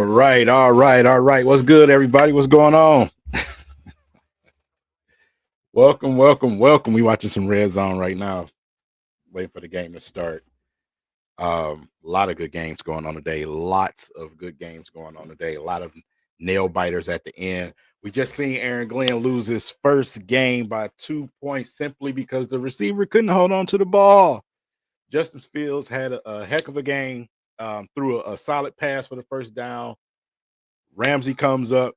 All right. What's good, everybody? What's going on? Welcome. We watching some Red Zone right now. Waiting for the game to start. A lot of good games going on today. Lots of good games going on today. A lot of nail biters at the end. We just seen Aaron Glenn lose his first game by 2 points simply because the receiver couldn't hold on to the ball. Justin Fields had a heck of a game. Threw a solid pass for the first down. Ramsey comes up,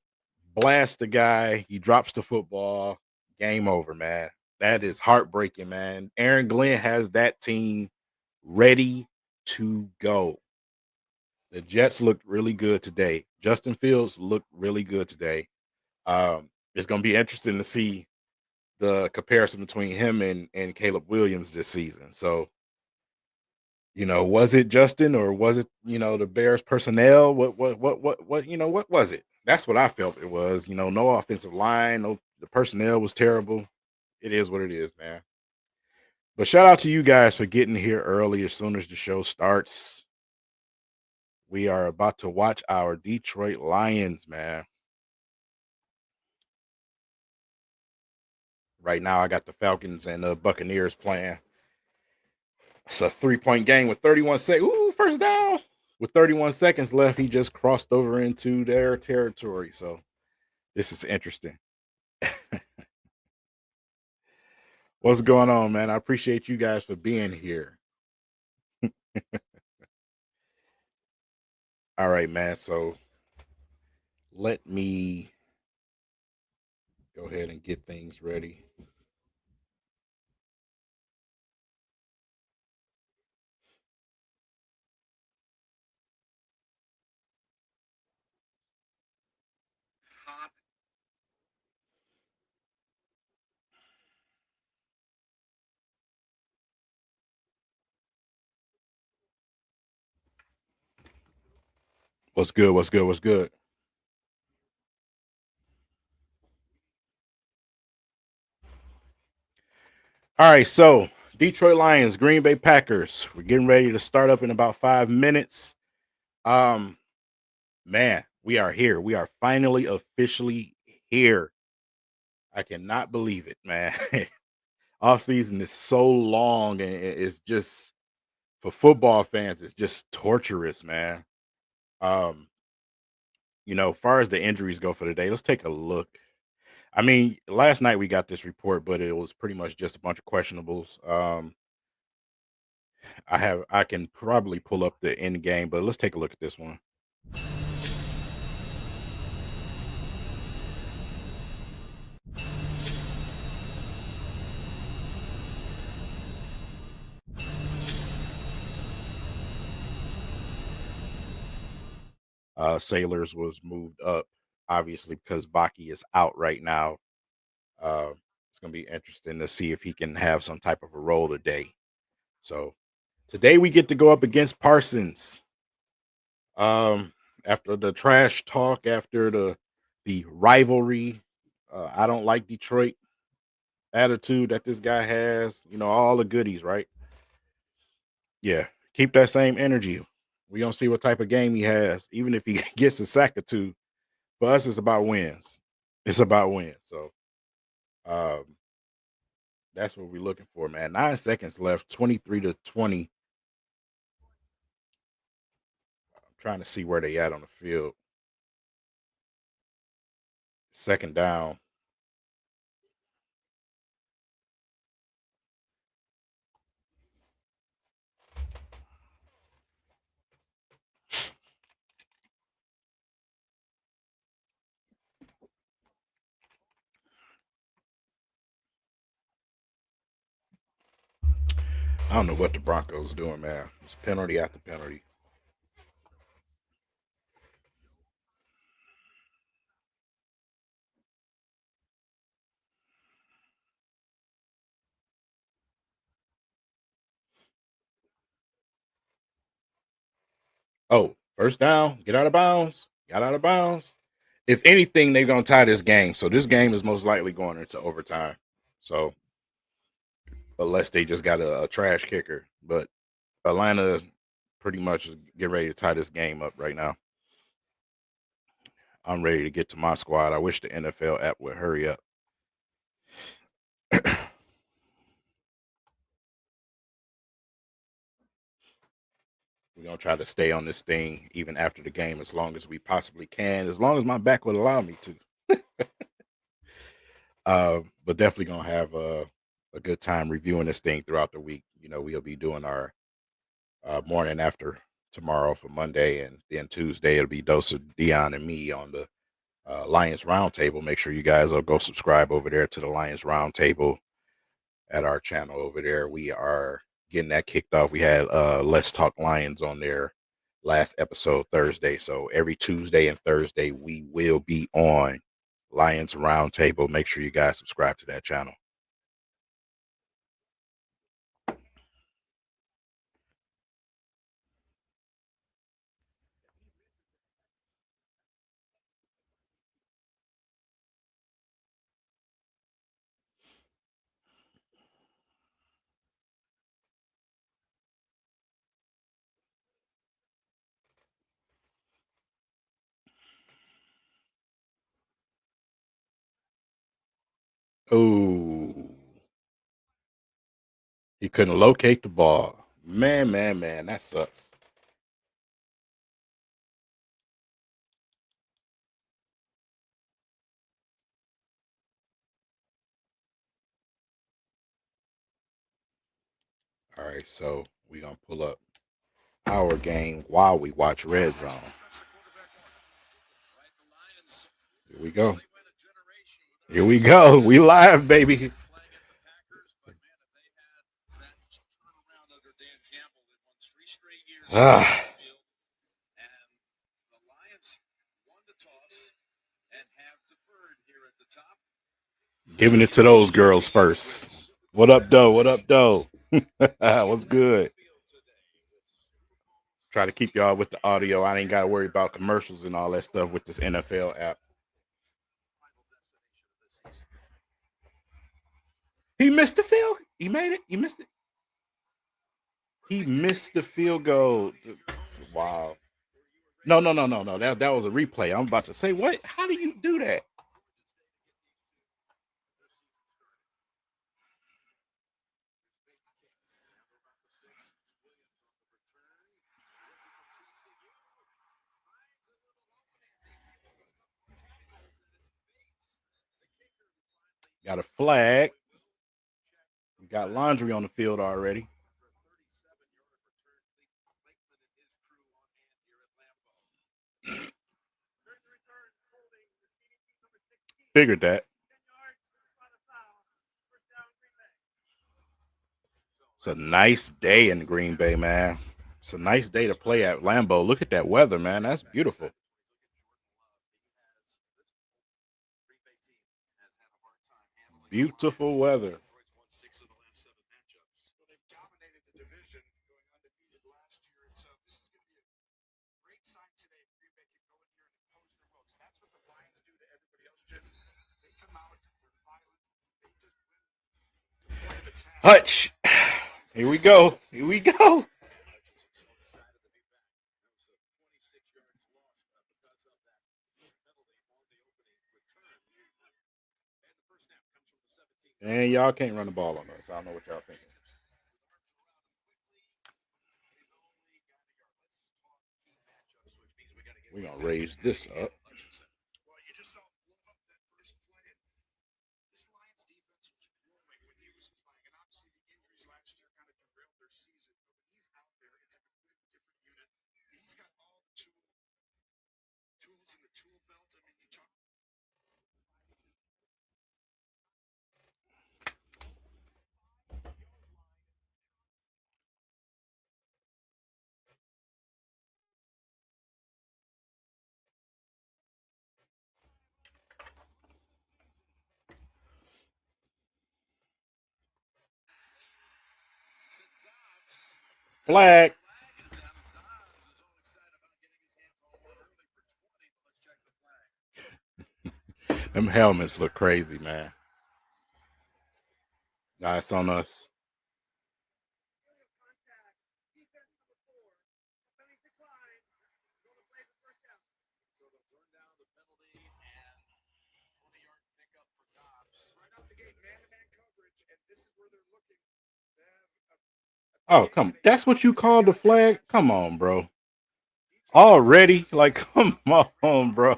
blasts the guy. He drops the football. Game over, man. That is heartbreaking, man. Aaron Glenn has that team ready to go. The Jets looked really good today. Justin Fields looked really good today. It's going to be interesting to see the comparison between him and Caleb Williams this season. So, was it Justin or was it, the Bears personnel? What was it? That's what I felt it was. No offensive line, no, the personnel was terrible. It is what it is, man. But shout out to you guys for getting here early as soon as the show starts. We are about to watch our Detroit Lions, man. Right now, I got the Falcons and the Buccaneers playing. It's a 3-point game with 31 seconds. Ooh, first down. With 31 seconds left, he just crossed over into their territory. So this is interesting. What's going on, man? I appreciate you guys for being here. All right, man. So let me go ahead and get things ready. What's good? What's good? What's good? All right, so Detroit Lions, Green Bay Packers. We're getting ready to start up in about 5 minutes. Um, man, we are here. We are finally officially here. I cannot believe it, man. Off season is so long, and it's just for football fans, it's just torturous, man. Um, far as the injuries go for the day, let's take a look. I mean, last night we got this report, but it was pretty much just a bunch of questionables. I can probably pull up the end game, but let's take a look at this one. Sailors was moved up, obviously, because Baki is out right now. It's going to be interesting to see if he can have some type of a role today. So today we get to go up against Parsons. After the trash talk, after the rivalry, I don't like Detroit attitude that this guy has. All the goodies, right? Yeah, keep that same energy. We gonna see what type of game he has, even if he gets a sack or two. For us, it's about wins. It's about wins. So um, that's what we're looking for, man. 9 seconds left, 23-20. I'm trying to see where they at on the field. Second down. I don't know what the Broncos doing, man. It's penalty after penalty. Oh, first down. Get out of bounds. Got out of bounds. If anything, they're gonna tie this game. So this game is most likely going into overtime. So unless they just got a trash kicker, but Atlanta pretty much get ready to tie this game up right now. I'm ready to get to my squad. I wish the NFL app would hurry up. We're going to try to stay on this thing even after the game as long as we possibly can, as long as my back would allow me to. But definitely going to have a good time reviewing this thing throughout the week. We'll be doing our morning after tomorrow for Monday, and then Tuesday it'll be Dose of Dion and me on the Lions Roundtable. Make sure you guys will go subscribe over there to the Lions Roundtable at our channel over there. We are getting that kicked off. We had Let's Talk Lions on there last episode Thursday. So every Tuesday and Thursday we will be on Lions Roundtable. Make sure you guys subscribe to that channel. Oh, he couldn't locate the ball. Man, that sucks. All right, so we're going to pull up our game while we watch Red Zone. Here we go. Here we go. We live, baby. Giving it to those girls first. What up, though? What up, though? What's good? Try to keep y'all with the audio. I ain't got to worry about commercials and all that stuff with this NFL app. He missed the field. He made it. He missed it. He missed the field goal. Wow. No. That was a replay. I'm about to say, what? How do you do that? Got a flag. We got laundry on the field already. Figured that. It's a nice day in Green Bay, man. It's a nice day to play at Lambeau. Look at that weather, man. That's beautiful. Beautiful weather. Hutch. Here we go. Here we go. And y'all can't run the ball on us. I don't know what y'all thinking. We're going to raise this up. Flag. Them helmets look crazy, man. Nah, it's on us. Oh, come. That's what you call the flag? Come on, bro. Already? Like, come on, bro.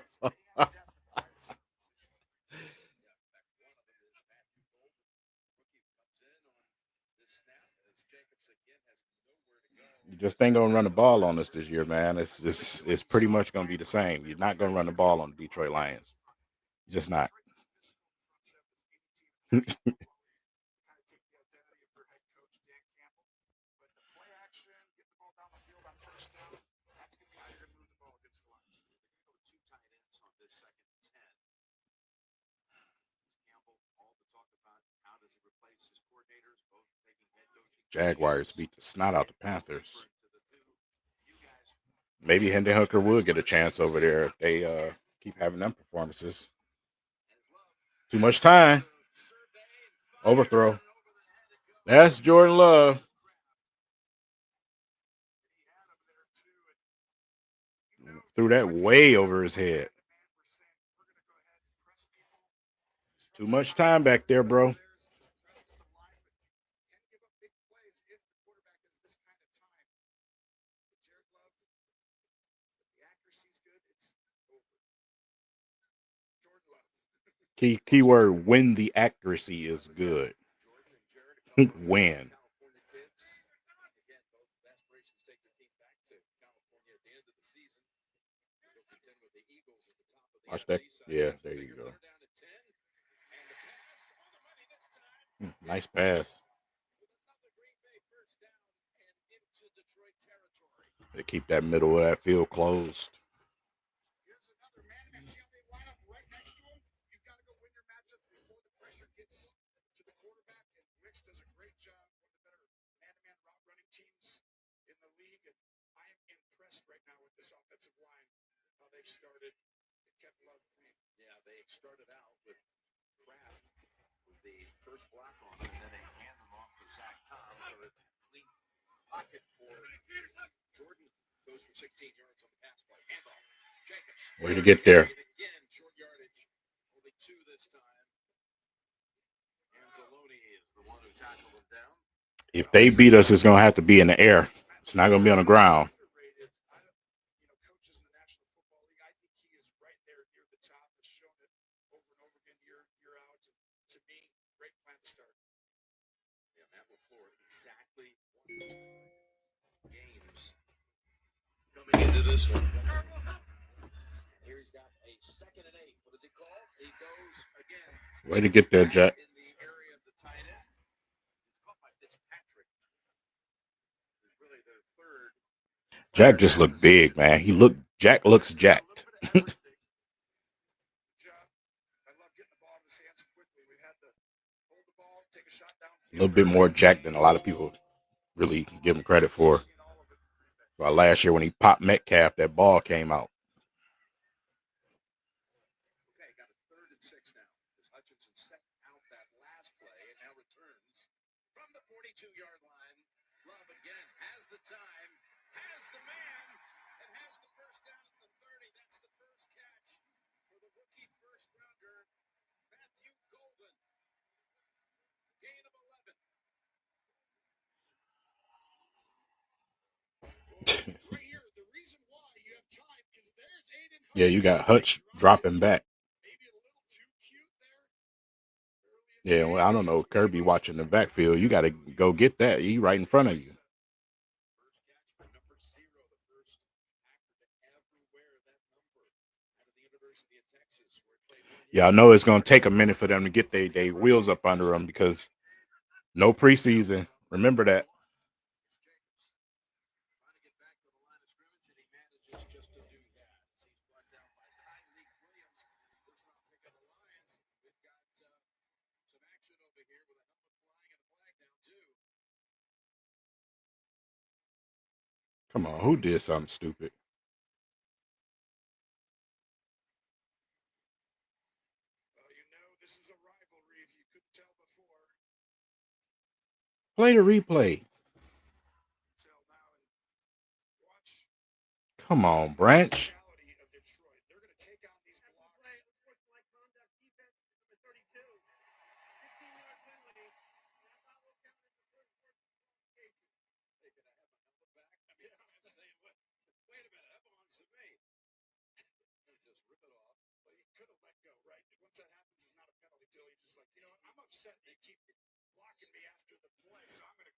You just ain't gonna run the ball on us this year, man. It's pretty much gonna be the same. You're not gonna run the ball on the Detroit Lions. Just not. Jaguars beat the snot out the Panthers. Maybe Hendon Hooker will get a chance over there if they keep having them performances. Too much time. Overthrow. That's Jordan Love. Threw that way over his head. Too much time back there, bro. Keyword when the accuracy is good. When. Watch that. Yeah, there you go. Nice pass. They keep that middle of that field closed. Way to get there. If they beat us, it's gonna have to be in the air. It's not gonna be on the ground. Into this one. Way to get there, Jack. Jack just looked big, man. Jack looks jacked. A little bit more jacked than a lot of people really give him credit for. Well, last year when he popped Metcalf, that ball came out. Yeah, you got Hutch dropping back. Yeah, well, I don't know. Kirby watching the backfield. You got to go get that. He right in front of you. Yeah, I know it's going to take a minute for them to get their wheels up under them because no preseason. Remember that. Come on, who did something stupid? Play the replay. Come on, Branch.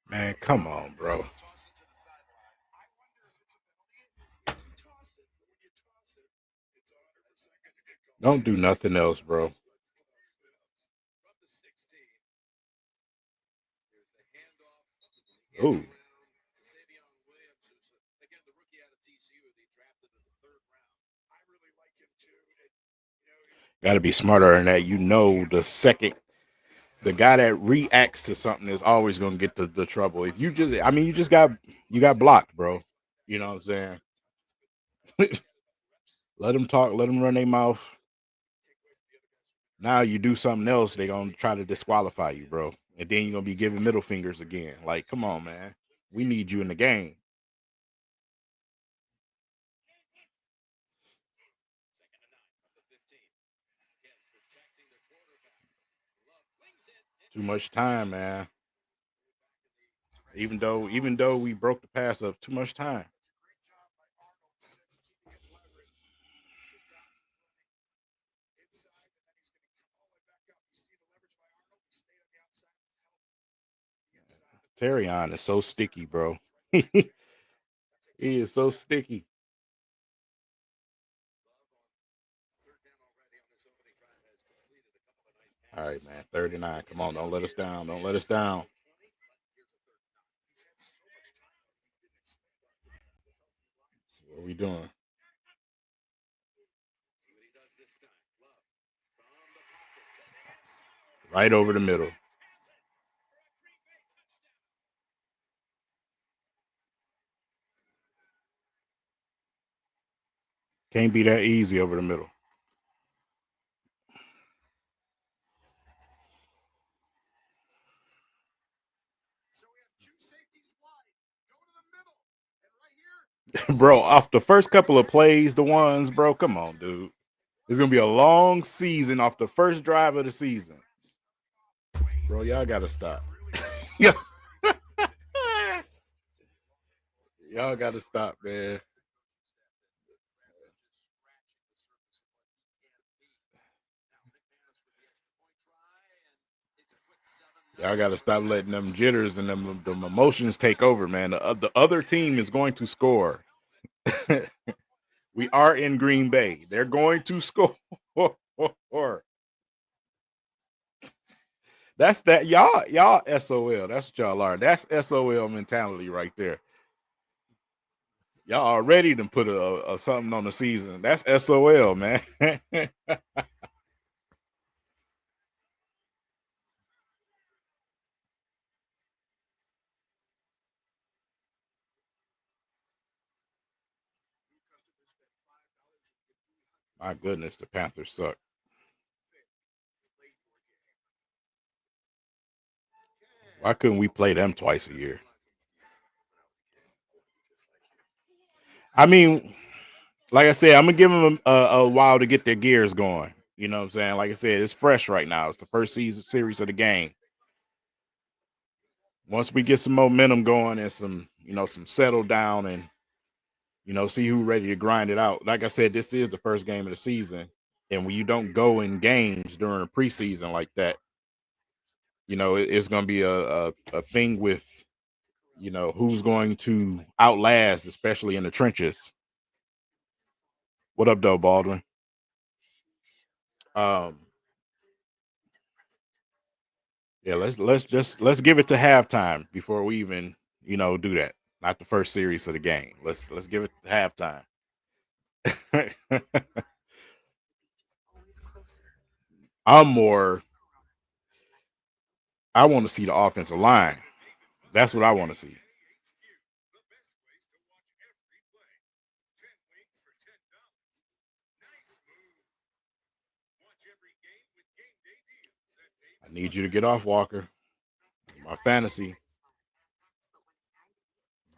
Man, come on, bro. Don't do nothing else, bro. Ooh. Got to be smarter than that. You know, the guy that reacts to something is always going to get the trouble. If you just, I mean, you got blocked, bro. You know what I'm saying? Let them talk. Let them run their mouth. Now you do something else, they gonna try to disqualify you, bro. And then you're gonna be giving middle fingers again. Like, come on, man. We need you in the game. Too much time, man. Even though we broke the pass up, too much time. Terrion is so sticky, bro. He is so sticky. All right, man. 39. Come on, don't let us down. Don't let us down. What are we doing? Right over the middle. Can't be that easy over the middle. Bro, off the first couple of plays, the ones, bro, come on, dude. It's gonna be a long season off the first drive of the season. Bro, y'all gotta stop. Yeah. Y'all gotta stop, man. Y'all gotta stop letting them jitters and them emotions take over, man. The other team is going to score. We are in Green Bay. They're going to score. That's that y'all SOL. That's what y'all are. That's SOL mentality right there. Y'all already done put a something on the season. That's SOL, man. My goodness, the Panthers suck. Why couldn't we play them twice a year? I mean, like I said, I'm gonna give them a while to get their gears going. You know what I'm saying? Like I said, it's fresh right now. It's the first season series of the game. Once we get some momentum going and some settle down and see who ready to grind it out. Like I said, this is the first game of the season, and when you don't go in games during a preseason like that, it's gonna be a thing with who's going to outlast, especially in the trenches. What up, though, Baldwin? Um, yeah, let's give it to halftime before we even do that. Not the first series of the game. Let's give it to halftime. I'm more. I want to see the offensive line. That's what I want to see. I need you to get off, Walker. My fantasy.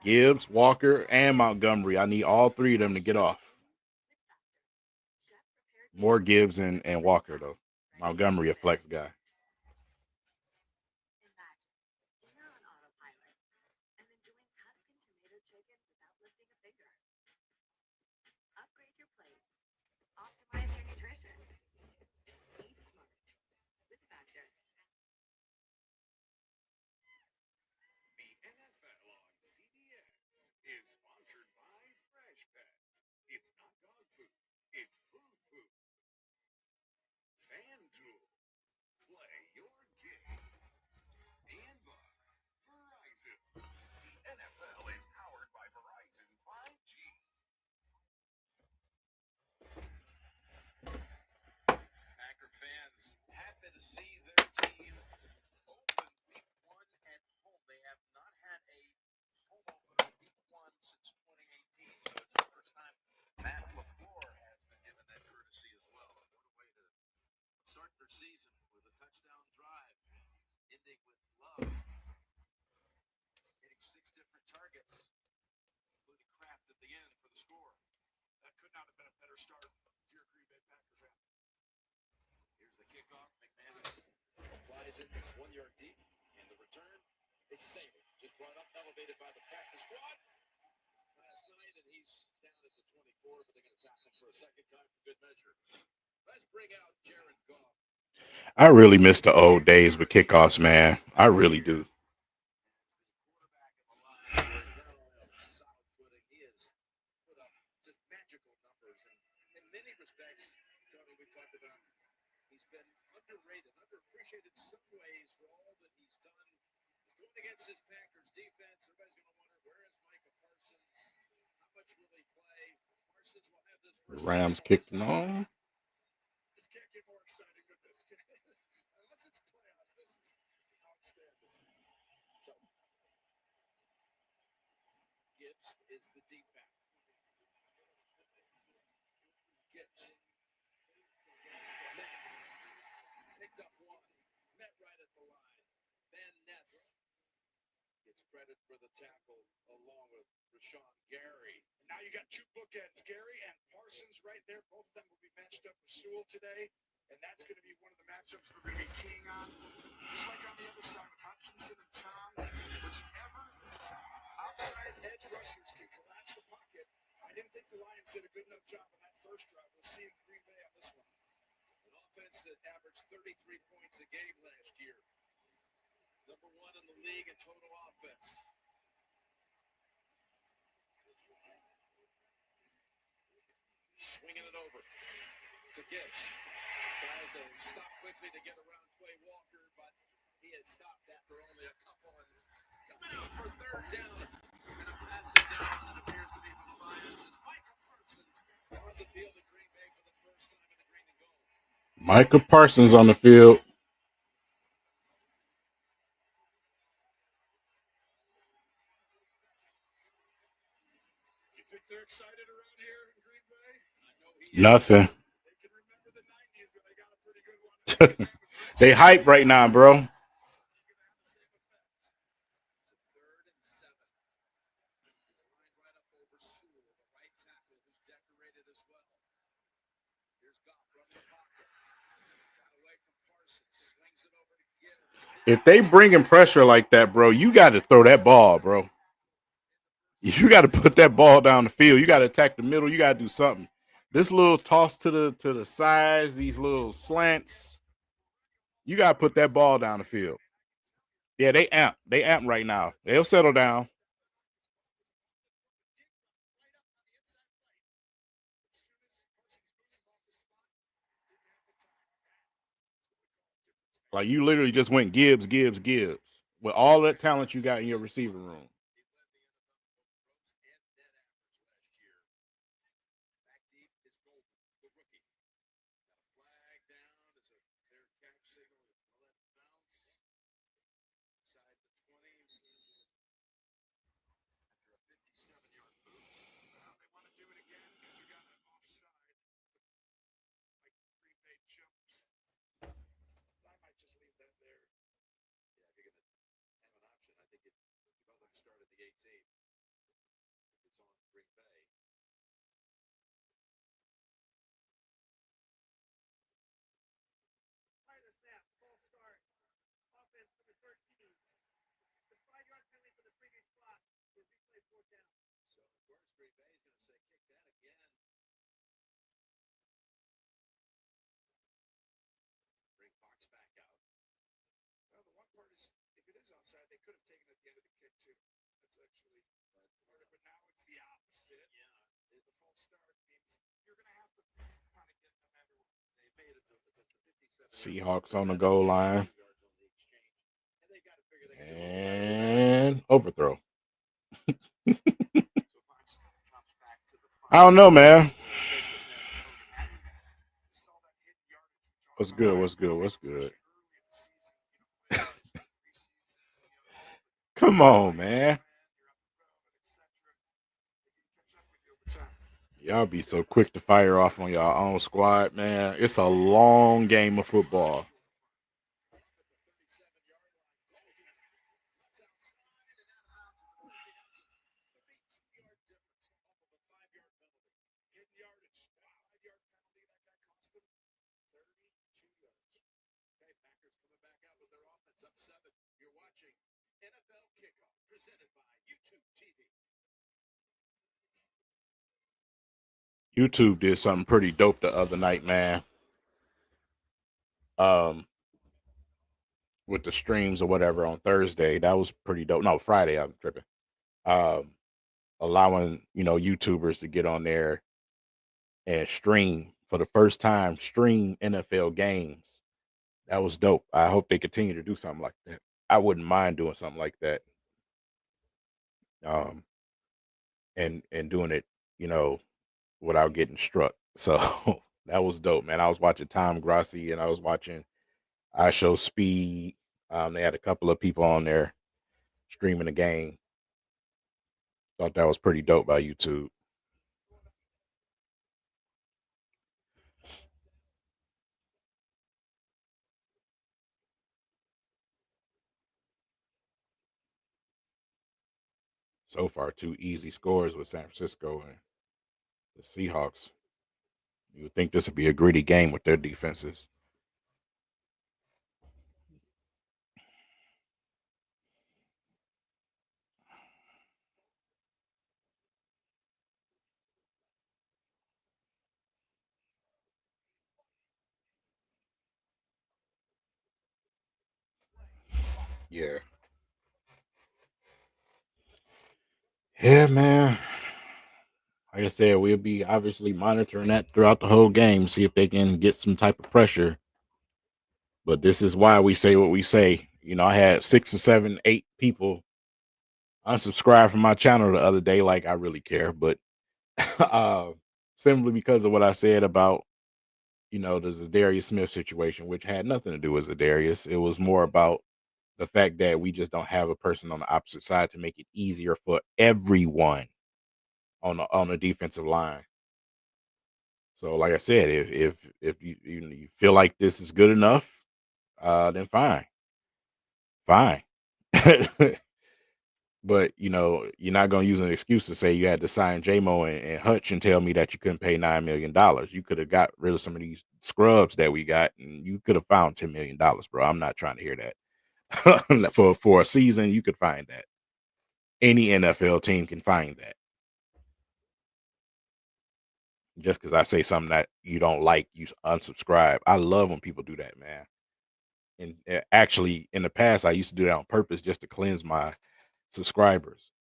Gibbs, Walker, and Montgomery. I need all three of them to get off. More Gibbs and Walker, though. Montgomery, a flex guy. It's not dog food. It's food food. FanDuel. Play your game. And by Verizon. The NFL is powered by Verizon 5G. Packer fans happy to see their team open week 1 at home. They have not had a home opener week 1 since 2018, so it's the first time Matt LaFleur has been given that courtesy as well. What a way to start their season with a touchdown drive, ending with Love hitting 6 different targets, including Kraft at the end for the score. That could not have been a better start if you're a Green Bay Packer fan. Here's the kickoff. McManus flies it 1 yard deep, and the return is safe. Just brought up, elevated by the practice squad last night, and he's down at the 24, but they're going to tackle him for a second time for good measure. Let's bring out Jared Goff. I really miss the old days with kickoffs, man. I really do. Quarterback in the line, where he's now on solid footing. He has put up just magical numbers, and in many respects, Tony, we talked about, he's been underrated, underappreciated in some ways for all that he's done. He's going against his Packers defense. Everybody's going to wonder, where is Micah Parsons? How much will he play? Parsons will have this The first Rams kicked them on. This can't get more exciting than this. Unless it's playoffs, this is outstanding. So, Gibbs is the deep back. Gibbs. Picked up one. Met right at the line. Van Ness gets credit for the tackle along with Rashawn Gary. And now you got 2 bookends, Gary and Parsons right there. Both of them will be matched up with Sewell today. And that's going to be one of the matchups we're going to be keying on. Just like on the other side with Hutchinson and Tom, whichever outside edge rushers can collapse the pocket. I didn't think the Lions did a good enough job on that first drive. We'll see in Green Bay on this one. An offense that averaged 33 points a game last year. Number 1 in the league in total offense. Swinging it over to Gibbs. Tries to stop quickly to get around Quay Walker, but he has stopped after only a couple. And coming out for third down and a passing down, it appears to be for the Lions, is Micah Parsons on the field at Green Bay for the first time in the green and gold. Micah Parsons on the field. You think they're excited around here in Green Bay? I know he Nothing. They can remember the 90s when they got a pretty good one. They hype right now, bro. Third and 7. He's lined right up over Sewell, the right tackle, who's decorated as well. Here's Goff from the pocket. Got away from Parsons. Swings it over to Gibbs. If they bringing pressure like that, bro, you got to throw that ball, bro. You got to put that ball down the field. You got to attack the middle. You got to do something. This little toss to the sides, these little slants, you got to put that ball down the field. Yeah, they amp. They amp right now. They'll settle down. Like you literally just went Gibbs, Gibbs, Gibbs with all that talent you got in your receiver room. Start at the 18. It's on Green Bay. Minor snap, false start. Offense number 13. The 5-yard penalty for the previous spot. The replay 4th down. So, of course, Green Bay is going to say, kick that again. Bring Fox back out. Well, the one part is, if it is offside, they could have taken it at the end of the kick, too. That's actually part of it. But now it's the opposite. Yeah. The Seahawks on the goal line. And overthrow. I don't know, man. What's good? What's good? What's good? Come on, man. Y'all be so quick to fire off on y'all own squad, man. It's a long game of football. You're watching NFL Kickoff, presented by YouTube TV. YouTube did something pretty dope the other night, man. With the streams or whatever on Thursday, that was pretty dope. No, Friday, I'm tripping. Um, allowing YouTubers to get on there and stream for the first time, stream NFL games. That was dope. I hope they continue to do something like that. I wouldn't mind doing something like that. Um, and doing it, you know, without getting struck. So that was dope, man. I was watching Tom Grassi and I was watching I Show Speed. They had a couple of people on there streaming the game. Thought that was pretty dope by YouTube. So far, two easy scores with San Francisco and the Seahawks. You would think this would be a gritty game with their defenses. Yeah. Yeah, man. Like I said, we'll be obviously monitoring that throughout the whole game, see if they can get some type of pressure. But this is why we say what we say. I had 6 or 7, 8 people unsubscribe from my channel the other day. Like I really care, but uh, simply because of what I said about the Zadarius Smith situation, which had nothing to do with Zadarius. It was more about the fact that we just don't have a person on the opposite side to make it easier for everyone on the defensive line. So, like I said, if you feel like this is good enough, then fine. But you're not gonna use an excuse to say you had to sign JMO and Hutch and tell me that you couldn't pay $9 million. You could have got rid of some of these scrubs that we got, and you could have found $10 million, bro. I'm not trying to hear that. For a season, you could find that. Any NFL team can find that. Just because I say something that you don't like, you unsubscribe. I love when people do that, man. And actually, in the past, I used to do that on purpose just to cleanse my subscribers.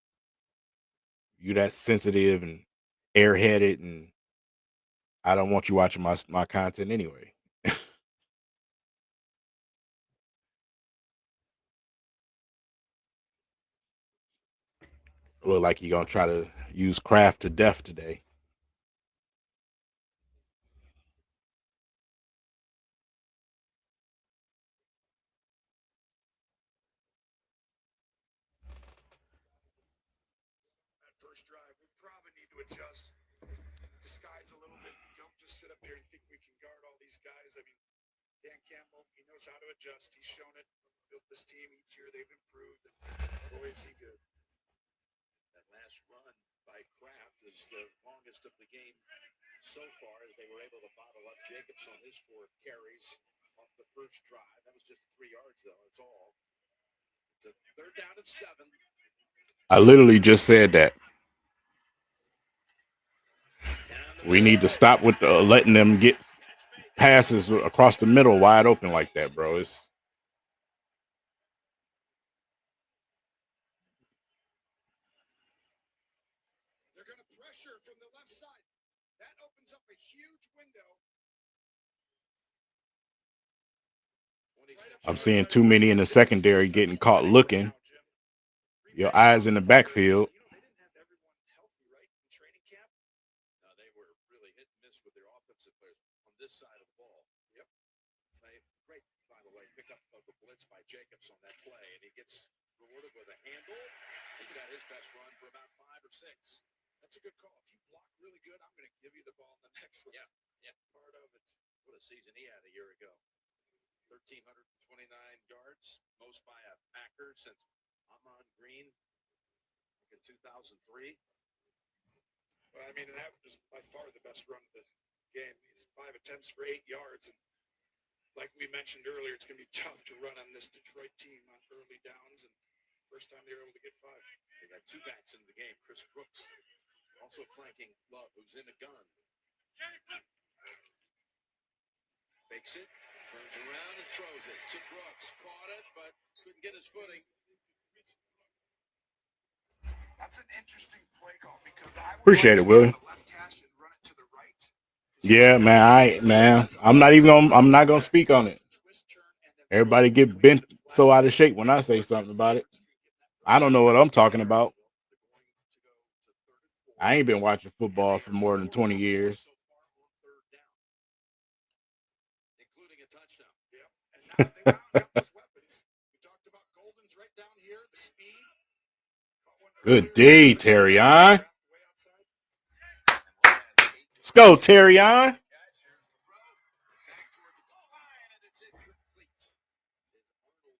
You that sensitive and airheaded, and I don't want you watching my content anyway. Look like you're gonna try to use craft to death today. That first drive, we probably need to adjust, disguise a little bit. Don't just sit up here and think we can guard all these guys. I mean, Dan Campbell, he knows how to adjust. He's shown it. Built this team each year. They've improved. And boy, is he good. That last run by Kraft is the longest of the game so far, as they were able to bottle up Jacobs on his 4 carries off the first drive. That was just 3 yards, though. That's all. It's a 3rd down and 7. I literally just said that we need to stop with letting them get passes across the middle wide open like that, bro. It's They're going to pressure from the left side. I'm seeing too many in the secondary getting caught looking. Your eyes in the backfield. They didn't have everyone healthy, right, in training camp. They were really hit and miss with their offensive players on this side of the ball. Yep. Great, by the way, pickup of the blitz by Jacobs on that play, and he gets rewarded with a handle. He's got his best run for about 5 or 6. That's a good call. If you block really good, I'm going to give you the ball in the next one. Yeah, part of it. What a season he had a year ago. 1,329 yards, most by a Packer since Amon Green in 2003. Well, I mean, and that was by far the best run of the game. He's 5 attempts for 8 yards. And like we mentioned earlier, it's going to be tough to run on this Detroit team on early downs. And first time they were able to get 5. They got 2 backs into the game. Chris Brooks also flanking Love, who's in the gun. Fakes it, turns around and throws it to Brooks. Caught it, but couldn't get his footing. That's an interesting play call because I would Appreciate it, Willie. left hash and run it to the right. Yeah, man. I'm not gonna speak on it. Everybody get bent so out of shape when I say something about it. I don't know what I'm talking about. I ain't been watching football for more than 20 years. Including a touchdown. Yep. And now they wound up with weapons. We talked about Golden's right down here, the speed. Good day, Terrion. Let's go, Terrion.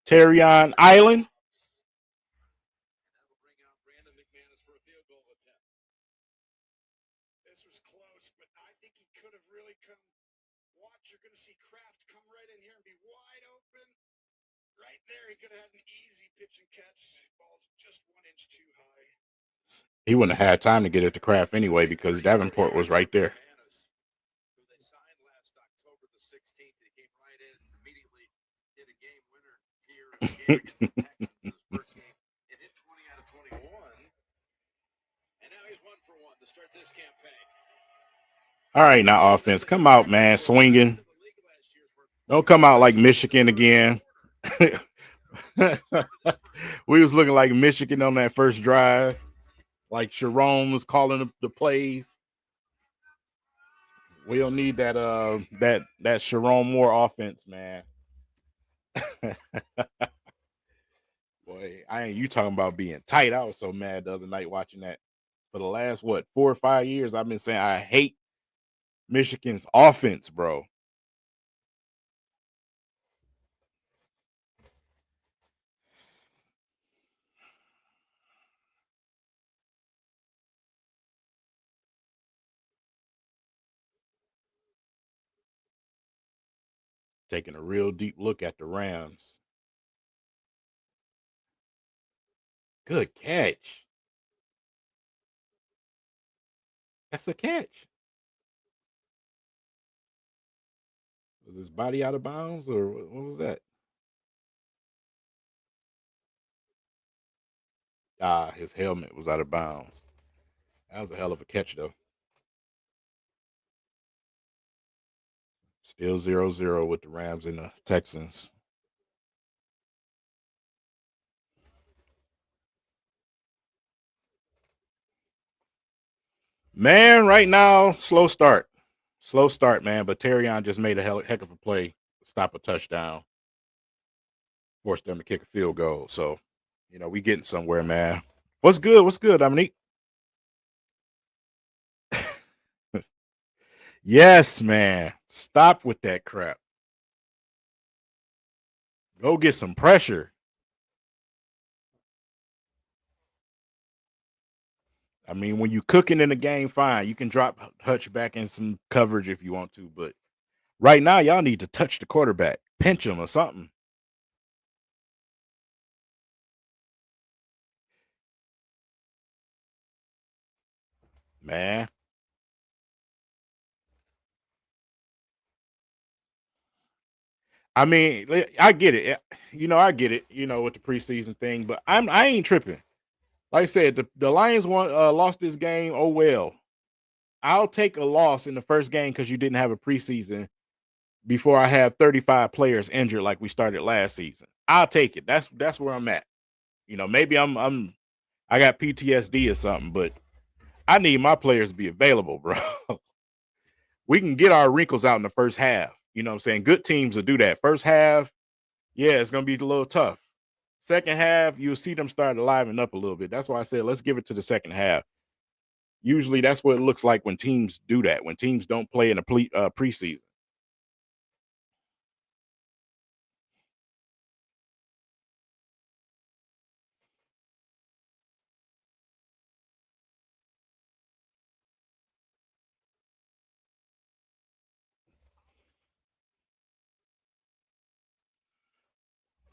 Terrion Island. This was close, but I think he could have really come. Watch, you're going to see Kraft come right in here and be wide open. Right there, he could have had an easy pitch and catch. Ball's just 1 inch too high. He wouldn't have had time to get it to Kraft anyway because Davenport was right there. Who they signed last October the 16th. He came right in, immediately hit a game winner here in the game against the Texans in his first game. It hit 20 out of 21. And now he's 1 for 1 to start this campaign. All right, now offense, come out, man, swinging. Don't come out like Michigan again. We was looking like Michigan on that first drive. Like Sharon was calling the plays. We don't need that Sharon Moore offense, man. Boy, you talking about being tight. I was so mad the other night watching that. For the last 4 or 5 years, I've been saying I hate Michigan's offense, bro. Taking a real deep look at the Rams. Good catch. That's a catch. Was his body out of bounds or what was that? His helmet was out of bounds. That was a hell of a catch, though. Still 0-0 with the Rams and the Texans. Man, right now, slow start. Slow start, man. But Terrion just made a heck of a play, stop a touchdown, forced them to kick a field goal. So, we getting somewhere, man. What's good? What's good, Dominique? Yes, man. Stop with that crap. Go get some pressure. I mean, when you cooking in the game, fine. You can drop Hutch back in some coverage if you want to, but right now, y'all need to touch the quarterback, pinch him or something. Man. I mean, I get it. I get it, with the preseason thing, but I ain't tripping. Like I said, the Lions lost this game. Oh, well. I'll take a loss in the first game because you didn't have a preseason before I have 35 players injured like we started last season. I'll take it. That's where I'm at. You know, maybe I got PTSD or something, but I need my players to be available, bro. We can get our wrinkles out in the first half. You know what I'm saying? Good teams will do that. First half, yeah, it's gonna be a little tough. Second half, you'll see them start to liven up a little bit. That's why I said let's give it to the second half. Usually that's what it looks like when teams do that, when teams don't play in a preseason.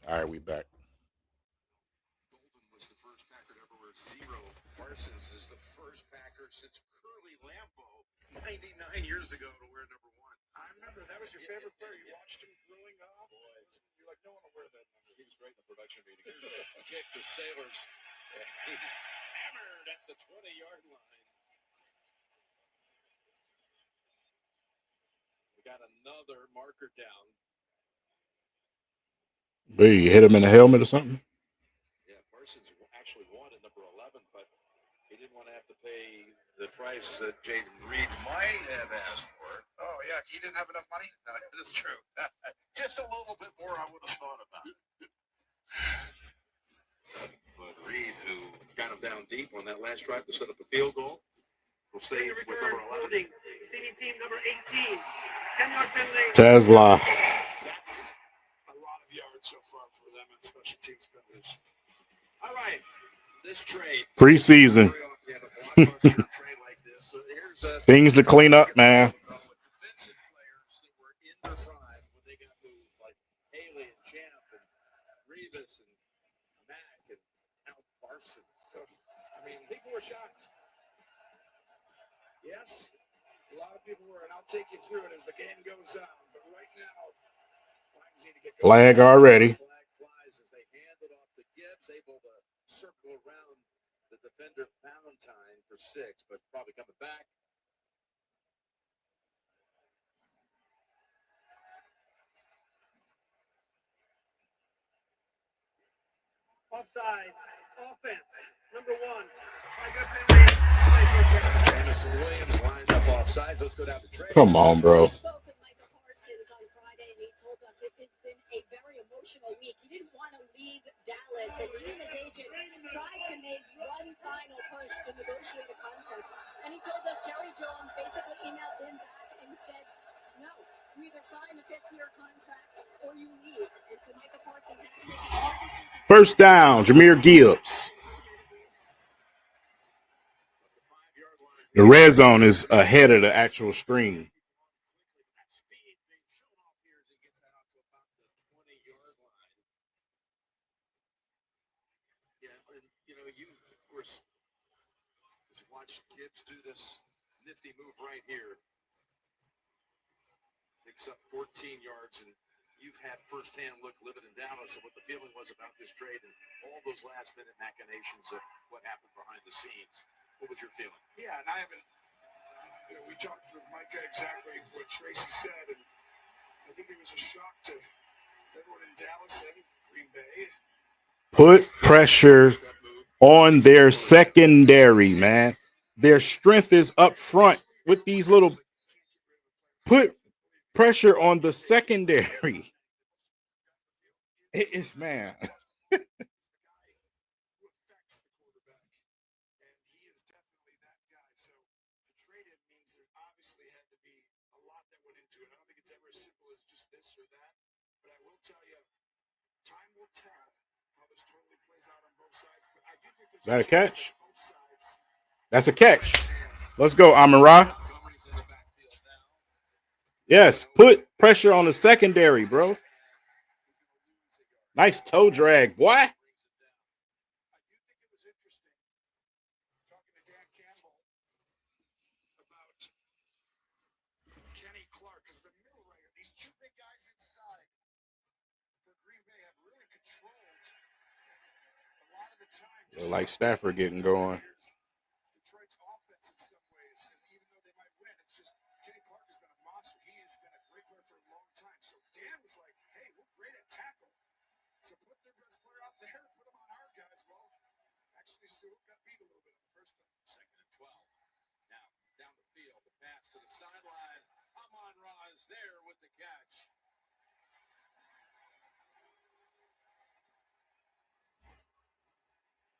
All right, we back. Golden was the first Packer to ever wear 0. Parsons is the first Packer since Curly Lambeau 99 years ago to wear number 1. I remember that was your favorite player. You watched him growing up. You're like, no one will wear that number. He was great in the production meeting. Here's a kick to Sailors. He's hammered at the 20-yard line. We got another marker down. B, you hit him in the helmet or something? Yeah, Parsons actually won at number 11, but he didn't want to have to pay the price that Jaden Reed might have asked for. Oh, yeah, he didn't have enough money? No, that's true. Just a little bit more I would have thought about it. But Reed, who got him down deep on that last drive to set up a field goal, will stay with number 11. Receiving team number 18. 10-yard penalty. Tesla. That's a lot of yards so far for them on special teams penalties. All right, this trade. Preseason. Things to clean up, man. Defensive players that were in their prime when they got moved, like Haley and Champ and Revis and Mack and now Parsons. So, I mean, people were shocked. Yes, a lot of people were, and I'll take you through it as the game goes on. But right now, flags need to get going. Flag already. Flag flies as they hand it off to Gibbs, able to circle around the defender Valentine for 6, but probably coming back. Offside. Offense. Number 1. Jamison Williams lined up offsides. Let's go down to Trace. Come on, bro. Spoke with Michael Parsons on Friday, and he told us it has been a very emotional week. He didn't want to leave Dallas, and he and his agent tried to make one final push to negotiate a contract. And he told us Jerry Jones basically emailed him back and said, no, you either sign the 5th-year contract or you leave. And so Michael Parsons had to make a hard decision. First down, Jahmyr Gibbs. The red zone is ahead of the actual stream. Watch Gibbs do this nifty move right here. Picks up 14 yards, and you've had firsthand look living in Dallas and what the feeling was about this trade and all those last-minute machinations of what happened behind the scenes. What was your feeling? Yeah, and I haven't, we talked with Micah exactly what Tracy said, and I think it was a shock to everyone in Dallas and Green Bay. Put pressure on their secondary, man. Their strength is up front with these little. Put pressure on the secondary. It is, man. Is that a catch? That's a catch. Let's go, Amon-Ra. Yes, put pressure on the secondary, bro. Nice toe drag, boy. Like Stafford getting going. Detroit's offense in some ways, and even though they might win, it's just Kenny Clark has been a monster. He has been a great player for a long time. was like, hey, we're great at tackle. So put their best player out there, put them on our guys. Well, actually, Sewell got beat a little bit on the first time. 2nd and 12. Now, down the field, the pass to the sideline. Amon-Ra is there with the catch.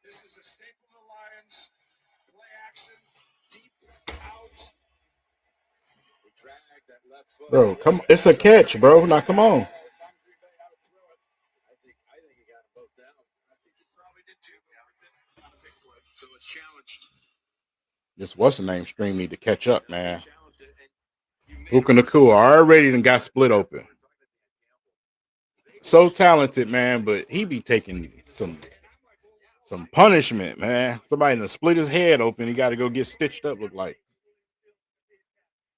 This is a staple of the Lions. Play action, deep out. They drag that left foot. Bro, come on. It's a catch, bro. Now, come on. I think he got them both down. I think he probably did too, but not a big play. So it's challenged. This what's the name stream need to catch up, man. Challenged it, and you made Puka Nakua already done got split open. So talented, man, but he be taking some punishment, man. Somebody done split his head open. He got to go get stitched up, look like.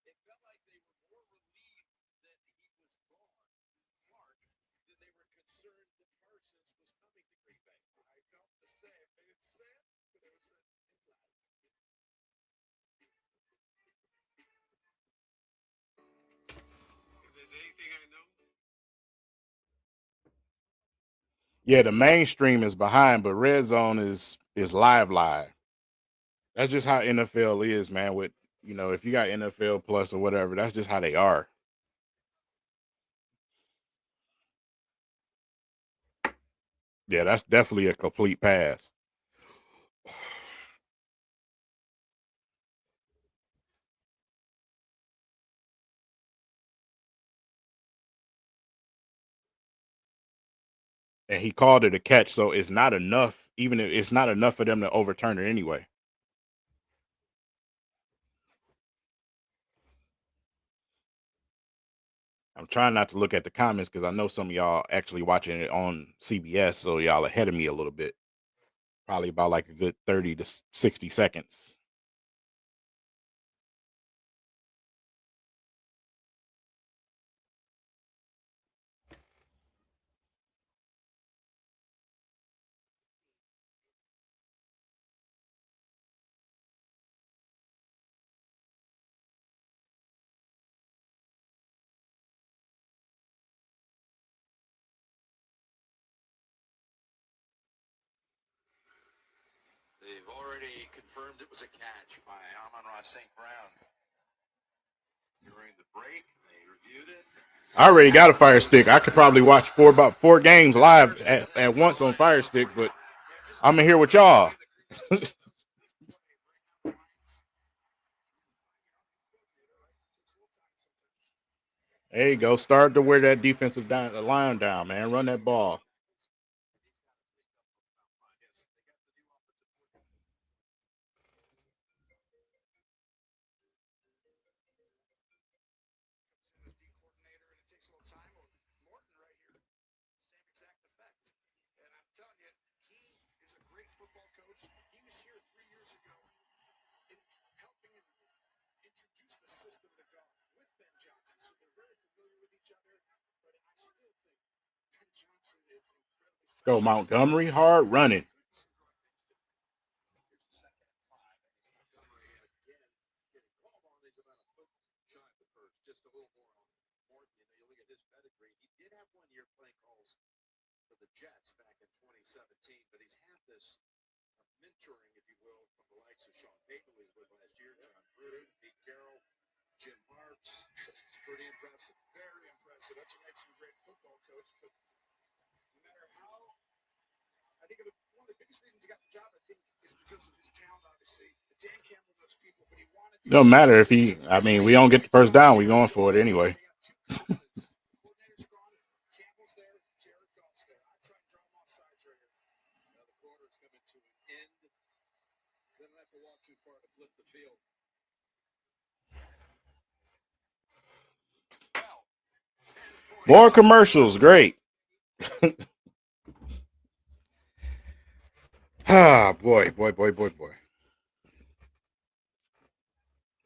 It felt like they were more relieved that he was gone, Mark, than they were concerned that Parsons was coming to Green Bay. I felt the same. They didn't say it, but it was implied. If there's anything I know, Yeah, the mainstream is behind, but Red Zone is live. That's just how NFL is, man. With if you got NFL Plus or whatever, that's just how they are. Yeah, that's definitely a complete pass. And he called it a catch, so it's not enough. Even if it's not enough for them to overturn it anyway. I'm trying not to look at the comments because I know some of y'all actually watching it on CBS, so y'all ahead of me a little bit. Probably about like a good 30 to 60 seconds. They've already confirmed it was a catch by Amon-Ra St. Brown. During the break, they reviewed it. I already got a Fire Stick. I could probably watch about four games live at once on Fire Stick, but I'm in here with y'all. There you go. Start to wear that defensive line down, man. Run that ball. As D coordinator, and it takes a little time. Or Morton right here, same exact effect. And I'm telling you, he is a great football coach. He was here 3 years ago in helping him introduce the system to golf with Ben Johnson. So they're very familiar with each other. But I still think Ben Johnson is incredibly Let's go, Montgomery. Hard running. Just a little more on Morton. You look at his pedigree. He did have 1 year playing calls for the Jets back in 2017, but he's had this mentoring, if you will, from the likes of Sean Payton, who he was with last year, John Gruden, Pete Carroll, Jim Harps. It's pretty impressive. Very impressive. That's what makes him a great football coach. But no matter how, I think one of the biggest reasons he got the job, I think, is because of his talent, obviously. Dan Campbell knows people, but he wanted to. It don't matter if we don't get the first down. We going for it anyway. Coordinators are gone. Campbell's there. Jared Goff's there. I try to draw him off sides right here. Now the quarter's coming to an end. They don't have to walk too far to flip the field. Well, 10 points. More commercials. Great. Boy.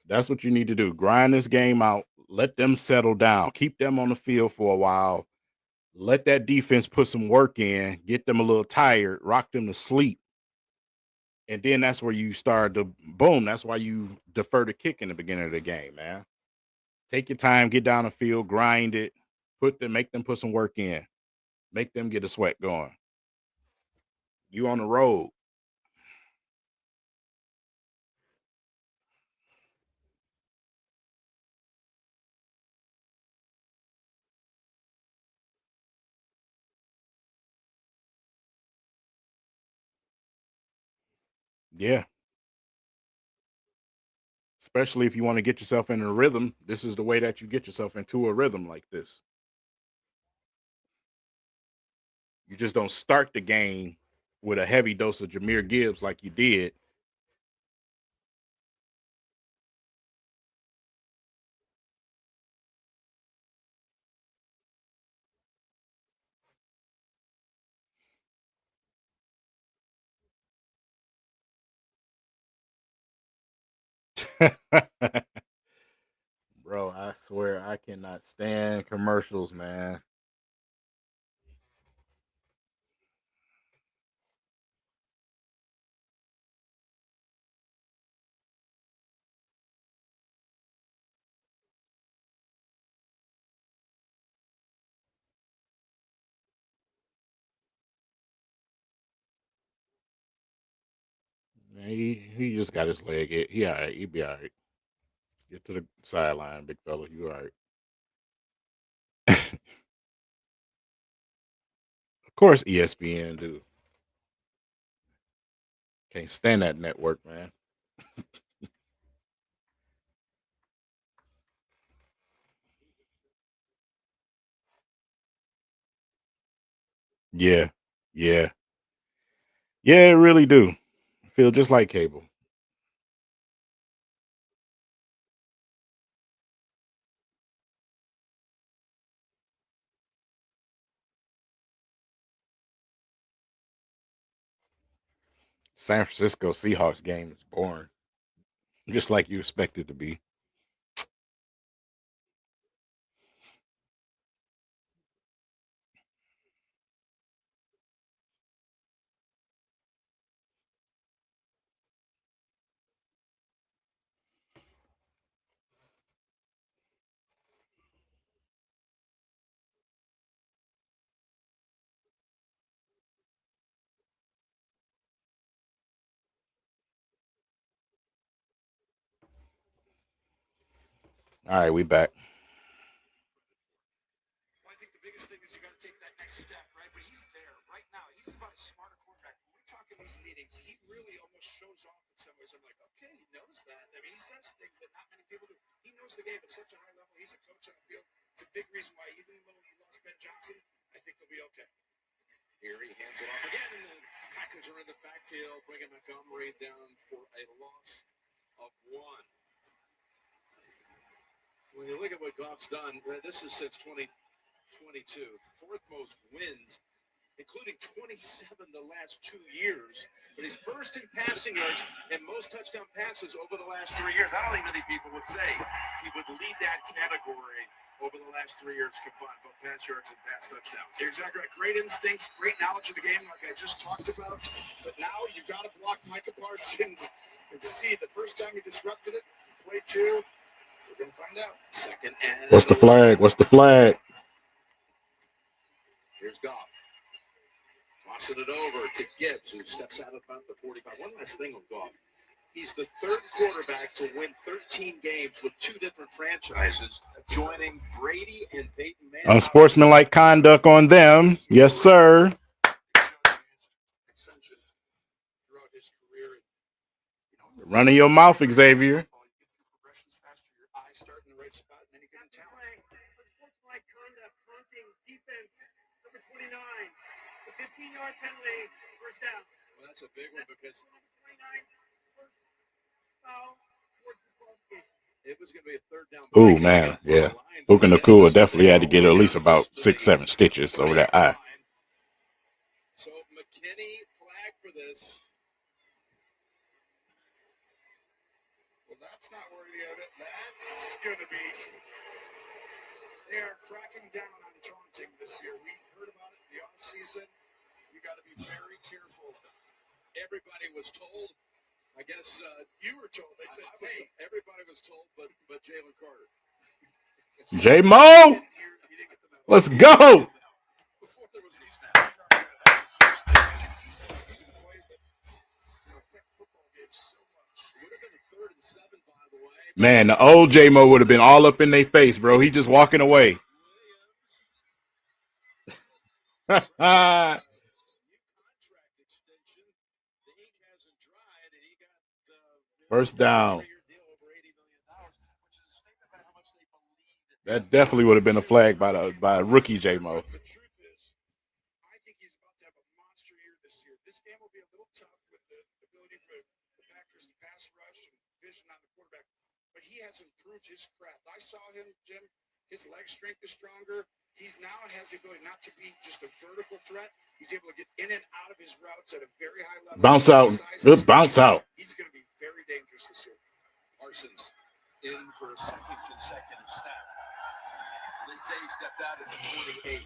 That's what you need to do. Grind this game out. Let them settle down. Keep them on the field for a while. Let that defense put some work in. Get them a little tired. Rock them to sleep. And then that's where you start to boom. That's why you defer the kick in the beginning of the game, man. Take your time. Get down the field. Grind it. Make them put some work in. Make them get a sweat going. You on the road. Yeah. Especially if you want to get yourself in a rhythm. This is the way that you get yourself into a rhythm like this. You just don't start the game with a heavy dose of Jahmyr Gibbs like you did. Bro, I swear I cannot stand commercials, man. Man, he just got his leg hit. He all right. He be all right. Get to the sideline, big fella. You all right. Of course, ESPN do. Can't stand that network, man. Yeah, yeah, yeah. It really do. Feel just like cable. San Francisco Seahawks game is boring, just like you expect it to be. All right, we back. Well, I think the biggest thing is you got to take that next step, right? But he's there right now. He's about a smarter quarterback. When we talk in these meetings, he really almost shows off in some ways. I'm like, okay, he knows that. I mean, he says things that not many people do. He knows the game at such a high level. He's a coach on the field. It's a big reason why, even though he lost Ben Johnson, I think they'll be okay. Here he hands it off again, and the Packers are in the backfield, bringing Montgomery down for a loss of one. When you look at what Goff's done, this is since 2022, fourth most wins, including 27 the last 2 years. But he's first in passing yards and most touchdown passes over the last 3 years. I don't think many people would say he would lead that category over the last 3 years combined, both pass yards and pass touchdowns. You're exactly right. Great instincts, great knowledge of the game, like I just talked about. But now you've got to block Micah Parsons and see the first time he disrupted it, play two. We're going to find out. Second and What's the flag? What's the flag? Here's Goff. Tossing it over to Gibbs, who steps out about the 45. One last thing on Goff. He's the third quarterback to win 13 games with two different franchises, joining Brady and Peyton Manning. Unsportsmanlike conduct on them. Yes, sir. Running your mouth, Xavier. Unsportsmanlike conduct, taunting defense, number 29. The 15-yard penalty, first down. Well, that's a big one because First foul towards disqualification. it was going to be a third down. Ooh, man, yeah. Puka Nakua definitely had to get at least about 6-7 stitches over that eye. So McKinney flagged for this. Well, that's not worthy of it. That's going to be. They are cracking down on taunting this year. We heard about it in the offseason. You got to be very careful. Everybody was told. I guess you were told. They said, hey, everybody was told, but Jalen Carter. J-Mo! He didn't get the memo. Let's go. Before there was a snap. These are the plays that affect football games so much. It would have been a 3rd and 7, by the way. Man, the old J-Mo would have been all up in their face, bro. He just walking away. Contract extension. The ink hasn't dried, and he got First down. 3-year deal over $80 million, which is a statement about how much they believed. That definitely would have been a flag by a rookie J-Mo. The truth is, I think he's about to have a monster year this year. This game will be a little tough with the ability for the Packers to pass rush and vision on the quarterback, but he has improved his craft. I saw him, Jim. His leg strength is stronger. He's now has the ability not to be just a vertical threat. He's able to get in and out of his routes at a very high level. Bounce out. Good bounce out. He's going to be very dangerous this year. Parsons in for a second consecutive snap. They say he stepped out at the 28.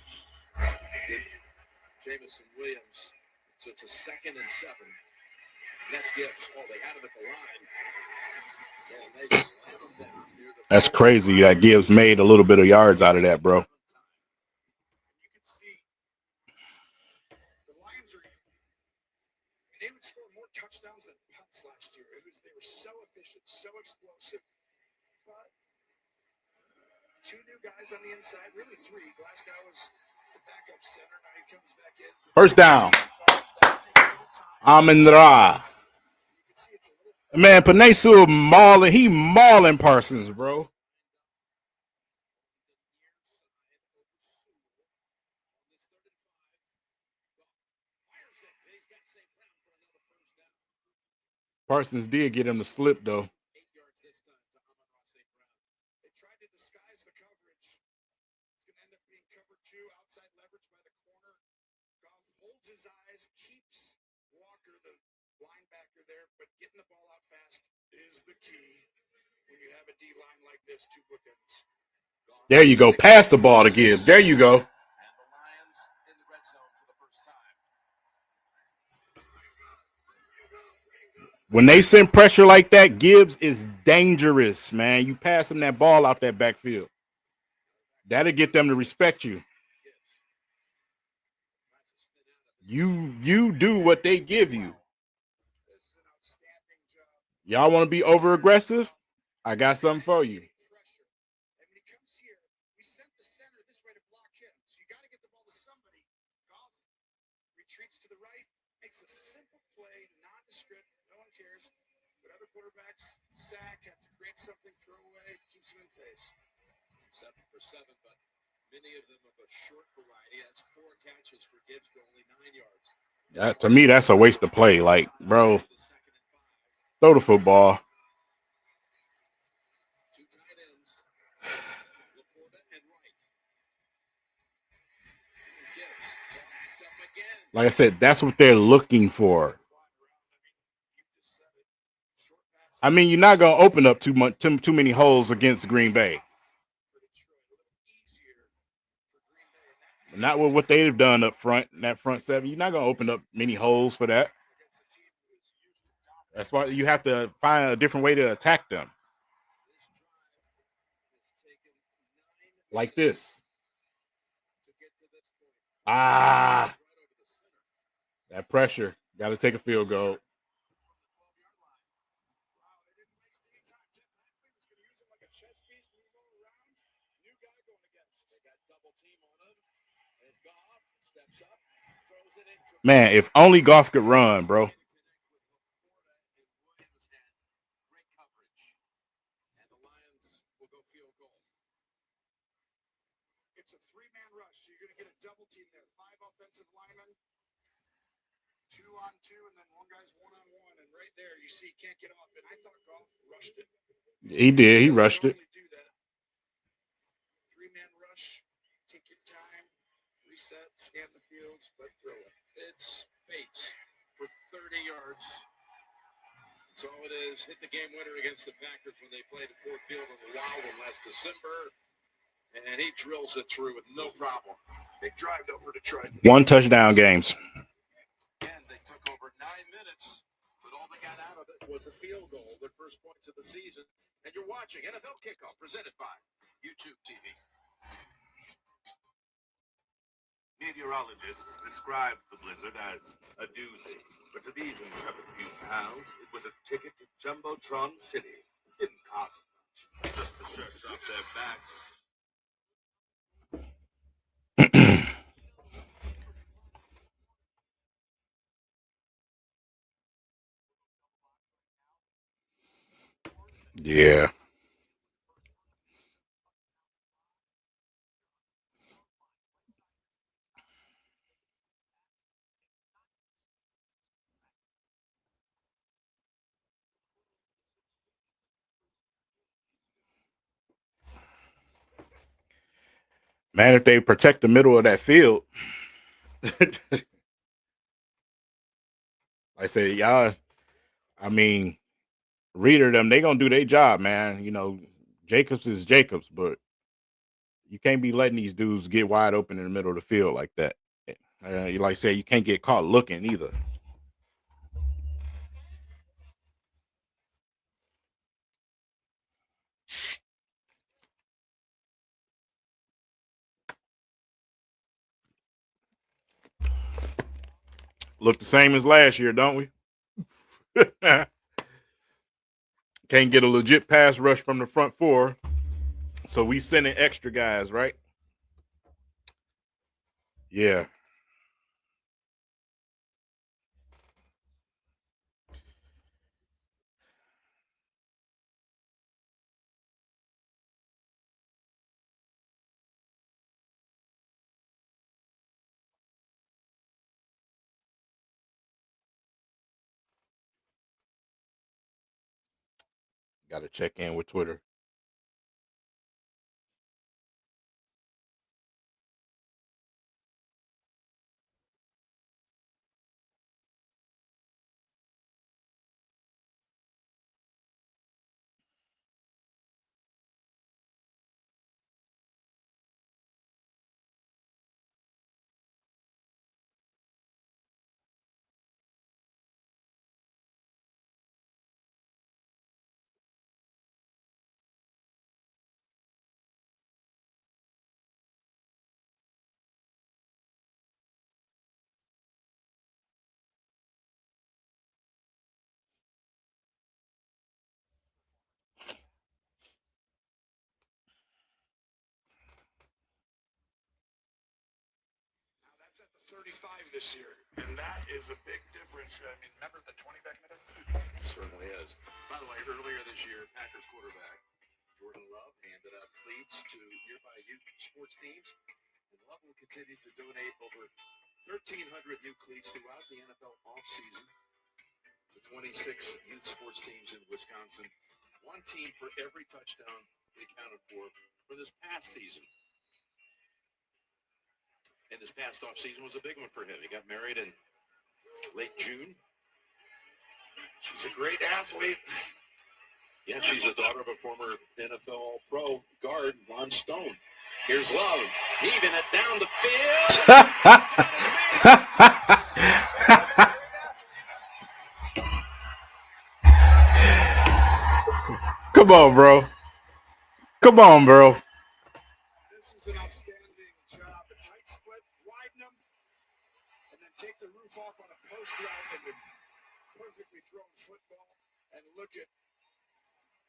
Jamison Williams. So it's a 2nd and 7. That's Gibbs. Oh, they had him at the line. And they slam him down near the. That's crazy. That Gibbs made a little bit of yards out of that, bro. You can see the Lions are. They would score more touchdowns than punts last year. They were so efficient, so explosive. But 2 new guys on the inside, really 3. Glasgow was the backup center. Now he comes back in. First down. Amon-Ra. Man, Panay Sewell mauling. He mauling Parsons, bro. Parsons did get him to slip, though. 8 yards this time to Amon-Ra St. Brown. They tried to disguise the coverage. It's going to end up being cover 2, outside leverage by the corner. Goff holds his eyes, keeps Walker, the linebacker, there, but getting the ball out fast is the key when you have a D line like this, 2 bookends. There you go. Pass the ball to Gibbs. There you go. And the Lions in the red zone for the first time. When they send pressure like that, Gibbs is dangerous, man. You pass him that ball out that backfield. That'll get them to respect you. You do what they give you. Y'all want to be over aggressive? I got something for you. And when he comes here, we sent the center this way to block him. So you got to get the ball to somebody. Goff retreats to the right, makes a simple play, nondescript, no one cares. But other quarterbacks sack, have to create something, throw away, keeps him in face. 7 for 7, but many of them of a short variety. That's 4 catches for Gibbs for only 9 yards. To me, that's a waste of play. Like, bro, throw the football. 2 tight ends, Laporta and Wright. Gibbs stacked up again. Like I said, that's what they're looking for. I mean, you're not gonna open up too many holes against Green Bay. Not with what they've done up front in that front 7. You're not gonna open up many holes for that. That's why you have to find a different way to attack them. Like this. That pressure. Got to take a field goal. Man, if only Goff could run, bro. It's a 3-man rush, so you're going to get a double team there. 5 offensive linemen, 2 on 2, and then one guy's 1 on 1. And right there, you see, can't get off it. I thought Goff rushed it. He did. He rushed it. Do that. 3-man rush. Take your time. Reset. Scan the fields, but throw it. It's Bates for 30 yards. That's all it is. Hit the game winner against the Packers when they played at Ford Field on the Wild one last December. And he drills it through with no problem. Big drive, though, for Detroit. 1 touchdown games. And they took over 9 minutes, but all they got out of it was a field goal, their first points of the season. And you're watching NFL Kickoff, presented by YouTube TV. Meteorologists described the blizzard as a doozy, but to these intrepid few pals, it was a ticket to Jumbotron City. Didn't cost much, just the shirts off their backs. Yeah. Man, if they protect the middle of that field, I say, y'all, I mean, Reader them, they gonna do their job, man. You know, Jacobs is Jacobs, but you can't be letting these dudes get wide open in the middle of the field like that. You like I say, you can't get caught looking either. Look the same as last year, don't we? Can't get a legit pass rush from the front four, so we sending extra guys, right? Yeah, got to check in with Twitter. Now that's at the 35 this year, and that is a big difference. I mean, remember the 20 back in the day? Certainly is. By the way, earlier this year, Packers quarterback Jordan Love handed out cleats to nearby youth sports teams, and Love will continue to donate over 1,300 new cleats throughout the NFL offseason to 26 youth sports teams in Wisconsin. One team for every touchdown he accounted for this past season. And this past offseason was a big one for him. He got married in late June. She's a great athlete. Yeah, she's the daughter of a former NFL pro guard, Ron Stone. Here's Love, heaving it down the field. Come on, bro. Come on, bro. This is an outstanding job. A tight split, widen them, and then take the roof off on a post route and a perfectly thrown football. And look at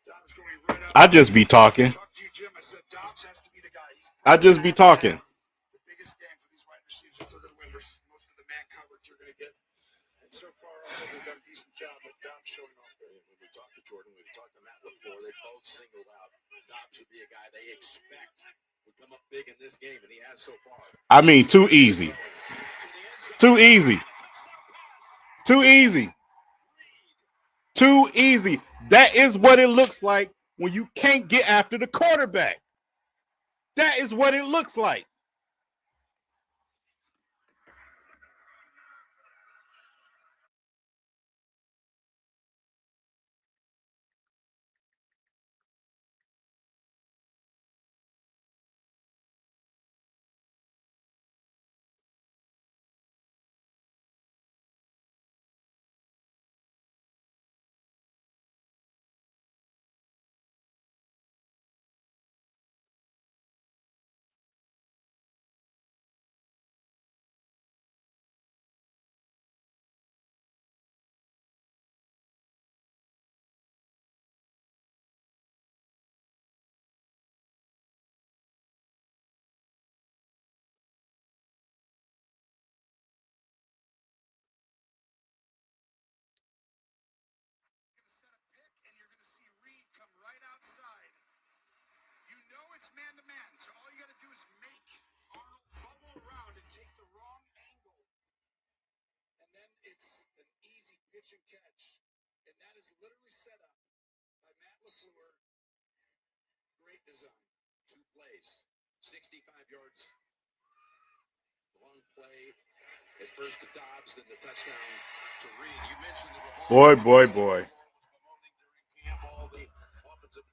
Dobbs going right up. I just be talking. Talk to you, Jim. I said Dobbs has to be the guy. I just be talking. The biggest game for these wide receivers if they're going to win versus most of the man coverage you're going to get. And so far, Arnold has done a decent job of Dobbs showing off there. When we talked to Jordan, we talked to Matt LaFleur, they both singled out Dobbs would be a guy they expect would come up big in this game, and he has so far. I mean, too easy. Too easy. Too easy. Too easy. That is what it looks like when you can't get after the quarterback. That is what it looks like. it's man-to-man. So all you got to do is make Arnold bubble around and take the wrong angle. And then it's an easy pitch and catch. And that is literally set up by Matt LaFleur. Great design. 2 plays, 65 yards. Long play. At first to Dobbs, then the touchdown to Reed. You mentioned the Boy, boy, boy.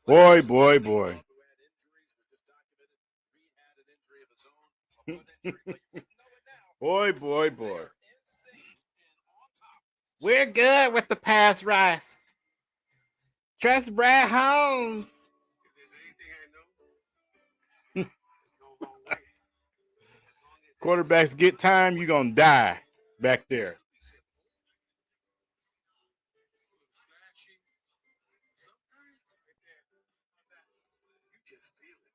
Boy, boy, boy. Boy, boy, boy. We're good with the pass rush. Trust Brad Holmes. If there's anything I know, there's no wrong way. As long as Quarterbacks get time, you're going to die back there. flashy, sometimes right there, you just feel it.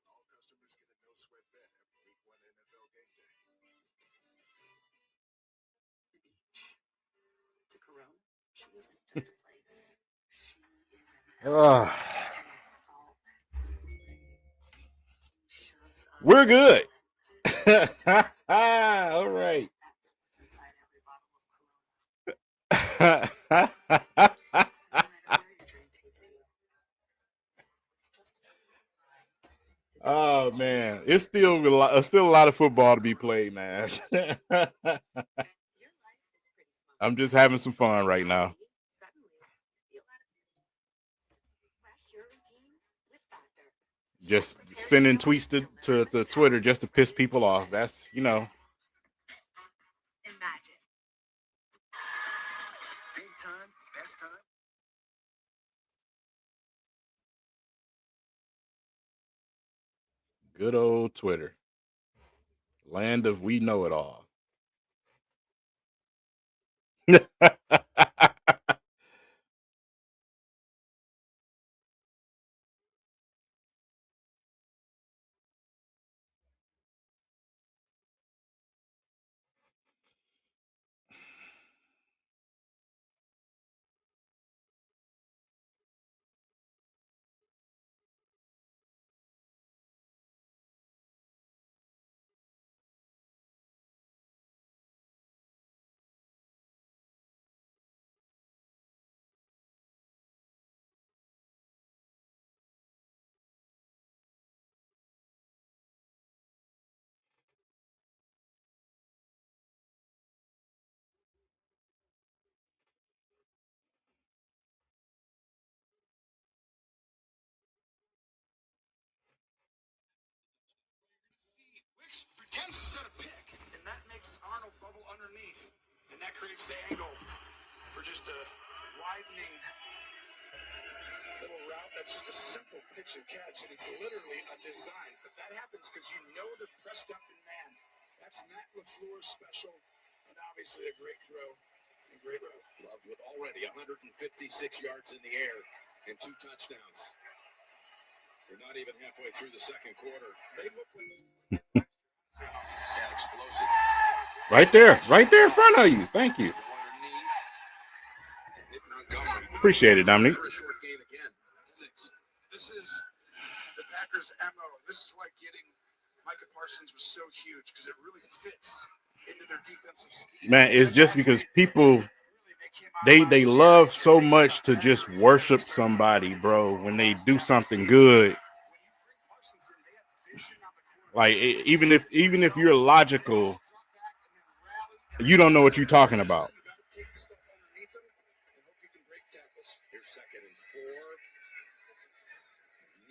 All customers get a no sweat bet after week 1 NFL game day. To Corona, she isn't just a place. She is an Ugh. salt. Shows us We're good. All right. that's what's inside every bottle of Corona. So no matter where your drink takes you, it's just a satisfying. Oh man, it's still a lot of football to be played, man. Your life is pretty small. I'm just having some fun right now. Suddenly, you feel out of it. Crash your routine with Factor. Just sending tweets to Twitter just to piss people off. That's, Imagine. Big time, best time. good old Twitter. Land of we know it all. Wicks pretends to set a pick, and that makes Arnold bubble underneath, and that creates the angle for just a widening little route. That's just a simple pitch and catch, and it's literally a design. But that happens because you know they're pressed up in man. That's Matt LaFleur's special, and obviously a great throw and great route. Love with already 156 yards in the air and 2 touchdowns. We're not even halfway through the second quarter. They look like Yeah, explosive. right there in front of you. Thank you. Underneath. Hit Montgomery. Appreciate it, Dominique. For a short gain again. 6. this is the Packers' MO. This is why getting Micah Parsons was so huge, because it really fits into their defensive scheme. Man, it's just because people Really, they love so much to just worship somebody, bro, when they do something good. Like even if you're logical, you don't know what you're talking about. Here's 2nd and 4.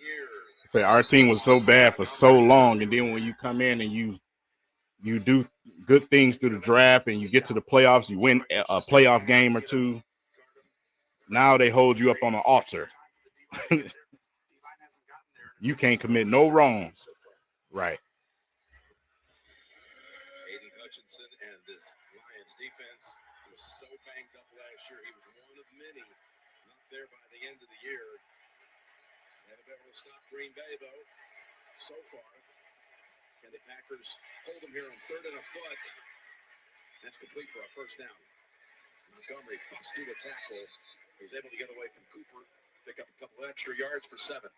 Near. Say our team was so bad for so long, and then when you come in and you do good things through the draft and you get to the playoffs, you win a playoff game or two. Now they hold you up on an altar. You can't commit no wrongs. Right. Aiden Hutchinson and this Lions defense was so banged up last year. He was one of many not there by the end of the year. Haven't been able to stop Green Bay, though, so far. Can the Packers hold them here on 3rd and a foot? That's complete for a first down. Montgomery busts through a tackle. He was able to get away from Cooper, pick up a couple of extra yards for 7.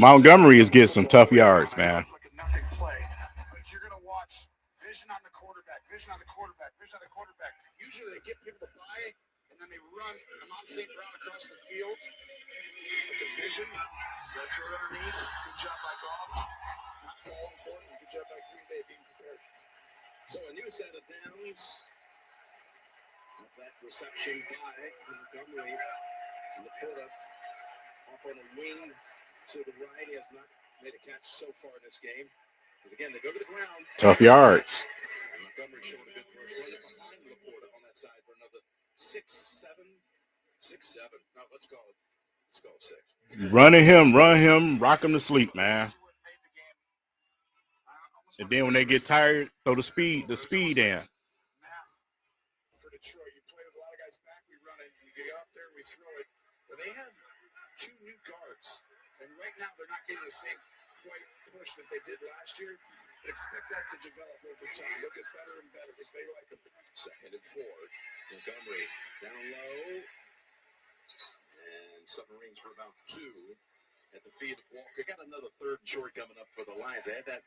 Montgomery is getting some tough yards, man. It's like a nothing play, but you're going to watch vision on the quarterback, vision on the quarterback, vision on the quarterback. Usually they get people to buy, and then they run Amon St. Brown across the field. But the vision, go through it underneath. Good job by Goff. Not falling for it. Good job by Green Bay being prepared. So a new set of downs. Off that reception by Montgomery. Laporta off on a wing to the right. He has not made a catch so far in this game. Because again, they go to the ground. Tough yards. And Montgomery showing a good push. Running behind Laporta on that side for another 6-7. 6-7. No, let's call it 6. Run him, rock him to sleep, man. And then when they get tired, throw the speed in. Math for Detroit. You play with a lot of guys back, we run it. We get out there, we throw it. But they have 2 new guards. And right now they're not getting the same quite push that they did last year. But expect that to develop over time. They'll get better and better because they like them. 2nd and 4. Montgomery down low. And Submarines for about 2 at the feet of Walker. Got another 3rd and short coming up for the Lions. They had that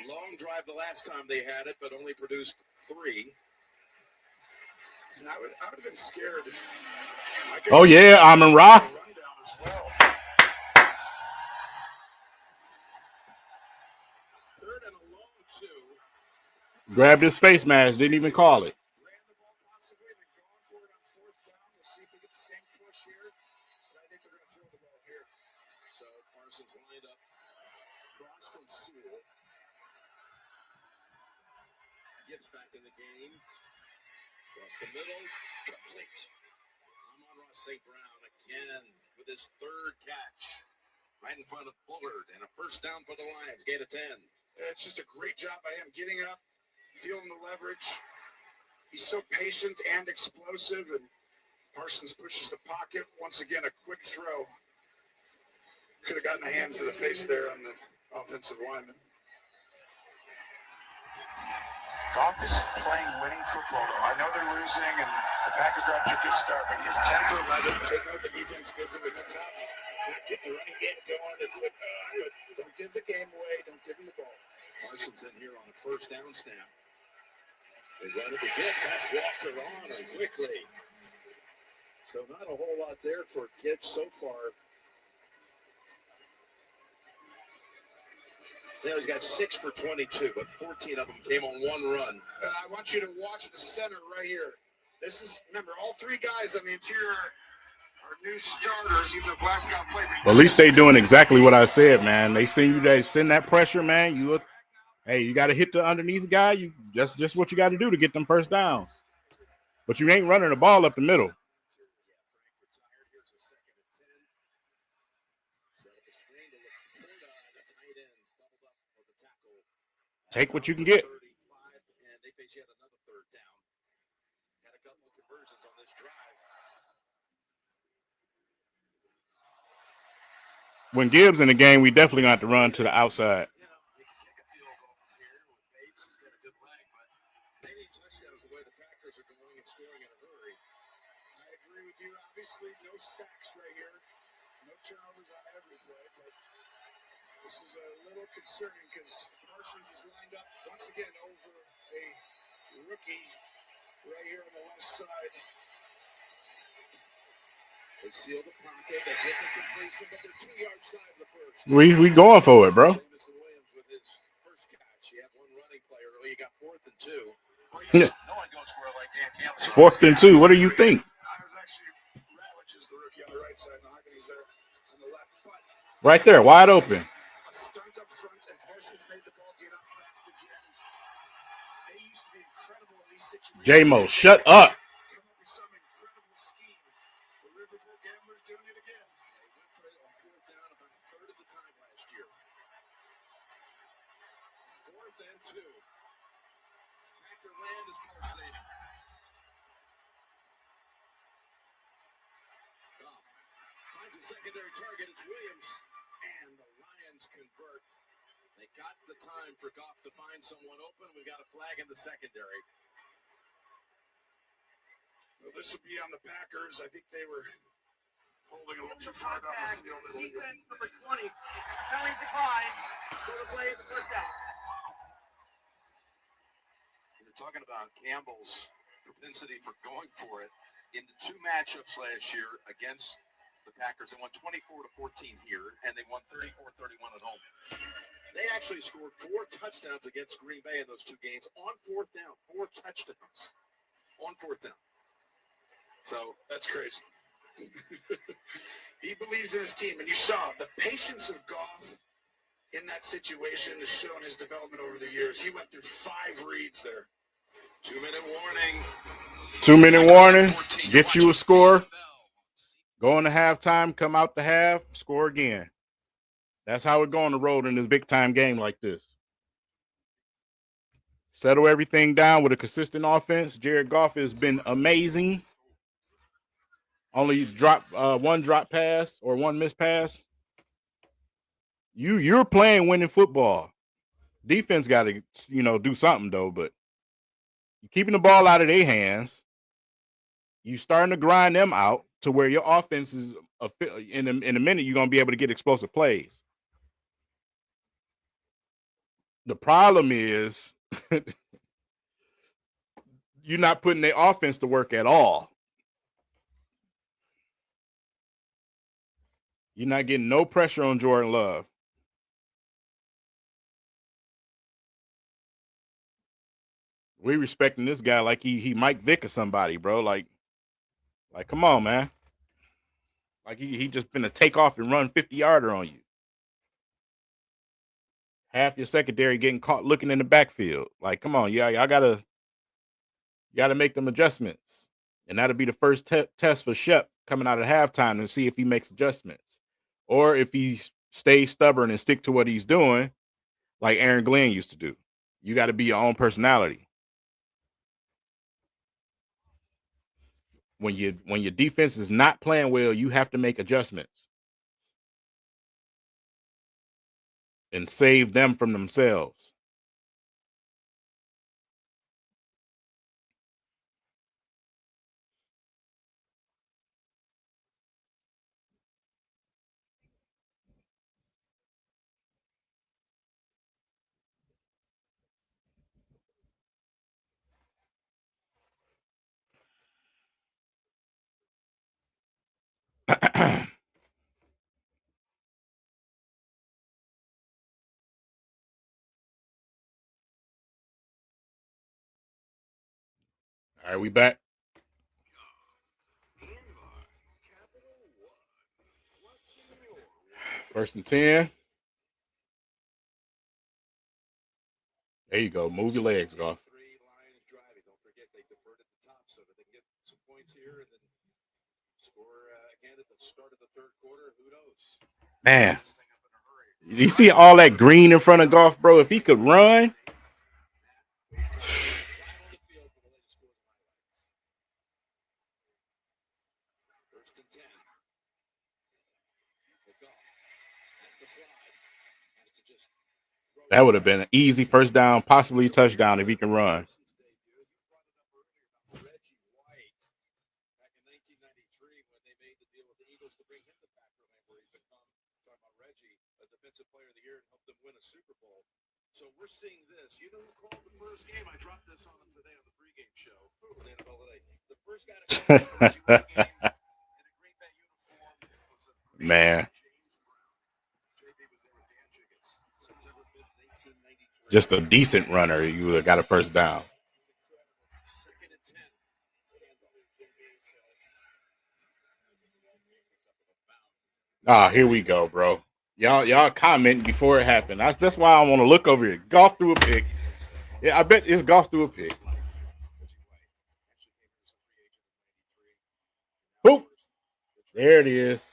long drive the last time they had it, but only produced 3. And I would have been scared. Oh, yeah, Amon Ra. Rundown as well. 3rd and a long 2. Grabbed his face mask, didn't even call it. Ran the ball possibly, then going for it on 4th down. We'll see if they get the same push here. But I think they're going to throw the ball here. So Parsons lined up across from Sewell. Gibbs back in the game. Across the middle, complete. Amon-Ra St. Brown again with his 3rd catch. Right in front of Bullard. And a 1st down for the Lions. Gain of 10. It's just a great job by him getting up, feeling the leverage. He's so patient and explosive, and Parsons pushes the pocket. Once again, a quick throw. Could have gotten a hands to the face there on the offensive lineman. Goff is playing winning football, though. I know they're losing, and the Packers are after a good start, but he's 10 for 11. Taking out the defense gives him. It's tough. Not getting the running game going. It's like, but don't give the game away. Don't give him the ball. Parsons in here on a 1st down snap. They run it to Gibbs. That's Walker on him quickly. So not a whole lot there for Gibbs so far. Now he's got 6 for 22, but 14 of them came on 1 run. I want you to watch the center right here. This is, remember, all 3 guys on the interior are new starters, even if Glasgow played. Well, at least they doing exactly what I said, man. They send that pressure, man. You got to hit the underneath guy. You just what you got to do to get them 1st downs. But you ain't running the ball up the middle. Take what you can get. 35, and they face yet another 3rd down. Had a couple of conversions on this drive. When Gibbs in the game, we definitely got to run to the outside. You know, you can kick a field goal from here with Bates. He's got a good leg, but they need touchdowns the way the Packers are going and scoring in a hurry. I agree with you. Obviously, no sacks right here. No turnovers on every play, but this is a little concerning because Parsons is lined up once again over a rookie right here on the left side. They seal the pocket. They get the completion, but they're 2 yards shy of the 1st. We going for it, bro. Jameson Williams with his 1st catch. He had 1 running play early. He got 4th and 2. Yeah. No one goes for it like Dan Campbell. It's 4th and 2. What do you think? I was actually Ravage is the rookie on the right side, Mahogany's there on the left. But Right there, wide open. a stunt up front, and Parsons made the ball get up fast again. They used to be incredible in these situations. J-Mo, shut up. Come up with some incredible scheme. The Riverboat Gamblers doing it again. They went for it on 4th down about a 1/3 of the time last year. 4th and 2. Packer land is pulsating. Goff finds a secondary target. It's Williams. And the Lions convert. They got the time for Goff to find someone open. We got a flag in the secondary. Well, this will be on the Packers. I think they were holding a little too far down the field. Defense number 20. Penalty decline. So the play is a first down. You're talking about Campbell's propensity for going for it. In the two matchups last year against the Packers, they won 24-14 here, and they won 34-31 at home. They actually scored 4 touchdowns against Green Bay in those two games on fourth down. 4 touchdowns on fourth down. So that's crazy. He believes in his team, and you saw the patience of Goff in that situation has shown his development over the years. He went through 5 reads there. 2-minute warning. 2-minute warning. Get you a score. Go into halftime. Come out the half. Score again. That's how it go on the road in this big time game like this. Settle everything down with a consistent offense. Jared Goff has been amazing. Only drop one drop pass or one missed pass. You're playing winning football. Defense got to do something though. But you're keeping the ball out of their hands. You starting to grind them out to where your offense is in a minute you're gonna be able to get explosive plays. The problem is you're not putting their offense to work at all. You're not getting no pressure on Jordan Love. We respecting this guy like he Mike Vick or somebody, bro. Like come on, man. Like he just finna take off and run 50-yarder on you. Half your secondary getting caught looking in the backfield. Like, come on, y'all gotta make them adjustments. And that'll be the first test for Shep coming out of halftime and see if he makes adjustments. Or if he stays stubborn and stick to what he's doing, like Aaron Glenn used to do. You got to be your own personality. When your defense is not playing well, you have to make adjustments and save them from themselves. All right, we back. First and 10. There you go. Move your legs, Goff. Lions driving. Don't forget they deferred at the top so that they can get some points here and then score again at the start of the third quarter. Who knows? Man, you see all that green in front of Goff, bro? If he could run. First and 10. That would have been an easy first down, possibly touchdown if he can run. Player of the year and helped them win a Super Bowl. So we're seeing this. You know who called the first game? I dropped this on them today on the pregame show. The first guy to call the game in a Green Bay uniform was a Man. Just a decent runner, you would have got a first down. Here we go, bro. Y'all comment before it happened. That's why I want to look over here. Goff threw a pick. Yeah, I bet it's Goff threw a pick. Boop. There it is.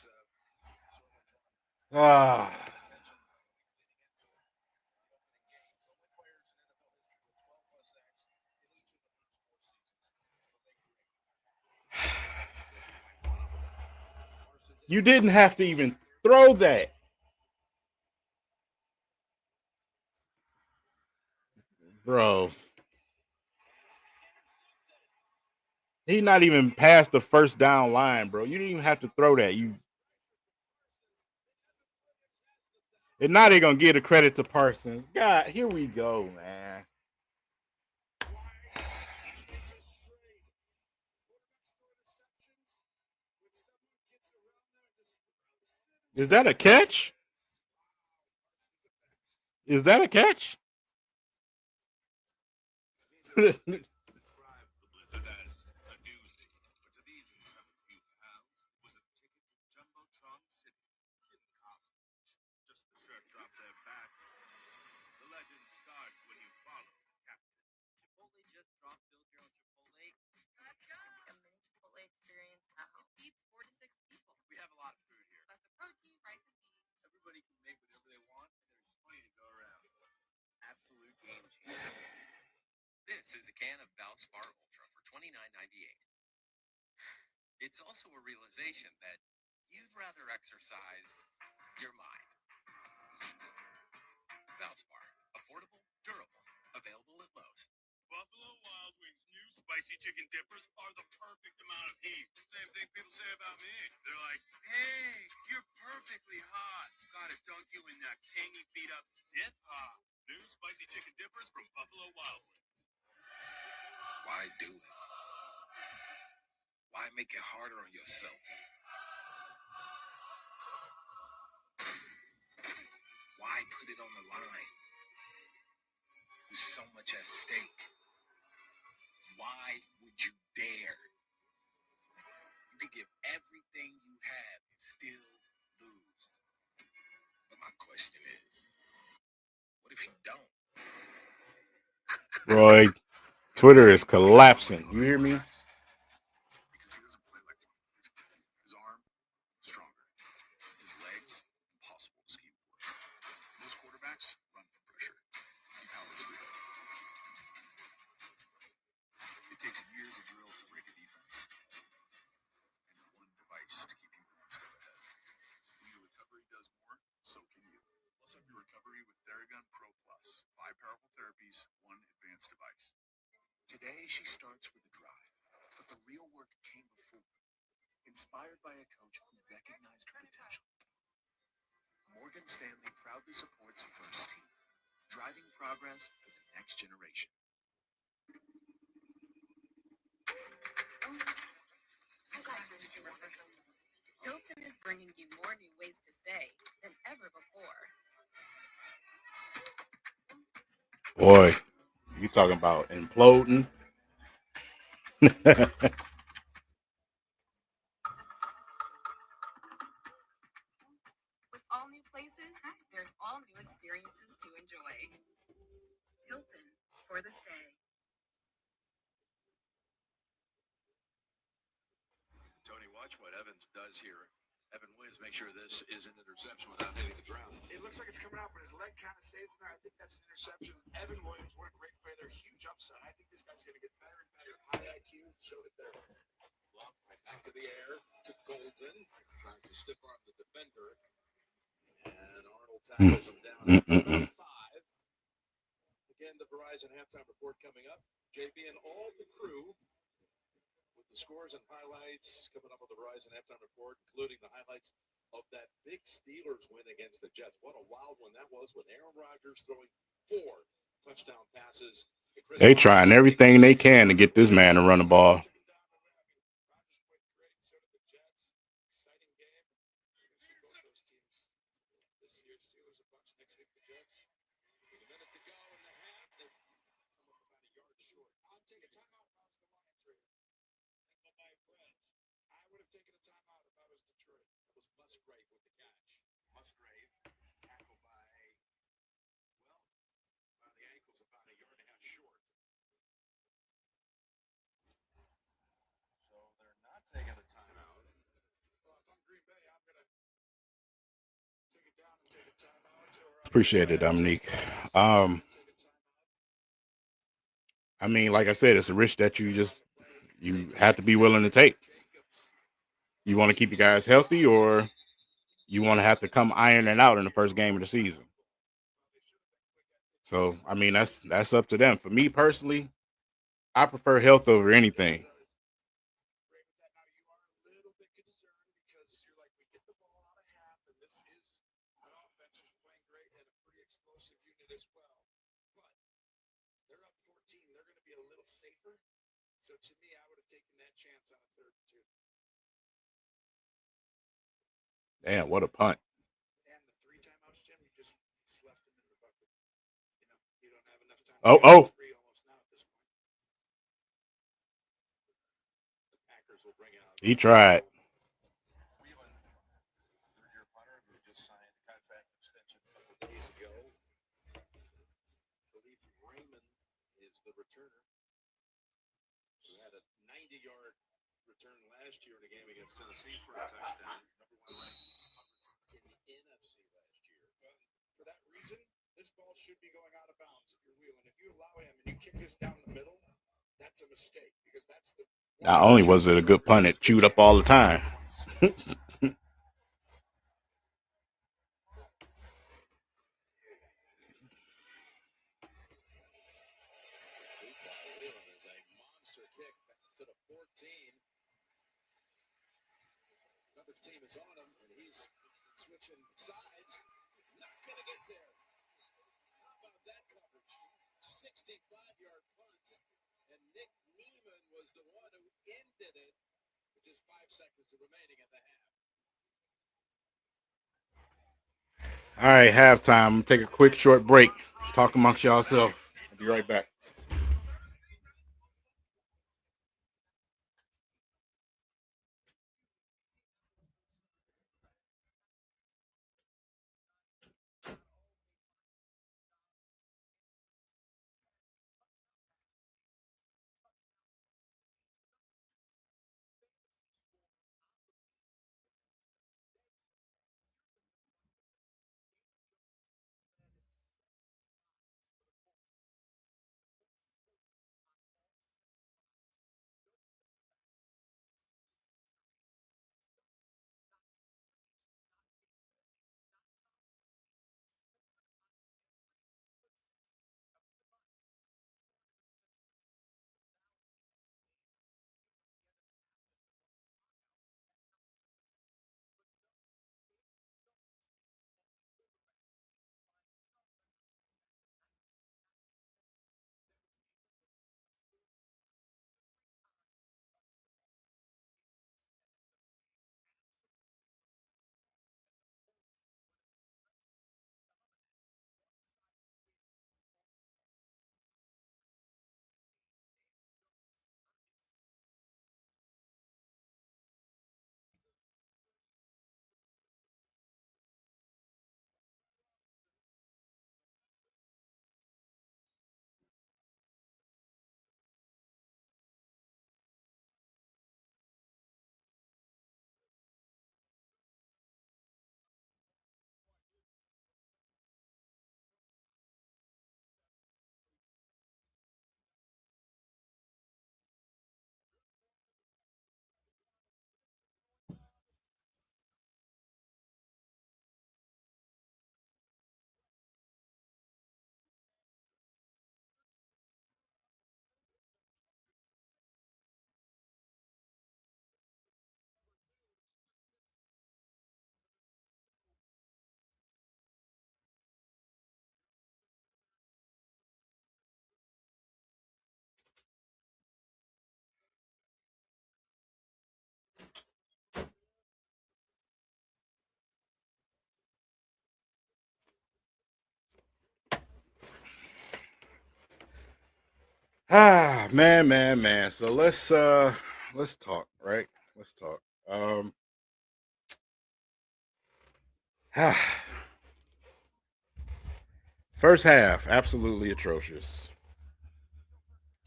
You didn't have to even throw that. Bro. He's not even past the first down line, bro. You didn't even have to throw that. And now they're gonna give the credit to Parsons. God, here we go, man. Is that a catch? Is that a catch? Describe the blizzard as a doozy, but to these intrepid few hounds, it was a ticket to Jumbotron City in costume. Just the shirts off their backs. The legend starts when you follow the captain. Chipotle just dropped Build Your Own Chipotle. Gotcha. A mini Chipotle experience at home. Feeds 4 to 6 people. We have a lot of food here. Lots of protein, rice, and beans. Everybody can make whatever they want, and there's plenty to go around. Absolute game changer. This is a can of Valspar Ultra for $29.98. It's also a realization that you'd rather exercise your mind. Valspar, affordable, durable, available at Lowe's. Buffalo Wild Wings' new spicy chicken dippers are the perfect amount of heat. Same thing people say about me. They're like, hey, you're perfectly hot. Gotta dunk you in that tangy beat up dip hot. New spicy chicken dippers from Buffalo Wild Wings. Why do it? Why make it harder on yourself? Why put it on the line? With so much at stake. Why would you dare? You could give everything you have and still lose. But my question is, what if you don't? Roy, Twitter is collapsing. You hear me? Because he doesn't play like one. His arm, stronger. His legs, impossible to scheme for. Most quarterbacks run from pressure. He powers through it. It takes years of drills to break a defense. And one device to keep you one step ahead. When your recovery does more, so can you. Plus up your recovery with Theragun Pro Plus. 5 powerful therapies, 1 advanced device. Today, she starts with a drive, but the real work came before. Inspired by a coach who recognized her potential. Morgan Stanley proudly supports First Team, driving progress for the next generation. Hilton is bringing you more new ways to stay than ever before. Boy, you talking about imploding? With all new places, there's all new experiences to enjoy. Hilton, for the stay. Tony, watch what Evans does here. Evan Williams makes sure this is an interception without hitting the ground. It looks like it's coming out, but his leg kind of saves him there. I think that's an interception. Evan Williams, what a great play there. Huge upside. I think this guy's going to get better and better. High IQ, showed it there. Bluff right back to the air to Golden. Tries to stiff arm the defender. And Arnold tackles him down at 5. Again, the Verizon halftime report coming up. JB and all the crew with the scores and highlights coming up on the Verizon halftime report, including the highlights of that big Steelers win against the Jets. What a wild one that was with Aaron Rodgers throwing 4 touchdown passes. They trying everything they can to get this man to run the ball. Musgrave with the catch. Musgrave tackled by, well, by the ankles about a yard and a half short. So they're not taking the timeout. Well, if I'm Green Bay, I'm going to take it down and take a timeout. Appreciate it, Dominique. I mean, like I said, it's a risk that you have to be willing to take. You want to keep your guys healthy, or you want to have to come iron it out in the first game of the season. So, I mean, that's up to them. For me personally, I prefer health over anything. This is an offense who's playing great and a pretty explosive unit as well. But they're up 14. They're going to be a little safer. So to me, I would have taken that chance on a 3rd and 2. Damn, what a punt. And the 3 timeouts, Jim, you just left them in the bucket. You don't have enough time. Oh. 3 almost now at this point. The Packers will bring it out. He tried. Whelan, 3-year punter who just signed a contract extension a couple days ago. Khalif Raymond is the returner, who had a 90-yard return last year in a game against Tennessee for a touchdown. Number 1 ranked in the NFC last year. For that reason, this ball should be going out of bounds if you're Whelan. If you allow him and you kick this down the middle, that's a mistake because that's the. Not only was it a good punt, it chewed up all the time. Monster kick back to the 14. Another team is on him, and he's switching sides. Not going to get there. How about that coverage? 65-yard punt, and Nick Neiman was the one who ended it with just 5 seconds remaining in the half. All right, halftime. Take a quick, short break. Talk amongst yourself. I'll be right back. Man. So let's talk, right? Let's talk. First half, absolutely atrocious.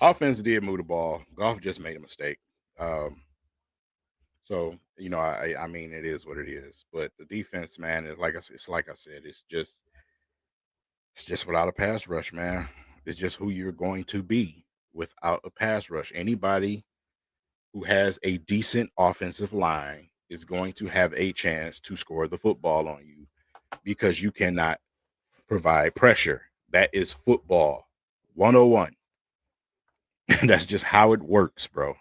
Offense did move the ball. Golf just made a mistake. So I mean, it is what it is. But the defense, man, is like I said, it's just without a pass rush, man. It's just who you're going to be without a pass rush. Anybody who has a decent offensive line is going to have a chance to score the football on you because you cannot provide pressure. That is football 101. That's just how it works, bro.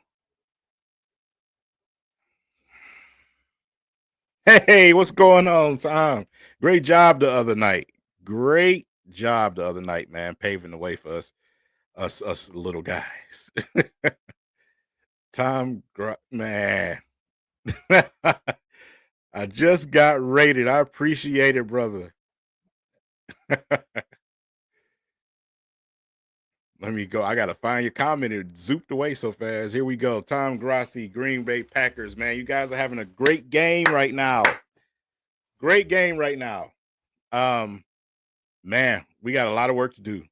Hey, what's going on, Tom? Great job the other night. Great job the other night, man, paving the way for us little guys. Man. I just got rated. I appreciate it, brother. Let me go. I gotta find your comment. It zooped away so fast. Here we go. Tom Grassi, Green Bay Packers. Man, you guys are having a great game right now. Great game right now. Man, we got a lot of work to do.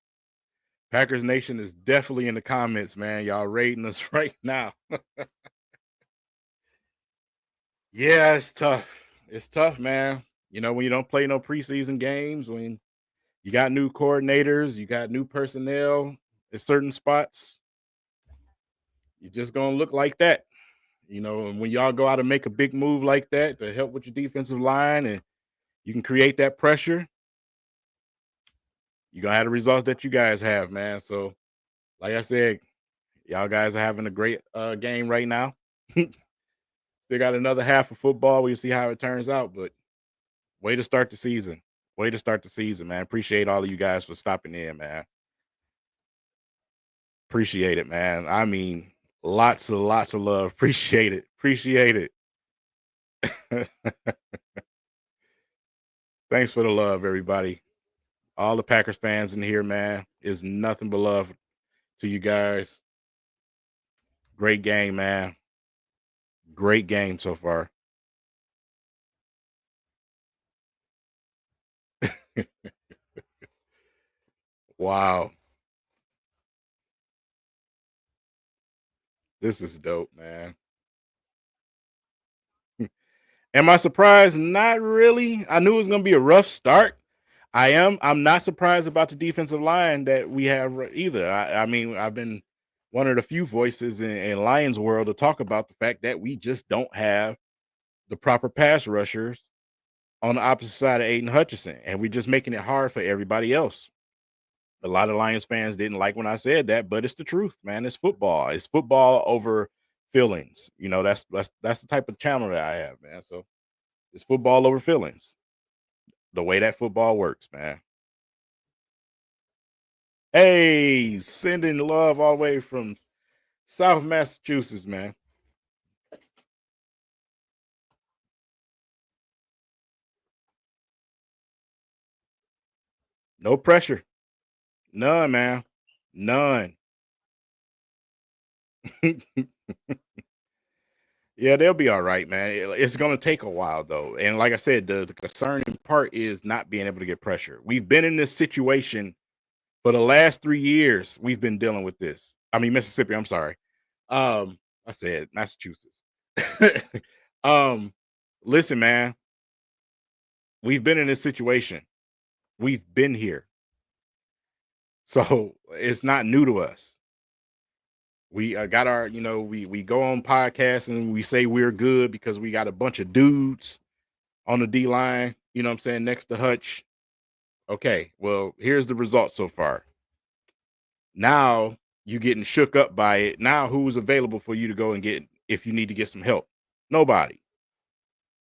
Packers Nation is definitely in the comments, man. Y'all rating us right now. Yeah, it's tough. It's tough, man. You know, when you don't play no preseason games, when you got new coordinators, you got new personnel at certain spots, you're just gonna look like that. You know, and when y'all go out and make a big move like that to help with your defensive line and you can create that pressure, you're gonna have the results that you guys have, man. So, like I said, y'all guys are having a great game right now. Still got another half of football. We'll see how it turns out, but way to start the season. Way to start the season, man. Appreciate all of you guys for stopping in, man. Appreciate it, man. I mean, lots of love. Appreciate it. Appreciate it. Thanks for the love, everybody. All the Packers fans in here, man, is nothing but love to you guys. Great game, man. Great game so far. Wow. This is dope, man. Am I surprised? Not really. I knew it was going to be a rough start. I am. I'm not surprised about the defensive line that we have either. I mean, I've been one of the few voices in Lions world to talk about the fact that we just don't have the proper pass rushers on the opposite side of Aiden Hutchinson, and we're just making it hard for everybody else. A lot of Lions fans didn't like when I said that, but it's the truth, man. It's football. It's football over feelings. You know, that's the type of channel that I have, man. So it's football over feelings. The way that football works, man. Hey, sending love all the way from South Massachusetts, man. No pressure. None, man. None. Yeah, they'll be all right, man. It's going to take a while, though. And like I said, the concerning part is not being able to get pressure. We've been in this situation for the last 3 years. We've been dealing with this. I mean, Mississippi, I'm sorry. I said Massachusetts. um, Listen, man, we've been in this situation. We've been here. So it's not new to us. We got our, we go on podcasts and we say we're good because we got a bunch of dudes on the D line, you know what I'm saying, next to Hutch. Okay, well, here's the result so far. Now you getting shook up by it. Now who's available for you to go and get if you need to get some help? Nobody.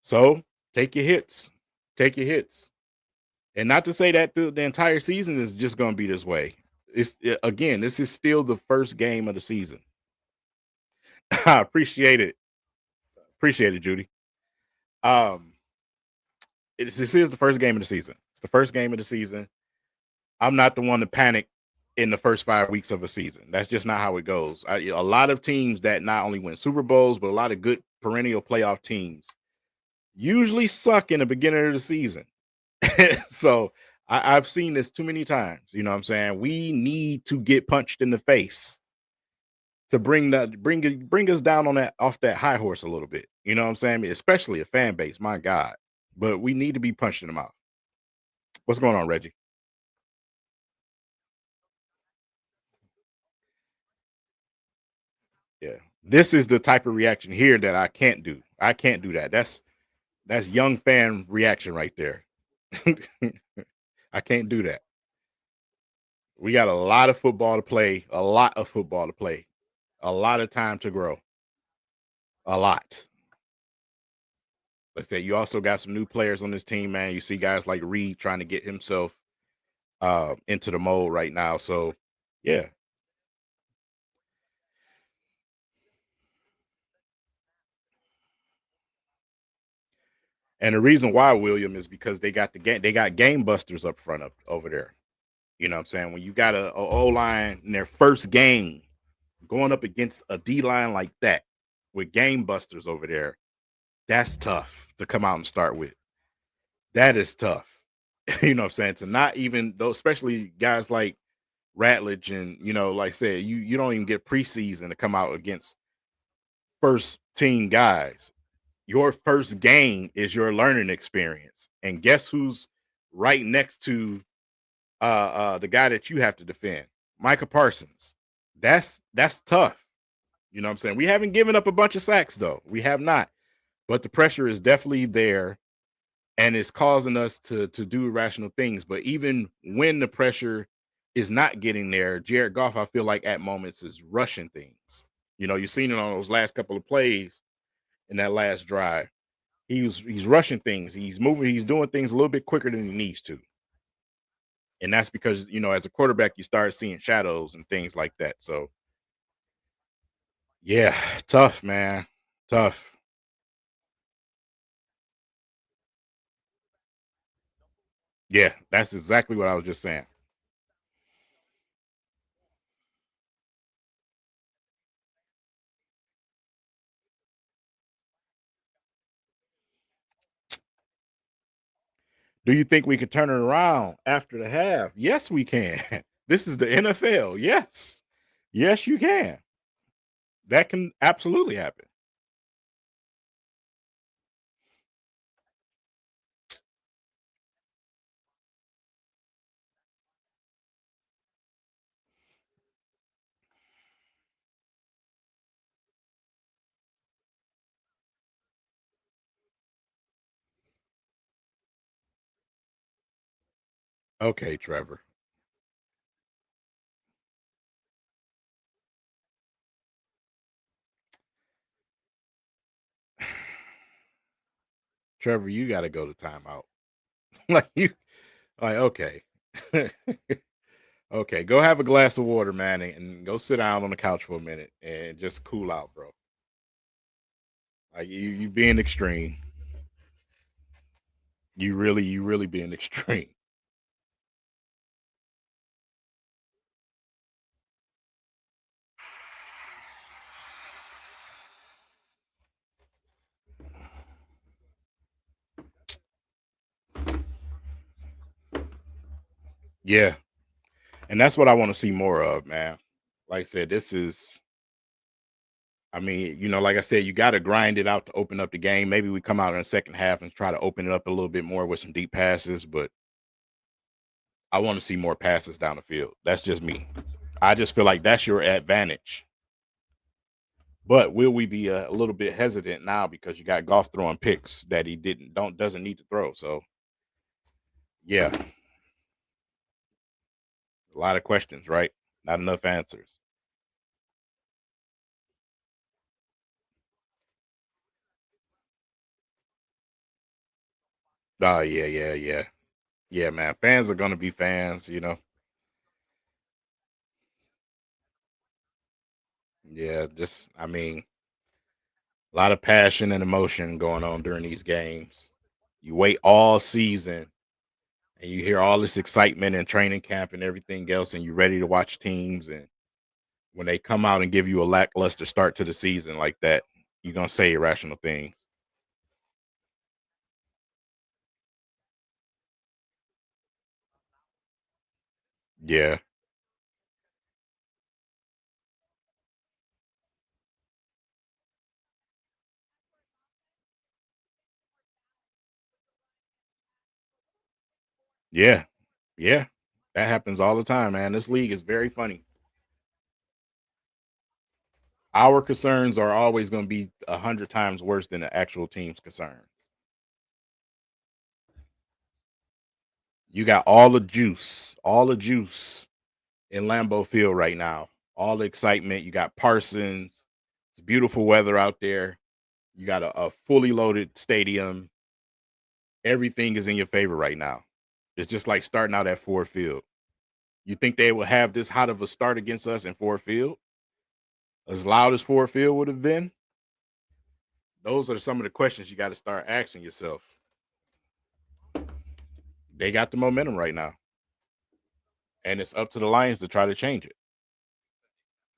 So take your hits. Take your hits. And not to say that the entire season is just going to be this way. Again, this is still the first game of the season. I appreciate it. Appreciate it, Judy. This is the first game of the season. It's the first game of the season. I'm not the one to panic in the first 5 weeks of a season. That's just not how it goes. A lot of teams that not only win Super Bowls, but a lot of good perennial playoff teams usually suck in the beginning of the season. So I've seen this too many times. You know what I'm saying? We need to get punched in the face to bring us down on that off that high horse a little bit. You know what I'm saying? Especially a fan base, my God. But we need to be punched in the mouth. What's going on, Reggie? Yeah. This is the type of reaction here that I can't do. I can't do that. That's young fan reaction right there. I can't do that. We got a lot of football to play, a lot of football to play, a lot of time to grow. A lot. let's say you also got some new players on this team, man. You see guys like Reed trying to get himself into the mold right now. So yeah. And the reason why, William, is because they got game busters up front up over there. You know what I'm saying? When you got a O line in their first game going up against a D line like that with game busters over there, that's tough to come out and start with. That is tough. You know what I'm saying? To not even those, especially guys like Ratledge and, like I said, you don't even get preseason to come out against first team guys. Your first game is your learning experience. And guess who's right next to the guy that you have to defend? Micah Parsons. That's tough. You know what I'm saying? We haven't given up a bunch of sacks though. We have not. But the pressure is definitely there and it's causing us to do irrational things. But even when the pressure is not getting there, Jared Goff, I feel like at moments is rushing things. You've seen it on those last couple of plays in that last drive. He's rushing things. He's moving. He's doing things a little bit quicker than he needs to. And that's because, as a quarterback, you start seeing shadows and things like that. So, yeah, tough, man. Tough. Yeah, that's exactly what I was just saying. Do you think we could turn it around after the half? Yes, we can. This is the NFL. Yes. Yes, you can. That can absolutely happen. Okay, Trevor. Trevor, you got to go to timeout. Okay. Okay, go have a glass of water, man, and go sit down on the couch for a minute and just cool out, bro. Like you being extreme. You really being extreme. Yeah. And that's what I want to see more of, man. Like I said, like I said, you got to grind it out to open up the game. Maybe we come out in the second half and try to open it up a little bit more with some deep passes, but I want to see more passes down the field. That's just me. I just feel like that's your advantage. But will we be a little bit hesitant now because you got Golf throwing picks that he doesn't need to throw? So yeah, a lot of questions, right? Not enough answers. Oh yeah. Yeah, man. Fans are gonna be fans. Yeah, just a lot of passion and emotion going on during these games. You wait all season and you hear all this excitement and training camp and everything else, and you're ready to watch teams. And when they come out and give you a lackluster start to the season like that, you're gonna say irrational things. Yeah, yeah, yeah. That happens all the time, man. This league is very funny. Our concerns are always going to be 100 times worse than the actual team's concerns. You got all the juice in Lambeau Field right now. All the excitement. You got Parsons. It's beautiful weather out there. You got a fully loaded stadium. Everything is in your favor right now. It's just like starting out at Ford Field. You think they will have this hot of a start against us in Ford Field? As loud as Ford Field would have been? Those are some of the questions you got to start asking yourself. They got the momentum right now. And it's up to the Lions to try to change it.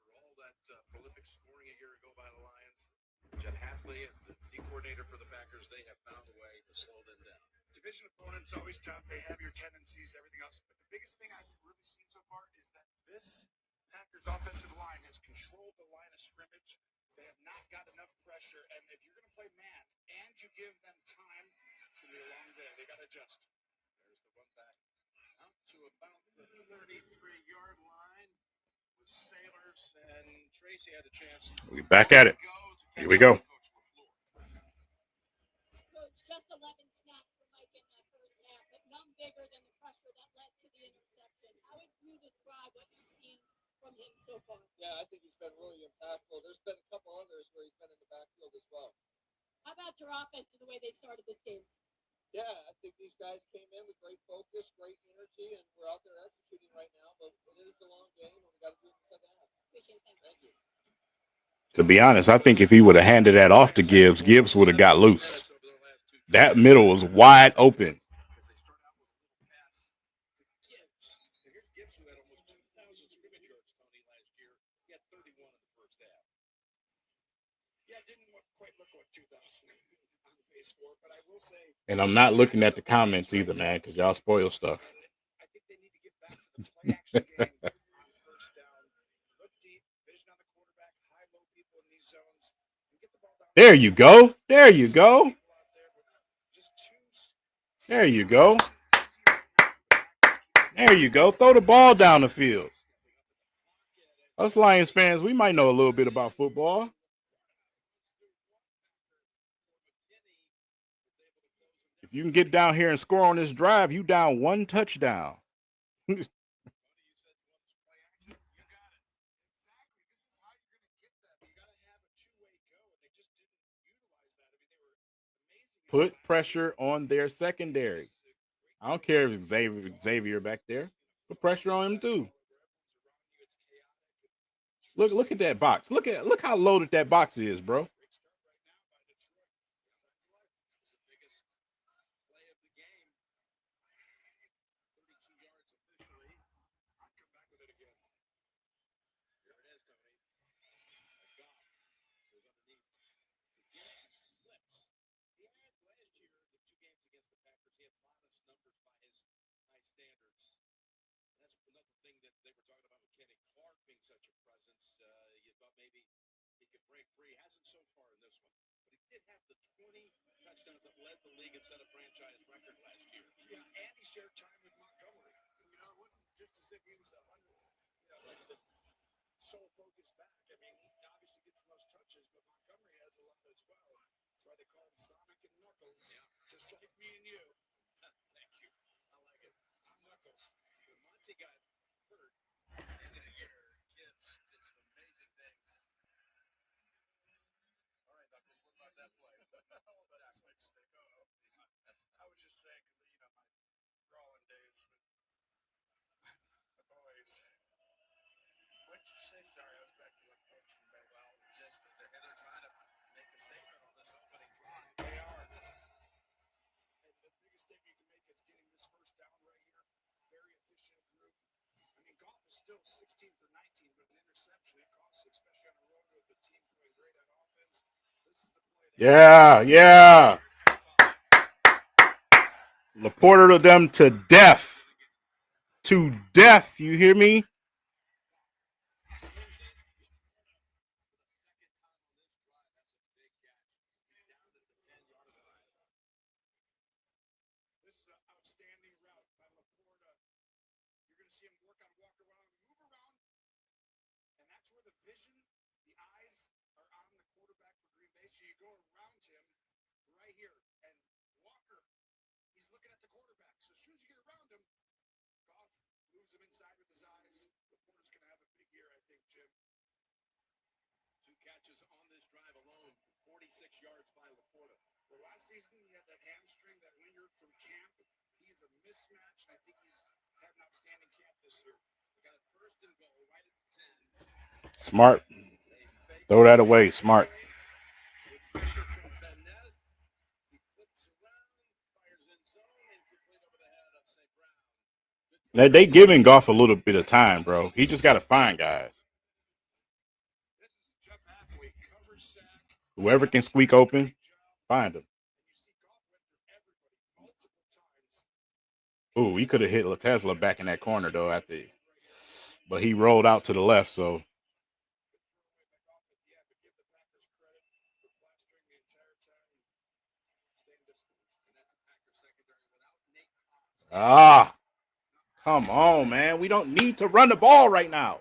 After all that prolific scoring a year ago by the Lions, Jeff Hafley, the D coordinator for the Packers, they have found a way to slow them down. Division opponents always tough. They have your tendencies, everything else. But the biggest thing I've really seen so far is that this Packers offensive line has controlled the line of scrimmage. They have not got enough pressure. And if you're going to play man and you give them time, it's going to be a long day. They got to adjust. There's the run back out to about the 33-yard line with Sailors, and Tracy had a chance. We back at it. Here we go. Coach, just 11 snaps for Mike in that first half, but none bigger than the pressure that led to the interception. How would you describe what you've seen from him so far? Yeah, I think he's been really impactful. There's been a couple others where he's been in the backfield as well. How about your offense and the way they started this game? Yeah, I think these guys came in with great focus, great energy, and we're out there executing right now. But it is a long game, and we got to do it in the second half. Appreciate it. Thank you. To be honest, I think if he would have handed that off to Gibbs, Gibbs would have got loose. That middle was wide open. As they start out with a little pass to Gibbs. And here's Gibbs, who had almost 2,000 scrimmage yards, Tony, last year. He had 31 in the first half. Yeah, it didn't quite look like 2,000 on the pace for it, but I will say. And I'm not looking at the comments either, man, because y'all spoil stuff. I think they need to get back to the play action game on first down. Look deep, vision on the quarterback, high-low people in these zones. And get the ball down. There you go. There you go. There you go. There you go. Throw the ball down the field. Us Lions fans, we might know a little bit about football. If you can get down here and score on this drive, you down one touchdown. Put pressure on their secondary. I don't care if Xavier back there. Put pressure on him too. Look at that box. Look how loaded that box is, bro. So far in this one, but he did have the 20 touchdowns that led the league and set a franchise record last year. Yeah, and he shared time with Montgomery. You know, it wasn't just as if he was like the sole focus back. I mean, he obviously gets the most touches, but Montgomery has a lot as well. That's why they call him Sonic and Knuckles, just like me and you. Thank you. I like it. I'm Knuckles. When Monty got hurt at the end of the year, Gibbs did some amazing things. That play. I was just saying because my drawing days with the boys. What did you say? Sorry, I was back to like coaching back. Well, just they're trying to make a statement on this opening drive. They are. And the biggest statement you can make is getting this first down right here. Very efficient group. I mean, Goff is still 16 for 19, but an interception it costs, especially on the road with a team playing great on offense. This is the play. Yeah. Laporta to them to death. To death. You hear me? This is an outstanding route by Laporta. You're going to see him work on walk around, move around, and that's where the vision, the eyes are on the quarterback for Green Bay. So you go around him right here, and Walker, he's looking at the quarterback. So as soon as you get around him, Goff moves him inside with his eyes. Laporta's going to have a big year, I think, Jim. 2 catches on this drive alone for 46 yards by Laporta. Well, last season he had that hamstring that lingered from camp. He's a mismatch, and I think he's had an outstanding camp this year. We got a first and goal right at the 10. Smart. Throw that away. Smart. With pressure from Van Ness. He flips around, fires in zone, incomplete over the head of St. Brown. They giving Goff a little bit of time, bro. He just got to find guys. This is Jeff Halfway, coverage sack. Whoever can squeak open, find him. You see Goff went through everybody multiple times. Ooh, he could have hit Tesla back in that corner though but he rolled out to the left, so come on, man. We don't need to run the ball right now.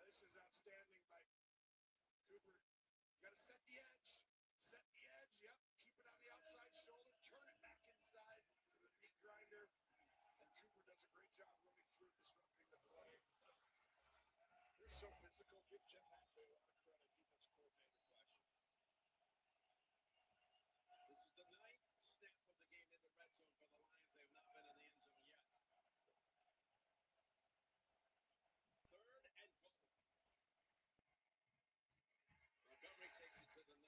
This is outstanding by Cooper. You got to set the edge. Set the edge. Yep. Keep it on the outside shoulder. Turn it back inside to the meat grinder. And Cooper does a great job running through, disrupting the play. They're so physical. Give Jeff Halfway a lot of credit. Defense coordinator question. This is the 9th snap of the game in the red zone for the Lions. They have not been in the end zone yet. Third and goal. Montgomery takes it to the 9.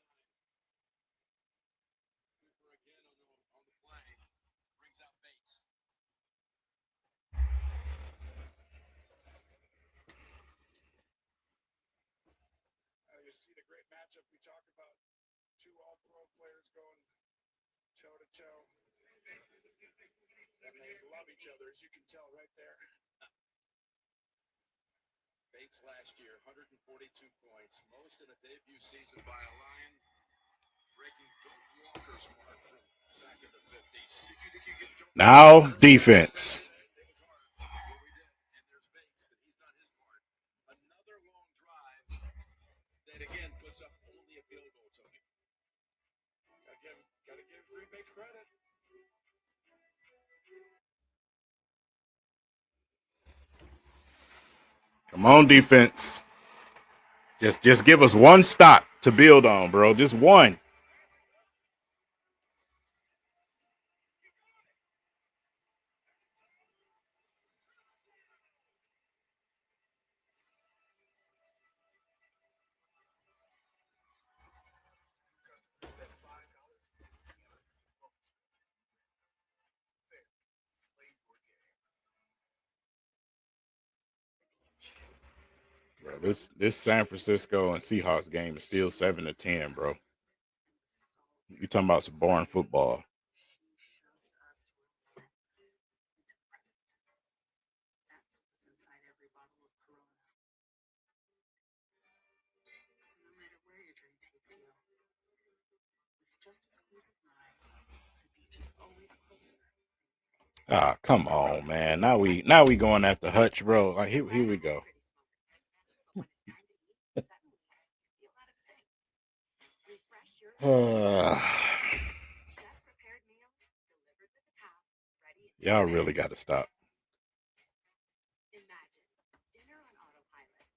Cooper again on the play. Brings out Bates. You see the great matchup we talk about. Two all-pro players going toe-to-toe. And they love each other, as you can tell right there. Bates last year, 142 points, most in a debut season by a Lion, breaking Doak Walker's mark from back in the 50s. Did you think you could do Now defense. it? Was hard, but we did. And there's Bates, and he's done his part. Another long drive that again puts up only a field goal, Tony. Gotta give Green Bay credit. Come on, defense. Just give us one stop to build on, bro. Just one. Bro, this San Francisco and Seahawks game is still 7-10, bro. You talking about some boring football? Ah, come on, man. Now we going after Hutch, bro. Like here we go. Y'all really got to stop. Imagine dinner on autopilot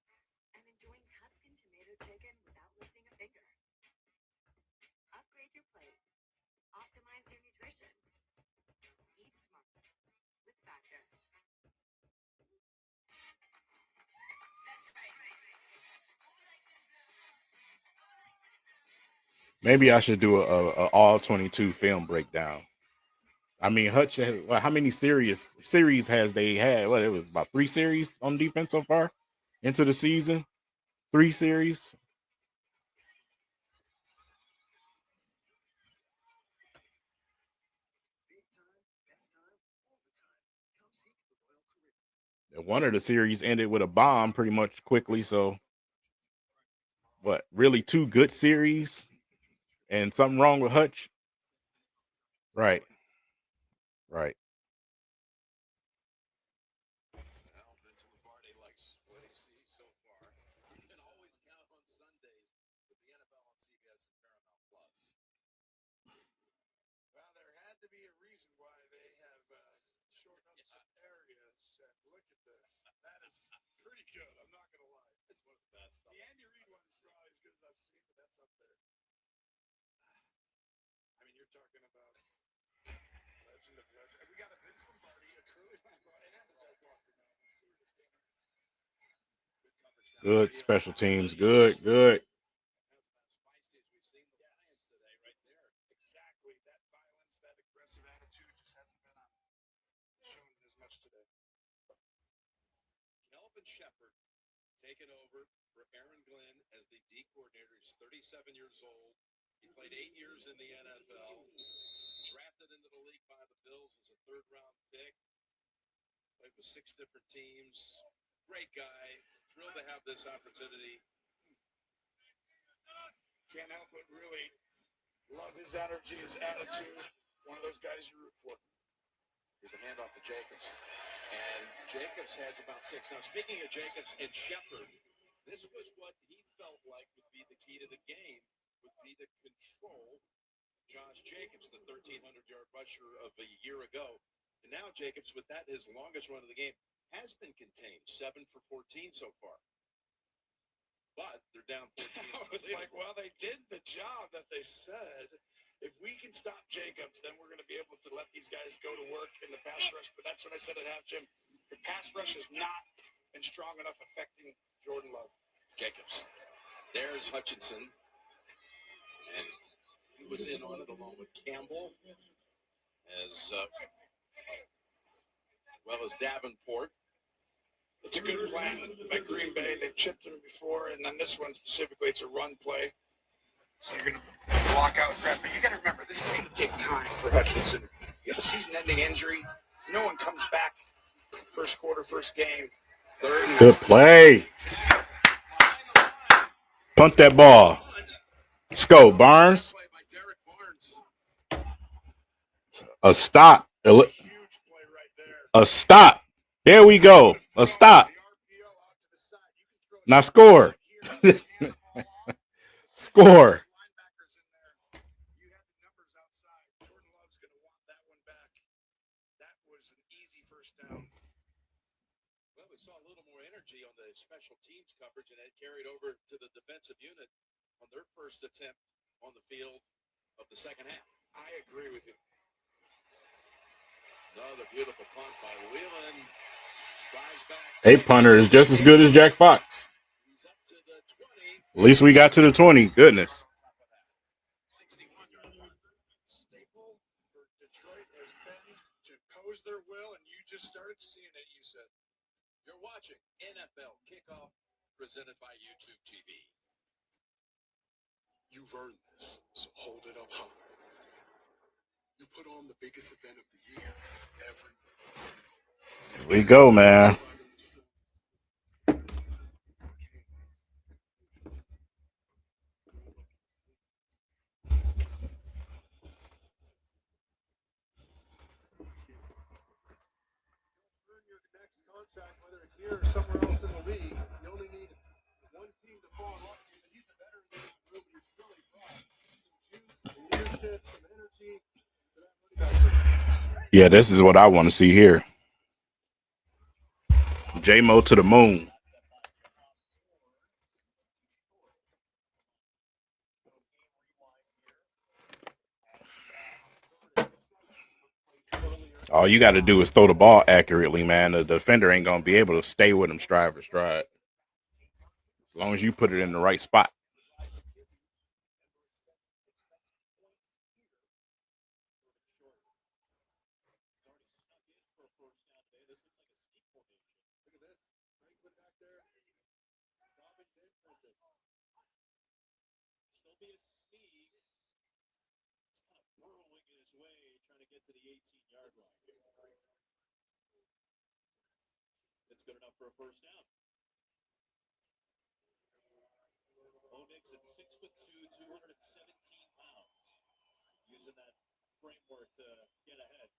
and enjoying Tuscan tomato chicken without lifting a finger. Upgrade your plate. Optimize your nutrition. Eat smart with Factor. Maybe I should do a all 22 film breakdown. I mean, Hutch. How many series has they had? What, it was about 3 series on defense so far into the season. 3 series. One of the series ended with a bomb pretty much quickly. So, what? Really 2 good series and something wrong with Hutch? Right. Right. Well, Vince Lombardi likes what he sees so far. You can always count on Sundays with the NFL on CBS and reason why they have shortened up some areas. And look at this. That is pretty good. I'm not going to lie. It's one of the best. The Andy Reid one is probably as good as I've seen, but that's up there. I mean, you're talking about legend of legend. We got a Vince Lombardi, a Curly Lambeau, and a Doug Walker now. Let's see where this game is. Good coverage down Good the field. special teams. Good, good. Exactly. That violence, that aggressive attitude just hasn't been shown as much today. Kelvin Shepard taking over for Aaron Glenn as the D coordinator. He's 37 years old. He played 8 years in the NFL. Drafted into the league by the Bills as a third-round pick. Played with 6 different teams. Great guy. Thrilled to have this opportunity. Can't help but really love his energy, his attitude. One of those guys you root for. Here's a handoff to Jacobs. And Jacobs has about 6. Now, speaking of Jacobs and Shepard, this was what he felt like would be the key to the game, would be to control Josh Jacobs, the 1,300-yard rusher of a year ago. And now Jacobs, with that, his longest run of the game, has been contained, 7 for 14 so far. But they're down 14. It's like, well, they did the job that they said. If we can stop Jacobs, then we're going to be able to let these guys go to work in the pass rush. But that's what I said at half, Jim. The pass rush has not been strong enough affecting Jordan Love. Jacobs. There's Hutchinson. And he was in on it along with Campbell, as well as Davenport. It's a good plan by Green Bay. They've chipped him before, and then this one specifically, it's a run play. So you're going to block out crap. But you got to remember, this is going to take time for Hutchinson. You have a season-ending injury. No one comes back first quarter, first game. Good play. Punt that ball. Let's go, Barnes. A stop. A stop. There we go. A stop. Now score. Score. You have the numbers outside. Jordan Love's going to want that one back. That was an easy first down. Well, we saw a little more energy on the special teams coverage, and it carried over to the defensive unit on their first attempt on the field of the second half. I agree with you. Another beautiful punt by Whelan. Drives back. A punter is just as good as Jack Fox. He's up to the 20. At least we got to the 20. Goodness. 61-yard punt. Staple for Detroit has been to pose their will, and you just started seeing it, you said. You're watching NFL Kickoff, presented by YouTube TV. You've earned this, so hold it up high. You put on the biggest event of the year every single day. Here we go, man. Your next contract, whether it's here or somewhere else in the league, you only need one team to fall in love with you. And he's a veteran in the room. He's really brought some juice, some leadership, some energy to that running back room. Yeah, this is what I want to see here. J-Mo to the moon. All you got to do is throw the ball accurately, man. The defender ain't going to be able to stay with him stride for stride. As long as you put it in the right spot. To the 18-yard line. It's good enough for a first down. Onix at 6'2", 217 pounds, using that framework to get ahead.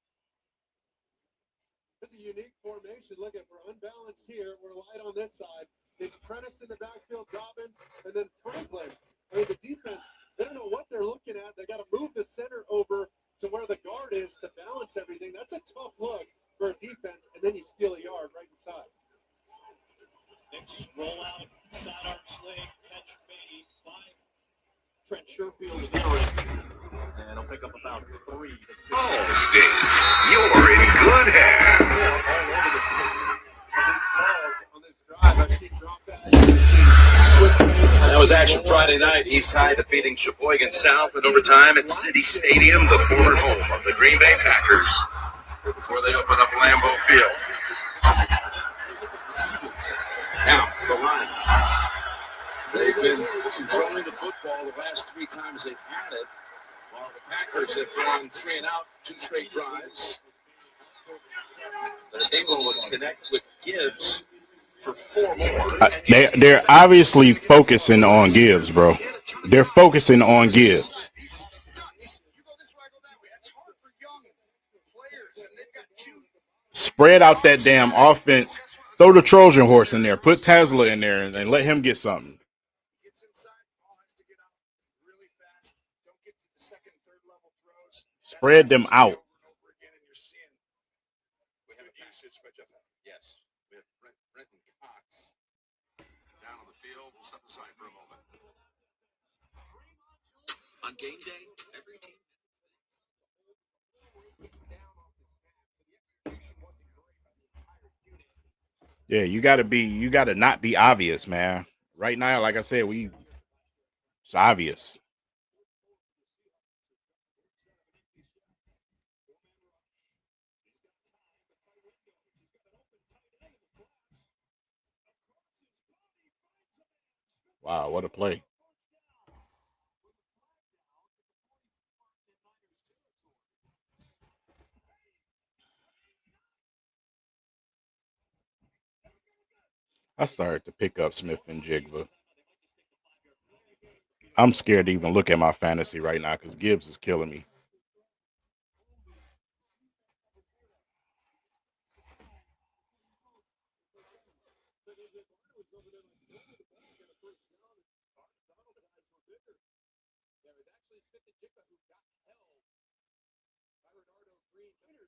It's a unique formation. Look at, we're unbalanced here. We're light on this side. It's Prentice in the backfield, Dobbins, and then Franklin. I mean, the defense, they don't know what they're looking at. They got to move the center over to where the guard is to balance everything. That's a tough look for a defense, and then you steal a yard right inside. Next roll out, sidearm sling, catch made by Trent Sherfield, the veteran. And he'll pick up about 3. Ball State, you're in good hands. All over the place. These calls on this drive, I've seen drop back. That was action Friday night. East High defeating Sheboygan South in overtime at City Stadium, the former home of the Green Bay Packers, before they open up Lambeau Field. Now, the Lions. They've been controlling the football the last 3 times they've had it, while the Packers have gone 3 and out, 2 straight drives. They're able to connect with Gibbs for 4 more. They're obviously focusing on Gibbs, bro. They're focusing on Gibbs. Spread out that damn offense. Throw the Trojan horse in there. Put Tesla in there and let him get something. Spread them out. Yes, we have Brenton Cox down on the field. We'll step aside for a moment. On game day, every team. Yeah, you gotta not be obvious, man. Right now, like I said, it's obvious. Wow, what a play. I started to pick up Smith and Jigba. I'm scared to even look at my fantasy right now because Gibbs is killing me.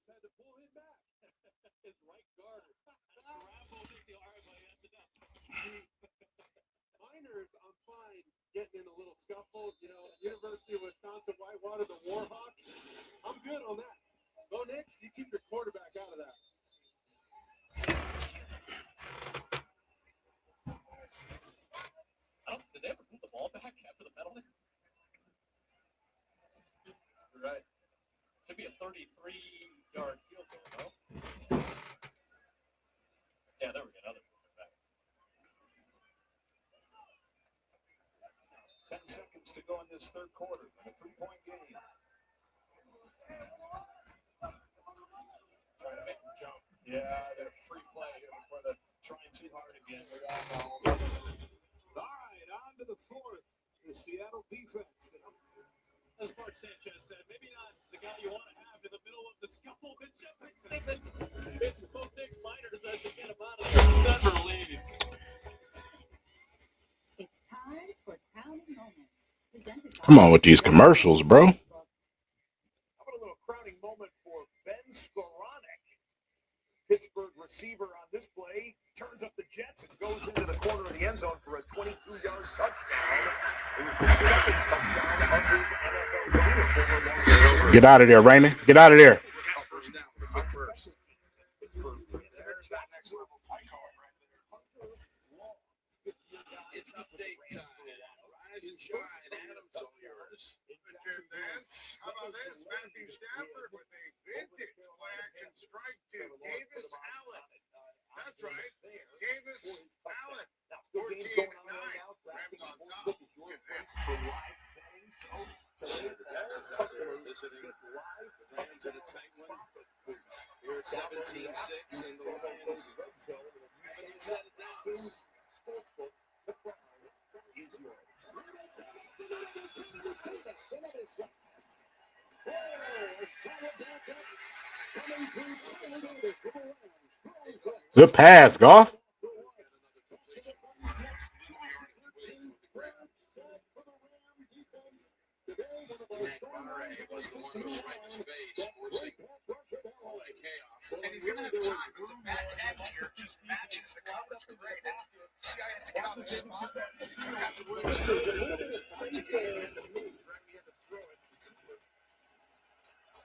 Had to pull him back. His right guard. Miners, I'm fine getting in a little scuffle. You know, University of Wisconsin, Whitewater, the Warhawk. I'm good on that. Go Knicks, you keep your quarterback out of that. Did they ever move the ball back after the penalty? Right. Should be a 33-yard field goal, no? Yeah, there we go. Another back. 10 seconds to go in this third quarter. A 3-point game. Trying to make them jump. Yeah, they're free play here before they're trying too hard again. All right, on to the fourth. The Seattle defense. As Mark Sanchez said, maybe not the guy you want to have in the middle of the scuffle, but Jeffrey Simmons. It's both Knicks Miners as they get him out of there. Denver leads. It's time for Crowning Moments. Come on with these commercials, bro. How about a little crowning moment for Ben Skoranek? Pittsburgh receiver on this play turns up the Jets and goes into the corner of the end zone for a 22-yard touchdown. It was the second touchdown of his NFL career. Get out of there, Raymond. Get out of there. First down. There's that next level play card right there. It's update time. Rise and shine. Adams, all yours. Jim Nance. How about this? Matthew Stafford with a vintage play-action strike to Davis Allen. That's right. Davis Allen. 14-9. Rams on top. The Texans out there visiting Rams in a tight one. Here at 17-6, and the Lions haven't set it down. Sportsbook. The crowd is yours. Good pass, Goff. Matt Barre was the one who was right in his chaos. And he's going to have time, but the back end here just matches the coverage great. See, I has to get out of the spot. You have to wait to get it.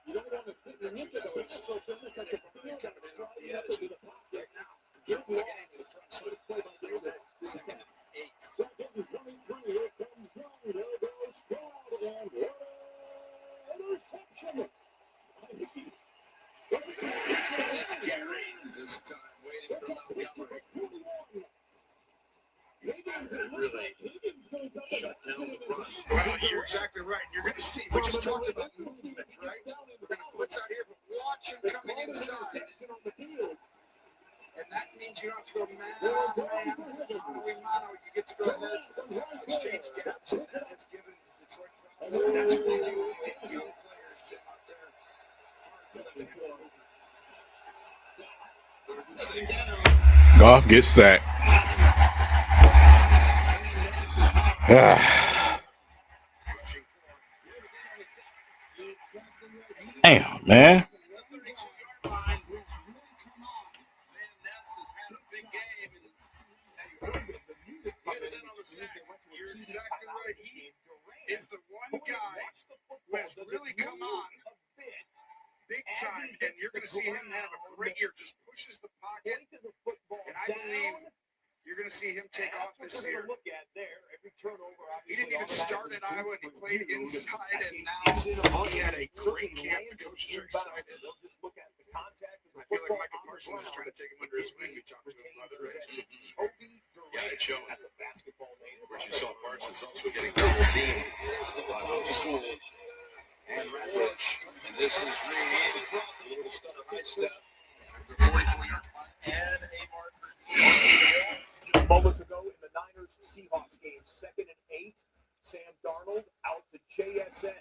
You don't want to sit and look at those. So it's almost like a player coming in off the edge to the pocket now. Jump ball. First play by Davis. Second and 8. Second and 23. Here comes Young. There goes Stroud. And what an interception. It's Gary this time, waiting for Montgomery. Really shut down the run. Well, you're exactly right. You're going to see. We just talked about movement, right? We're going to blitz out here, but watch him coming inside. And that means you don't have to go man on man, mano. You get to go ahead, exchange gaps, and that has given Detroit problems. And that's what you do with young players, Jim, out there. Hard for them to handle. 3rd and 6. Goff gets sacked. Damn, man. The 32-yard line will really come on. Van Ness has had a big game. And he is in on the sack. You're exactly right. He is the one guy who has really come on big time. And you're going to see him have a great year. Just pushes the pocket. And I believe you're going to see him take off this year. He didn't even start at Iowa, and he played inside, and now he had a great camp. The coaches are excited. I feel like Michael Parsons is trying to take him under his wing. We talked to him about it, right? Yeah, it's showing. Of course, you saw Parsons also getting double teamed by both Sewell and Radbush. And this is Reed, a little stutter high step. 44-yard line and a marker. Just moments ago in the Niners-Seahawks game, 2nd and 8. Sam Darnold out to JSN.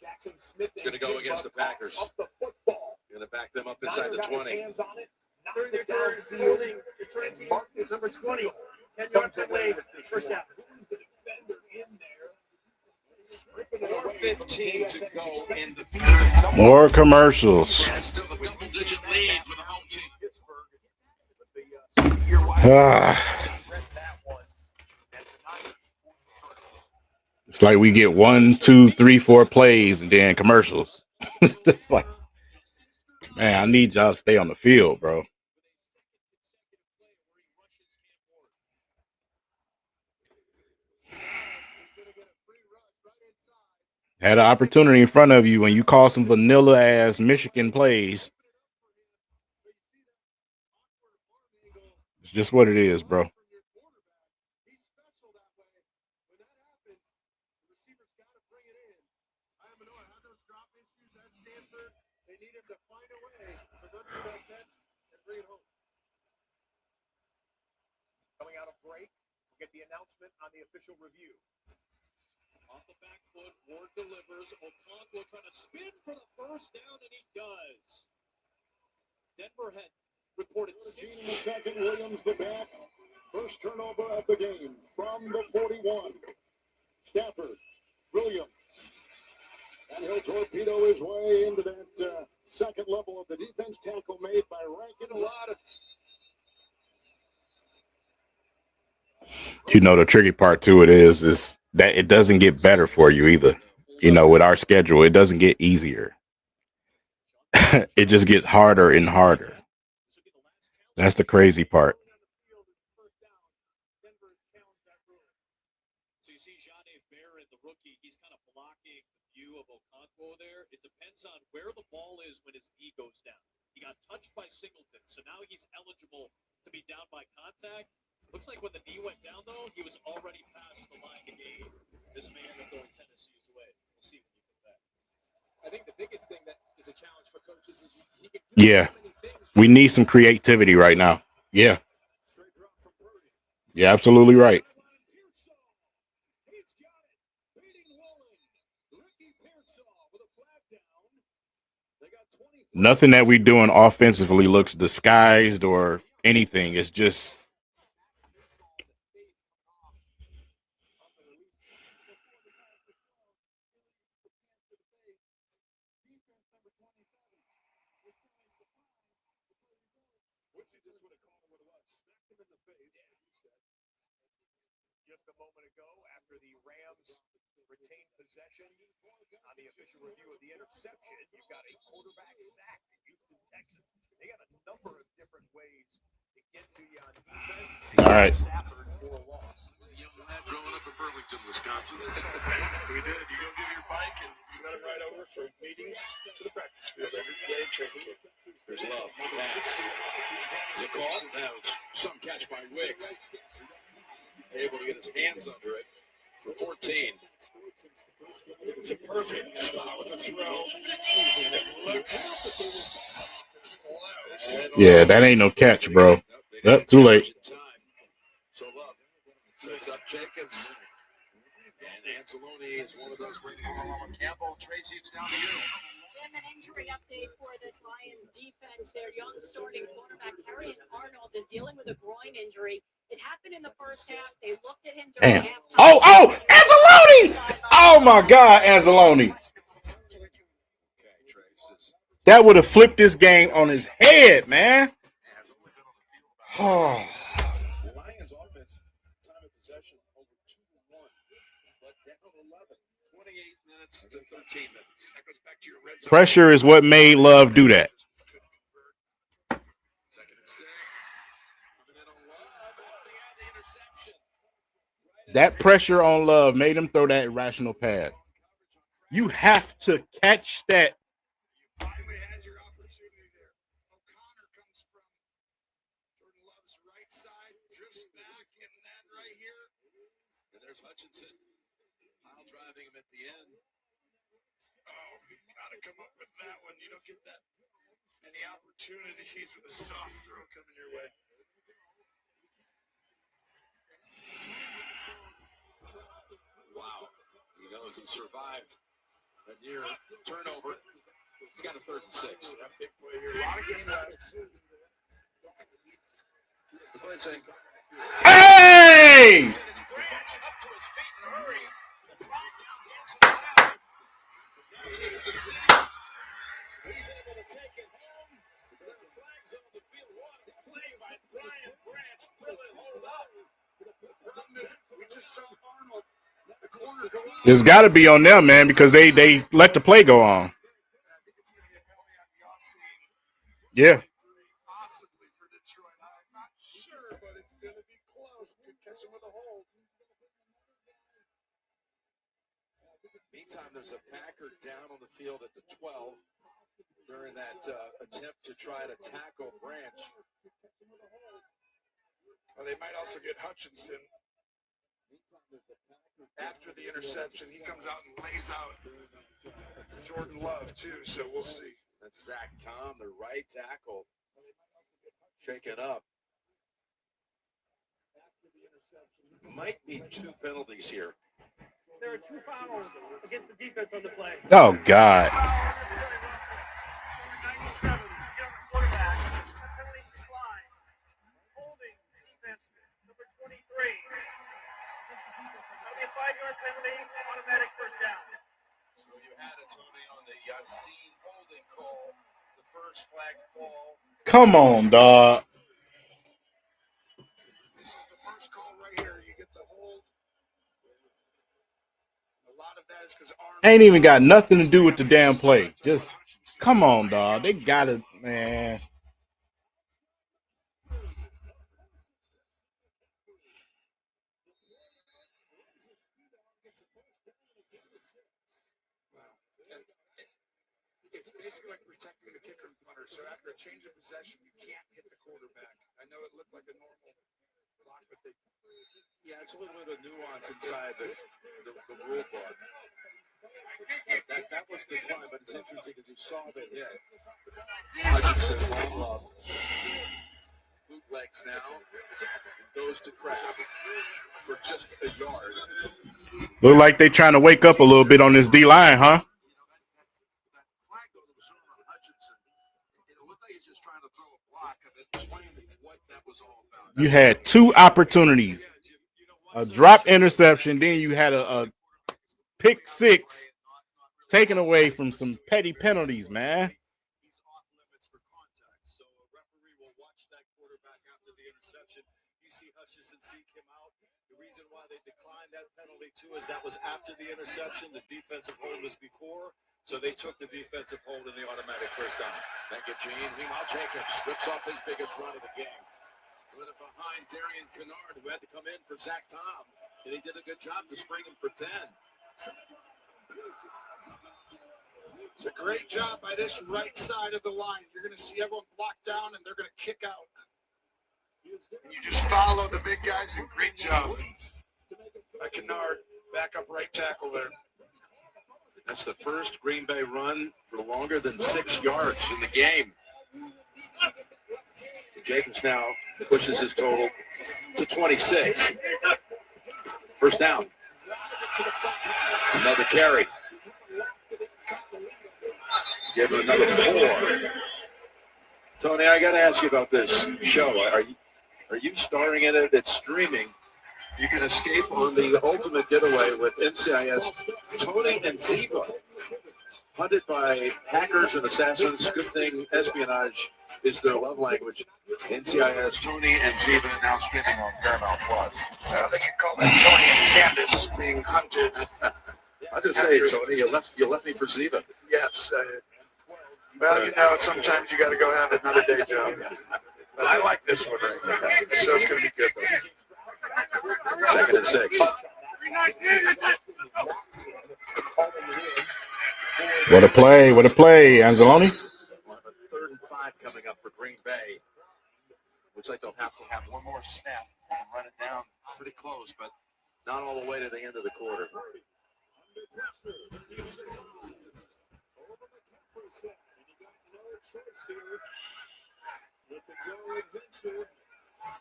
Jackson Smith It's going to go against the Packers. Up the football. Going to back them up inside the 20. Hands on it. Knocked it downfield. And Marcus number 20. 10 yards away. First down. Who's the defender in there? 4:15 to go in the 3rd. More commercials. Still a double-digit lead for the home team. It's like we get 1, 2, 3, 4 plays and then commercials. Just like, man, I need y'all to stay on the field, bro. Had an opportunity in front of you when you call some vanilla ass Michigan plays. It's just what it is, bro. Coming out of break, we'll get the announcement on the official review. Off the back foot, Ward delivers. Okonkwo trying to spin for the first down, and he does. Denver had reported 13 in the second. Williams the back. First turnover of the game from the 41. Stafford, Williams. And he'll torpedo his way into that second level of the defense. Tackle made by Rankin. A lot of... You know, the tricky part to it is that it doesn't get better for you either. You know, with our schedule, it doesn't get easier. It just gets harder and harder. That's the crazy part. So you see Jahdae Barrett, the rookie, he's kind of blocking the view of Okonkwo there. It depends on where the ball is when his knee goes down. He got touched by Singleton, so now he's eligible to be down by contact. Looks like when the knee went down, though, he was already past the line to gain. This man will go Tennessee's way. We'll see when he comes back. I think the biggest thing that is a challenge for coaches is he can do Yeah. so many things. We need some creativity right now. Yeah. You're absolutely right. He's got it. Beating Woolen. Ricky Pearsall with a flag down. They got 20. Nothing that we're doing offensively looks disguised or anything. It's just just would have called it what it was. Smacked him in the face, as you said. Just a moment ago, after the Rams retained possession on the official review of the interception, you've got a quarterback sack, the Houston Texans. They got a number of different ways to get to you on defense. All right. Stafford for a loss. I was a young lad growing up in Burlington, Wisconsin. We did. You go give your bike and you let him ride over for meetings to the practice field every day training camp. There's love. Pass. Is it called? That was some catch by Wicks. Able to get his hands under it for 14. It's a perfect spot with a throw, and it looks close. Yeah, that ain't no catch, bro. Yep, too late. So Love sets up Jenkins. And Anzalone is one of those bringing along Campbell. Tracy, it's down to you. Jim, an injury update for this Lions defense. Their young starting quarterback, Terrion Arnold, is dealing with a groin injury. It happened in the first half. They looked at him during Damn. halftime. Oh, Anzalone! Oh, my God, Anzalone. Okay, Trace. That would have flipped this game on his head, man. Oh. The Lions offense, time of possession over 2-1, but down 11, 28 minutes to 13 minutes. That goes back to your red zone. Pressure is what made Love do that. Second and 6. Coming in on Love. They had the interception. That pressure on Love made him throw that irrational pass. You have to catch that. Finally had your opportunity there. O'Connor comes from Jordan Love's right side, drifts back, and then right here. And there's Hutchinson. Pile driving him at the end. Oh, we've got to come up with that one. You don't get that many opportunities with a soft throw coming your way. Wow. He knows he survived a near turnover. He's got a 3rd and 6. That big play here. A lot of game left. The blitzing. Hey! And his branch up to his feet in a hurry. The ball down dancing around. Now takes the sack. He's able to take it home. There's flags on the field. What a play by Brian Branch. Will it hold up? The problem is we just saw Arnold let the corner go out. It's got to be on them, man, because they let the play go on. I think it's going to be a penalty on Yossi. Yeah. Possibly for Detroit. I'm not sure, but it's going to be close. Could catch him with a hold. Meantime, there's a Packer down on the field at the 12 during that attempt to try to tackle Branch. Well, they might also get Hutchinson after the interception. He comes out and lays out Jordan Love, too, so we'll see. That's Zach Tom, the right tackle, shaken up. Might be 2 penalties here. There are 2 fouls against the defense on the play. Oh, God. Quarterback. Penalties decline. Holding defense number 23. That'll be a 5-yard penalty, automatic first down. So you had it, Tony, on the Yassine holding call, the first flag fall. Come on, dog. This is the first call right here. You get the hold. A lot of that is because Arnold Ain't even got nothing to do with the damn play. Just come on, dog. They got it, man. It's basically like protecting the kicker and punter. So after a change of possession, you can't hit the quarterback. I know it looked like a normal block, but Yeah, it's a little bit of nuance inside the rule book. That was declined, but it's interesting because you saw that hit. Hutchinson, long love. Bootlegs now. And goes to Kraft for just a yard. Look like they trying to wake up a little bit on this D-line, huh? Flag goes was shown on Hutchinson. It looked like he's just trying to throw a block and explain what that was all about. You had 2 opportunities. A drop interception, then you had a pick 6 taken away from some petty penalties, man. So a referee will watch that quarterback after the interception. You see Hutchinson seek him out. The reason why they declined that penalty, too, is that was after the interception. The defensive hold was before, so they took the defensive hold in the automatic first down. Thank you, Gene. Meanwhile, Jacobs rips off his biggest run of the game. Put it behind Darian Kennard, who had to come in for Zach Tom, and he did a good job to spring him for 10. It's a great job by this right side of the line. You're going to see everyone blocked down, and they're going to kick out. And you just follow the big guys, and great job by Kennard, backup right tackle there. That's the first Green Bay run for longer than 6 yards in the game. Jacobs now pushes his total to 26. First down. Another carry. Give him another 4. Tony, I got to ask you about this show. Are you starring in it? It's streaming. You can escape on the ultimate getaway with NCIS. Tony and Ziva, hunted by hackers and assassins. Good thing espionage is their love language. NCIS, Tony and Ziva, now streaming on Paramount Plus. I think you call that Tony and Candace being hunted. I just say, Tony, you left me for Ziva. Yes. Well, you know, sometimes you got to go have another day job. But I like this one right now. The show's going to be good, though. 2nd and 6. What a play. What a play, Anzalone. 3rd and 5 coming up for Green Bay. Looks like they'll have to have one more snap and run it down pretty close, but not all the way to the end of the quarter.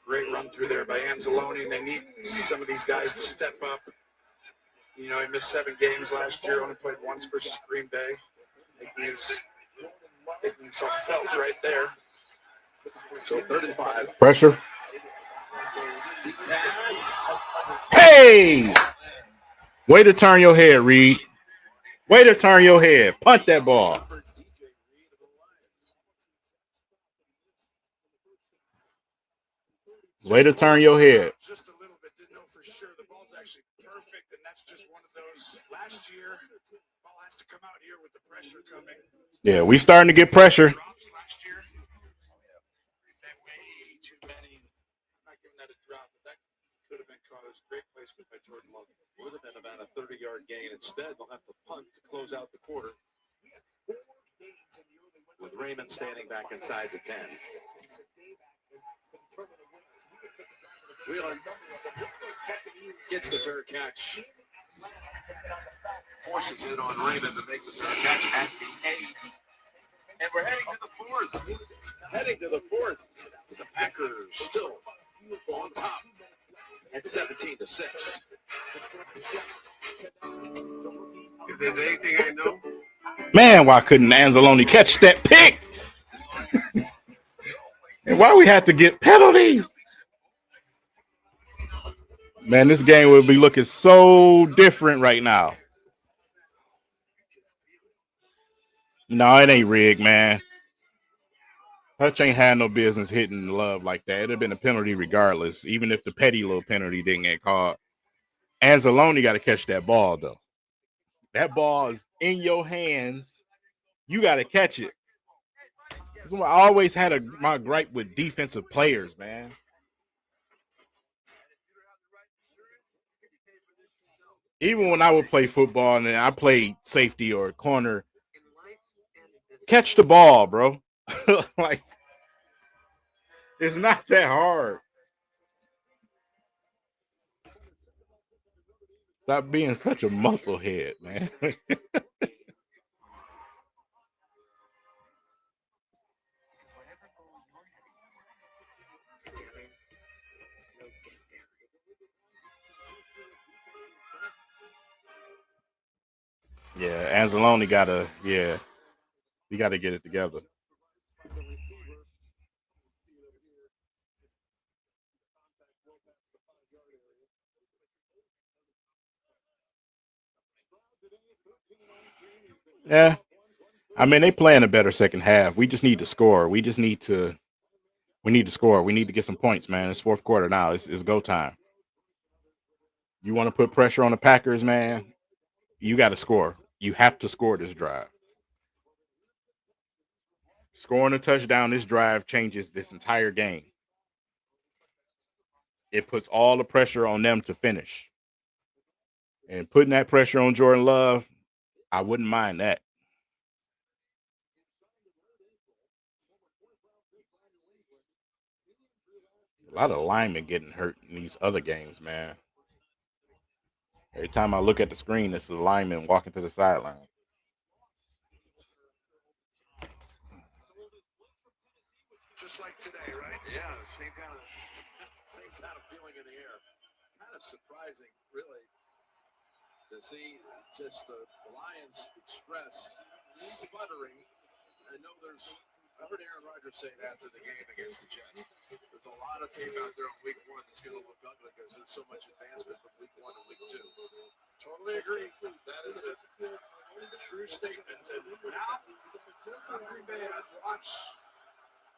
Great run through there by Anzalone. They need some of these guys to step up. You know, he missed 7 games last year, only played once versus Green Bay. It's all felt right there. So 3rd and 5. Pressure. Deep pass. Hey! Way to turn your head, Reed. Way to turn your head. Punt that ball. Way to turn your head. Just a little bit, didn't know for sure. The ball's actually perfect, and that's just one of those. Last year, the ball has to come out here with the pressure coming. Yeah, we starting to get pressure. Drops last year. Way too many. I'm not giving that a drop, but that could have been caught as great placement by Jordan Love. Would have been about a 30-yard gain. Instead, they'll have to punt to close out the quarter. With Raymond standing back inside the 10. Wheeler gets the fair catch. Forces it on Raymond to make the fair catch at the 8. And we're heading to the 4th. The Packers still on top at 17-6. If there's anything I know, Man, why couldn't Anzalone catch that pick? And why we had to get penalties? Man, this game will be looking so different right now. No, it ain't rigged, man. Hutch ain't had no business hitting Love like that. It'd have been a penalty regardless, even if the petty little penalty didn't get called. Anzalone got to catch that ball, though. That ball is in your hands. You got to catch it. I always had my gripe with defensive players, man. Even when I would play football and I played safety or corner, catch the ball, bro. Like, it's not that hard. Stop being such a musclehead, man. Yeah, Anzalone he gotta get it together. Yeah, I mean, they playing a better second half. We just need to score. We need to score. We need to get some points, man. It's fourth quarter now. It's go time. You want to put pressure on the Packers, man? You got to score. You have to score this drive. Scoring a touchdown this drive changes this entire game. It puts all the pressure on them to finish. And putting that pressure on Jordan Love, I wouldn't mind that. A lot of linemen getting hurt in these other games, man. Every time I look at the screen, it's the lineman walking to the sideline. Just like today, right? Yeah, same kind of feeling in the air. Kind of surprising, really, to see just the Lions Express sputtering. I know I heard Aaron Rodgers say it after the game against the Jets. There's a lot of tape out there on week 1 that's going to look ugly because there's so much advancement from week 1 to week 2. Totally agree. That is a true statement. And now, Green Bay, I'd watch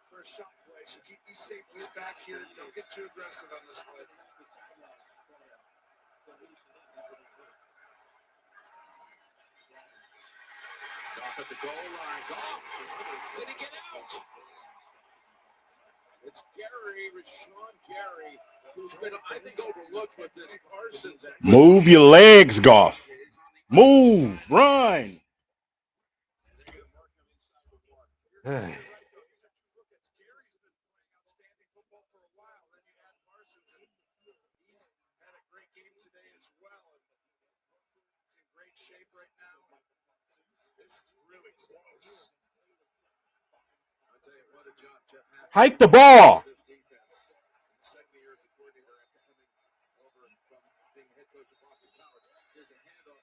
for a shot play. So keep these safeties back here. Don't get too aggressive on this play. Goff at the goal line. Goff! Did he get out? It's Rashawn Gary, who's been, I think, overlooked with this Parsons. Move your legs, Goff. Move. Run. Shape right now. This is really close. I'll tell you what a job Jeff had. Hike the ball. This defense. Second year as a coordinator after coming over from being head coach of Boston College. Here's a handoff.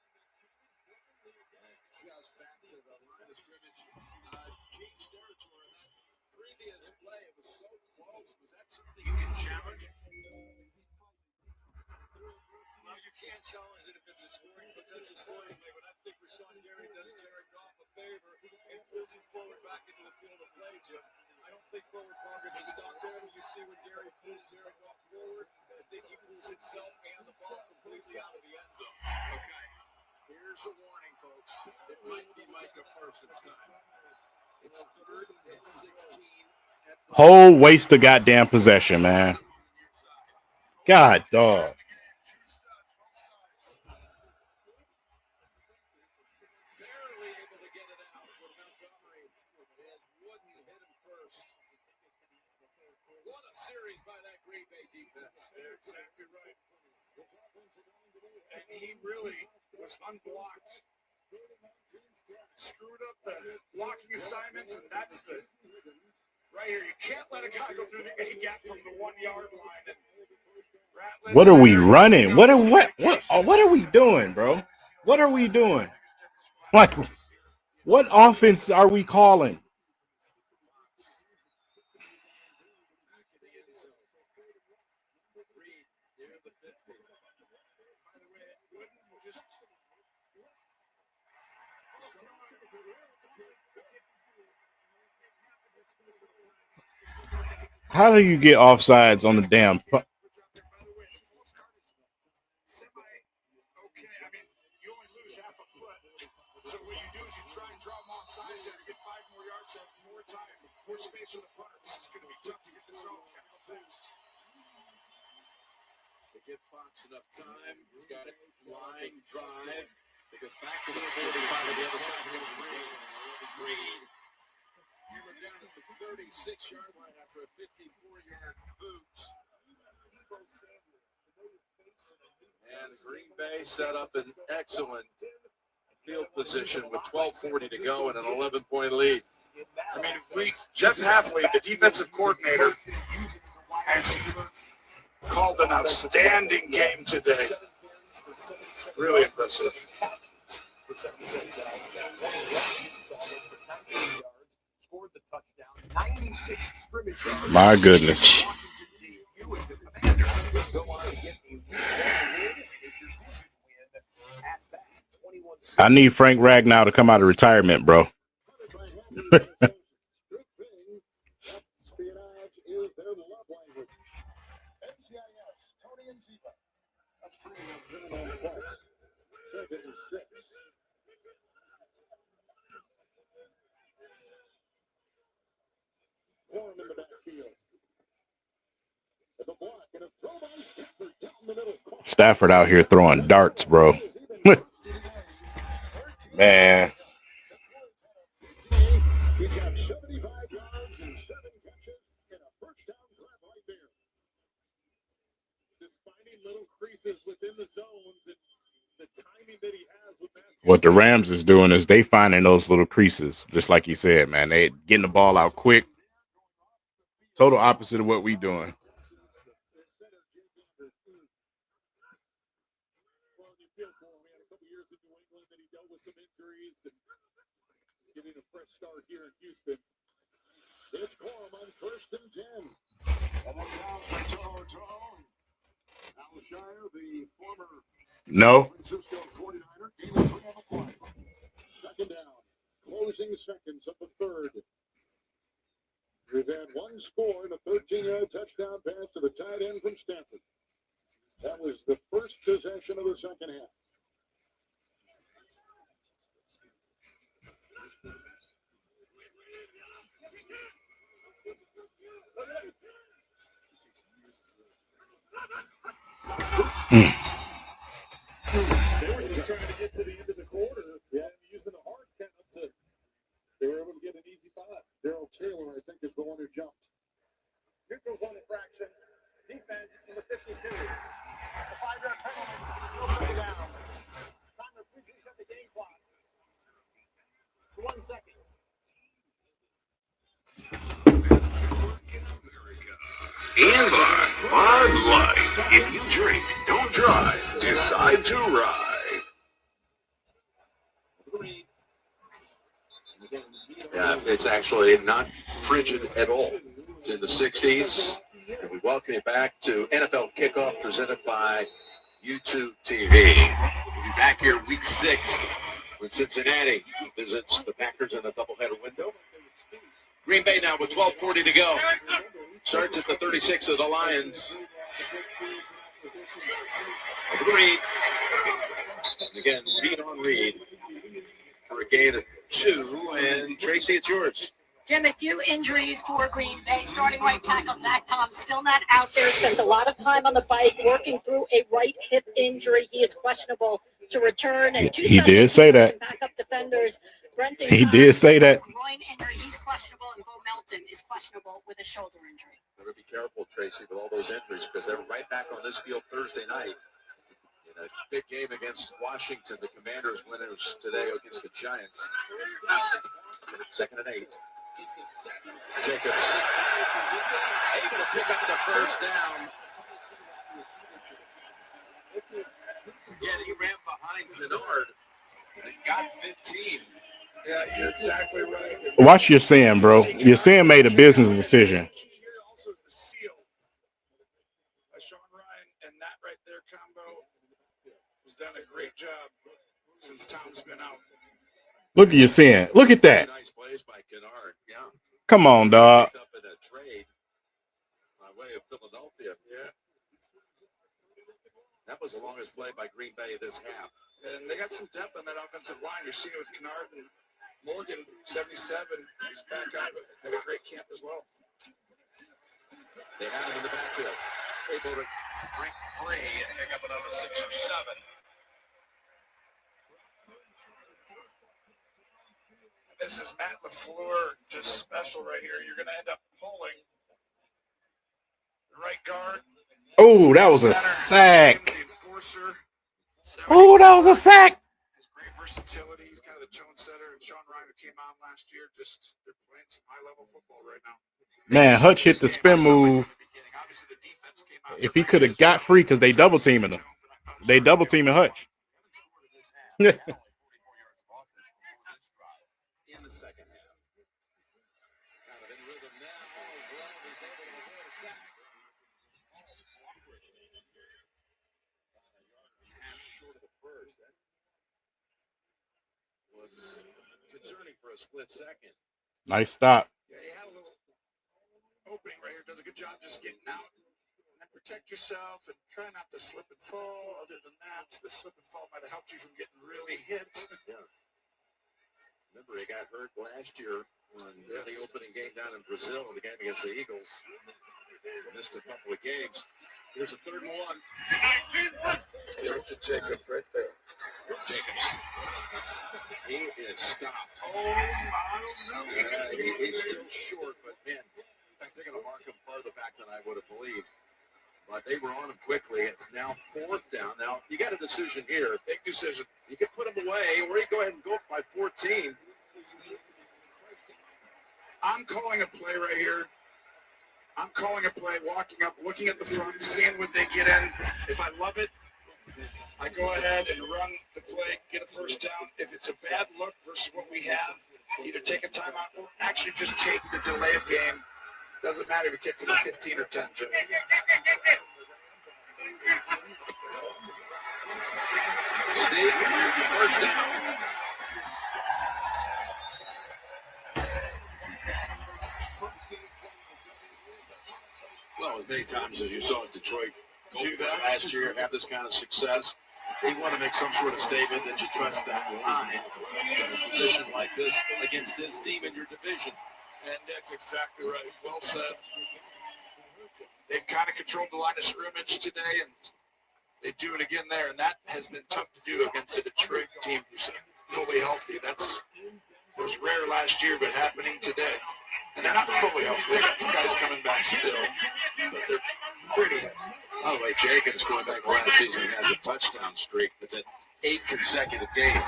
And just back to the line of scrimmage. Chiefs territory. That previous play, it was so close. Was that something you can challenge? Well, you can't challenge it if it's a potential scoring play, but I think Rashawn Gary does Jared Goff a favor and pulls him forward back into the field of play, Jim. I don't think forward progress is stopped there. You see when Gary pulls Jared Goff forward, I think he pulls himself and the ball completely out of the end zone. Okay. Here's a warning, folks. It might be Micah Parsons' time. It's 3rd and 16. Whole waste of goddamn possession, man. God, dog. What a series by that Green Bay defense. They're exactly right. And he really was unblocked. Screwed up the blocking assignments, and that's the right here. You can't let a guy go through the A gap from the 1 yard line. And what are we running? What are we doing, bro? What are we doing? Like, what offense are we calling? How do you get offsides on the damn? Okay, I mean, you only lose half a foot. So what you do is you try and draw them off sides there to get 5 more yards, have more time, more space for the punter. This is going to be tough to get this off. They give Fox enough time. He's got a line drive. It goes back to the 45 on the other side. He goes Reed. He went down at the 36-yard line after a 54-yard boot. And Green Bay set up an excellent field position with 12:40 to go and an 11-point lead. I mean, Jeff Hafley, the defensive coordinator, has called an outstanding game today. Really impressive. My goodness. I need Frank Ragnow to come out of retirement, bro. Good thing espionage is their love language. NCIS, Tony and Ziva. That's training on Zimmerman Plus. Second and 6. Foreman in the backfield. With a block and a throw by Stafford down the middle. Stafford out here throwing darts, bro. Man. He's got 75 yards and 7 catches and a first down grab right there. Just finding little creases within the zones and the timing that he has with that. What the Rams is doing is they finding those little creases, just like you said, man. They getting the ball out quick. Total opposite of what we doing. Well, you feel for him. He had a couple years in New England, then he dealt with some injuries and getting a fresh start here in Houston. It's Corum on 1st and 10. And then down for Toto. Alshire, the former No. Francisco 49er, gained 3 on the play. Second down. Closing seconds of the third. We've had one score and a 13-yard touchdown pass to the tight end from Stanford. That was the first possession of the second half. They were just trying to get to the end of the quarter. Yeah, using the hard count to. They were able to get an easy 5. Darrell Taylor, I think, is the one who jumped. Neutrals on infraction. Defense number 52. It's a 5-yard penalty. Still 7 downs. Time to please reset the game clock. 1 second. And by Bud Light. If you drink, don't drive. Decide to ride. Yeah, it's actually not frigid at all. It's in the 60s. And we welcome you back to NFL Kickoff presented by YouTube TV. We'll be back here week 6 when Cincinnati visits the Packers in a doubleheader window. Green Bay now with 12:40 to go. Starts at the 36 of the Lions. Over the Reed. And again, Reed on Reed for a gain of 2. And Tracy, it's yours. Jim, a few injuries for Green Bay. Starting right tackle Zach Tom still not out there. Spent a lot of time on the bike working through a right hip injury. He is questionable to return. And he did say that. Backup defenders. Brenton he did say that. Groin injury. He's questionable, and Bo Melton is questionable with a shoulder injury. Better be careful, Tracy, with all those injuries because they're right back on this field Thursday night in a big game against Washington. The Commanders winners today against the Giants. 2nd and 8. Jacobs able to pick up the first down. Again, he ran behind Kennard and got 15. Yeah, you're exactly right. Watch your Sam, bro. Your Sam made a business decision. Key here also is the seal. Sean Ryan and that right there combo has done a great job since Tom's been out. Look at your Sam. Look at that. Nice plays by Kennard. Yeah. Come on, dog. Picked up in a trade by way of Philadelphia. Yeah. That was the longest play by Green Bay this half. And they got some depth on that offensive line. You're seeing it with Kennard and Morgan, 77. He's back out. Had a great camp as well. They had him in the backfield. Able to break free and pick up another 6 or 7. This is Matt LaFleur, just special right here. You're going to end up pulling the right guard. Oh, that was a sack. The enforcer. Oh, that was a sack. His great versatility. He's kind of the tone setter. And Sean Ryan, who came out last year, just they're playing some high-level football right now. Man, Hutch hit the spin move. If he could have got free because they double teaming him. They double teaming Hutch. In the second half. Kind of in rhythm now as well. He's able to avoid a sack. Almost awkward. Half short of the first. That was concerning for a split second. Nice stop. Yeah, he had a little opening right here. Does a good job just getting out. And then protect yourself and try not to slip and fall. Other than that, the slip and fall might have helped you from getting really hit. Yeah. Remember, he got hurt last year on the opening game down in Brazil, the game against the Eagles. Missed a couple of games. Here's a 3rd and 1. Right to Jacobs right there. Jacobs. He is stopped. Oh, I don't know. He's still short, but man, in fact, they're going to mark him farther back than I would have believed. But they were on him quickly. It's now 4th down. Now, you got a decision here. Big decision. You can put him away, or you go ahead and go up by 14. I'm calling a play right here. I'm calling a play, walking up, looking at the front, seeing what they get in. If I love it, I go ahead and run the play, get a 1st down. If it's a bad look versus what we have, either take a timeout or actually just take the delay of game. Doesn't matter if you kick for the 15 or 10. Sneak, 1st down. Well, as many times as you saw Detroit go Do that last year, have this kind of success, you want to make some sort of statement that you trust that line in a position like this against this team in your division. And that's exactly right. Well said. They've kind of controlled the line of scrimmage today, and they do it again there. And that has been tough to do against a Detroit team who's fully healthy. That was rare last year, but happening today. And they're not fully healthy. They got some guys coming back still, but they're pretty healthy. By the way, Jacobs, going back to last season, has a touchdown streak that's at 8 consecutive games. And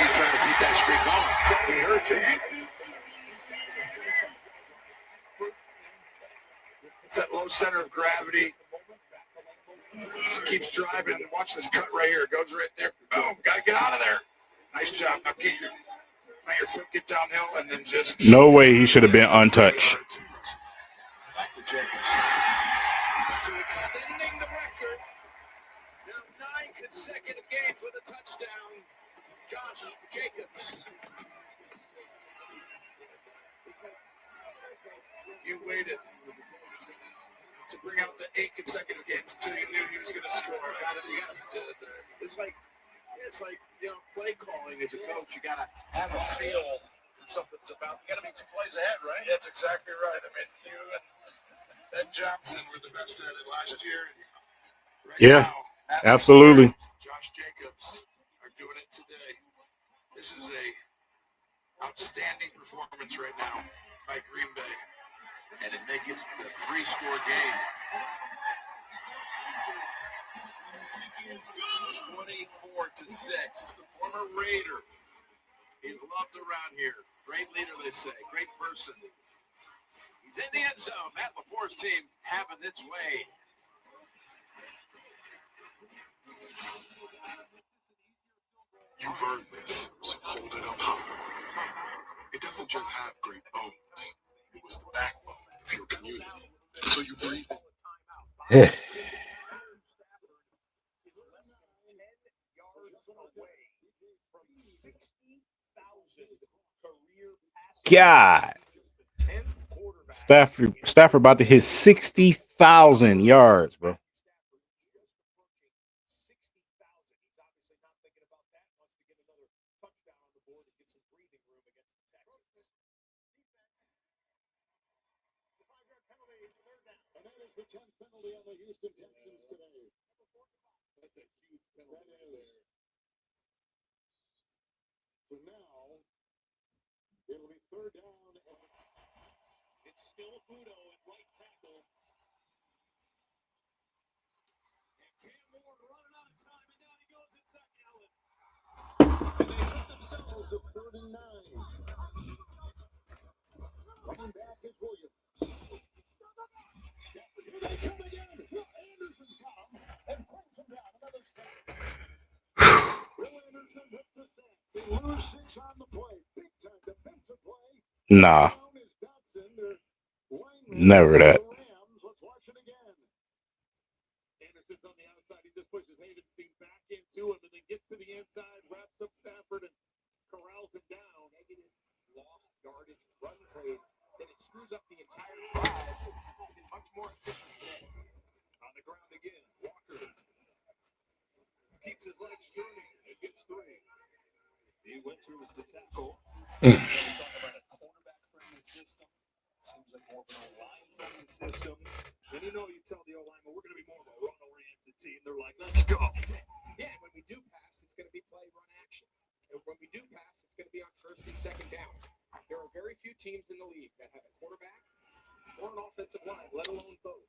he's trying to keep that streak going. He hurt you. It's that low center of gravity. Just keeps driving. Watch this cut right here. It goes right there. Boom. Got to get out of there. Nice job. Now let your foot get downhill and then just... No way he should have been untouched. Back to Jacobs. To extending the record. Now 9 consecutive games with a touchdown. Josh Jacobs. You waited to bring out the 8 consecutive games until you knew he was going to score. It's like play calling as a coach. You got to have a feel for something that's about. You got to be 2 plays ahead, right? That's exactly right. I mean, you and Johnson were the best at it last year. Right Yeah, now, absolutely. Josh Jacobs are doing it today. This is a outstanding performance right now by Green Bay. And it makes it a 3-score game. 24-6. The former Raider. He's loved around here. Great leader, they say. Great person. He's in the end zone. Matt LaFleur's team having its way. You've earned this, so hold it up high. It doesn't just have great bones. It was the backbone of your community. So you breathe it. God. Stafford about to hit 60,000 yards, bro. The 10th penalty on the Houston Texans today. That's a huge penalty. That is. So now, it'll be 3rd down. It's still Udo at right tackle. And Cam Moore running out of time, and down he goes at Zach Allen. And they took themselves to 3rd and 9. Running back is Williams. They come again. Anderson's got him and brings him down. Another sack. Will Anderson with the sack. They lose 6 on the play. Big time defensive play. Nah. Never that. Let's watch it again. Anderson's on the outside. He just pushes Havenstein back into him and then gets to the inside, wraps up Stafford and corrals him down. screws up the entire drive. Been much more efficient today. On the ground again, Walker keeps his legs turning and gets 3. He went through the tackle. We talk about a quarterback-friendly system. Seems like more of an O-line-friendly system. And you tell the O-line, well, we're going to be more of a run-oriented team. They're like, let's go. Yeah, when we do pass, it's going to be play run action. And when we do pass, it's going to be on first and second down. There are very few teams in the league that have a quarterback or an offensive line, let alone both,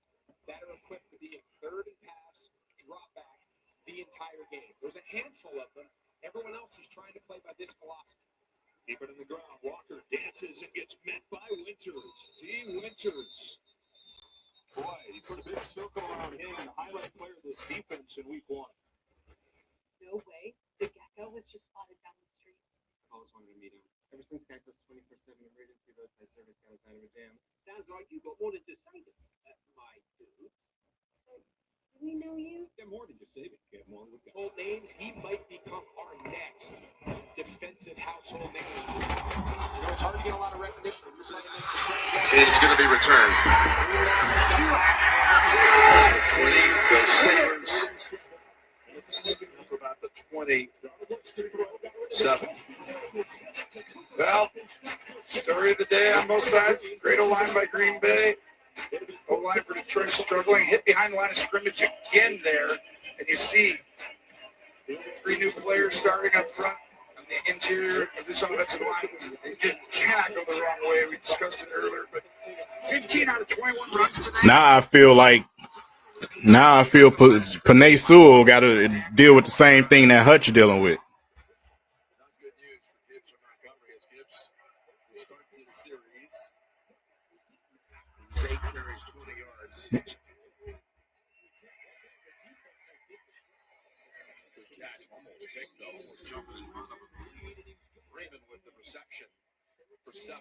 that are equipped to be in third and pass, drop back the entire game. There's a handful of them. Everyone else is trying to play by this philosophy. Keep it in the ground. Walker dances and gets met by Winters. D. Winters. Boy, he put a big circle around him, the highlight player of this defense in week 1. No way. The gecko was just spotted down the street. I always wanted to meet him. Ever since Gecko's 24/7 emergency roadside service got us out of a jam. Sounds like you got more than just savings, my dudes. Do we know you? Get more than just savings. Get more with Old names, he might become our next defensive household name. It's hard to get a lot of recognition. It's going to be returned. Across the 20, those Sabres up about the 27. Well, story of the day on both sides. Great O-line by Green Bay. O-line for Detroit struggling. Hit behind the line of scrimmage again there. And you see 3 new players starting up front on the interior of this offensive line. It cannot go the wrong way. We discussed it earlier, but 15 out of 21 runs today. Now I feel Panay Sewell got to deal with the same thing that Hutch dealing with. Not good news for Gibbs or Montgomery as Gibbs will start this series. He's 8 carries, 20 yards. Good catch, almost big though, almost jumping in front of him. Raymond with the reception for 7.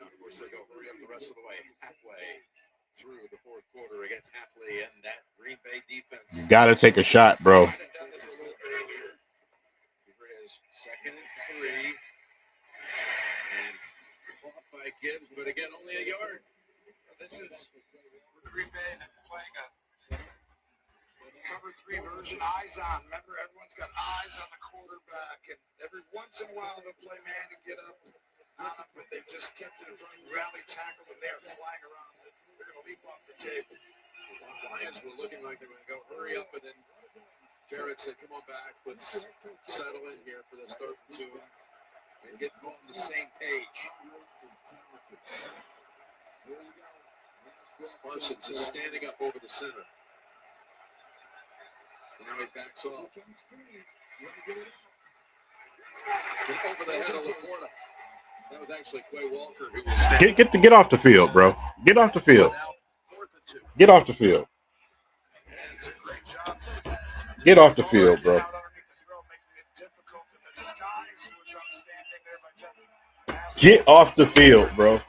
Now, of course, they go hurry up the rest of the way, halfway through the 4th quarter against Hafley and that Green Bay defense. You got to take a shot, bro. Here is 2nd and 3. And caught by Gibbs, but again, only a yard. This is Green Bay that's playing a cover 3 version, eyes on. Remember, everyone's got eyes on the quarterback, and every once in a while they'll play man to get up on him, but they've just kept it in front of rally tackle, and they're flying around. They're going to leap off the table. The Lions were looking like they were going to go hurry up, and then Jared said, come on back, let's settle in here for this 3rd and 2 and get on the same page. Parsons is standing up over the center. And now he backs off. And over the head of LaPorta. That was actually Quay Walker who was standing. Get off the field, bro. Get off the field. Get off the field. Get off the field, bro. Get off the field, bro.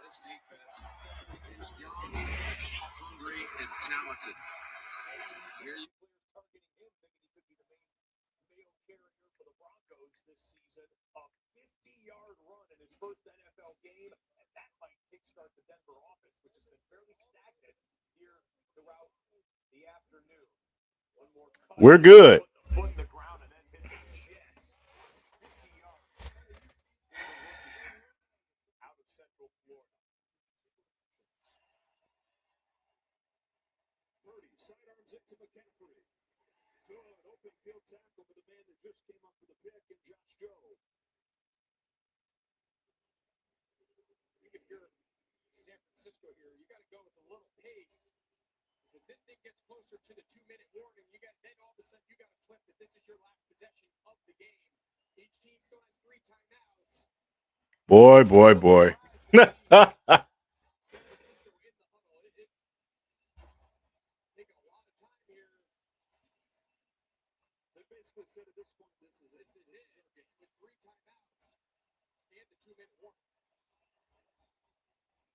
This defense is young, hungry, and talented. Here's Targeting him, thinking he could be the main carrier for the Broncos this season. A 50-yard run in his first NFL game, and that might kickstart the Denver offense, which has been fairly stagnant here throughout the afternoon. One more cut. We're good. Put the foot in the ground and then hit the chest. 50 yards. Out of Central Florida. Purdy sidearms it to McCaffrey. Good open field tackle for the man that just came up with a pick and Josh Joe. If you're San Francisco here, you got to go with a little pace. As this thing gets closer to the 2-minute warning, then all of a sudden you got to flip that this is your last possession of the game. Each team still has 3 timeouts. Boy. San Francisco in the huddle. Taking a lot of time here. They basically said at this point, this is it with 3 timeouts and the 2-minute warning.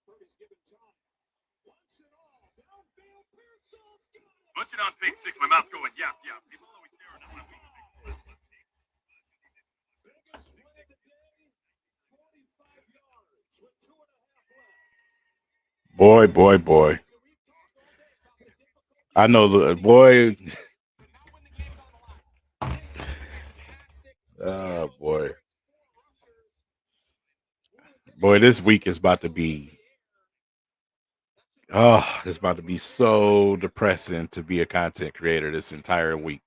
Purdy's given time. Once and all. Butching on page 6, my mouth going, yeah. People always staring at my week. Biggest play of the day, 45 yards with 2.5 left. Boy. I know the boy. Oh boy. Boy, this week is about to be it's about to be so depressing to be a content creator this entire week.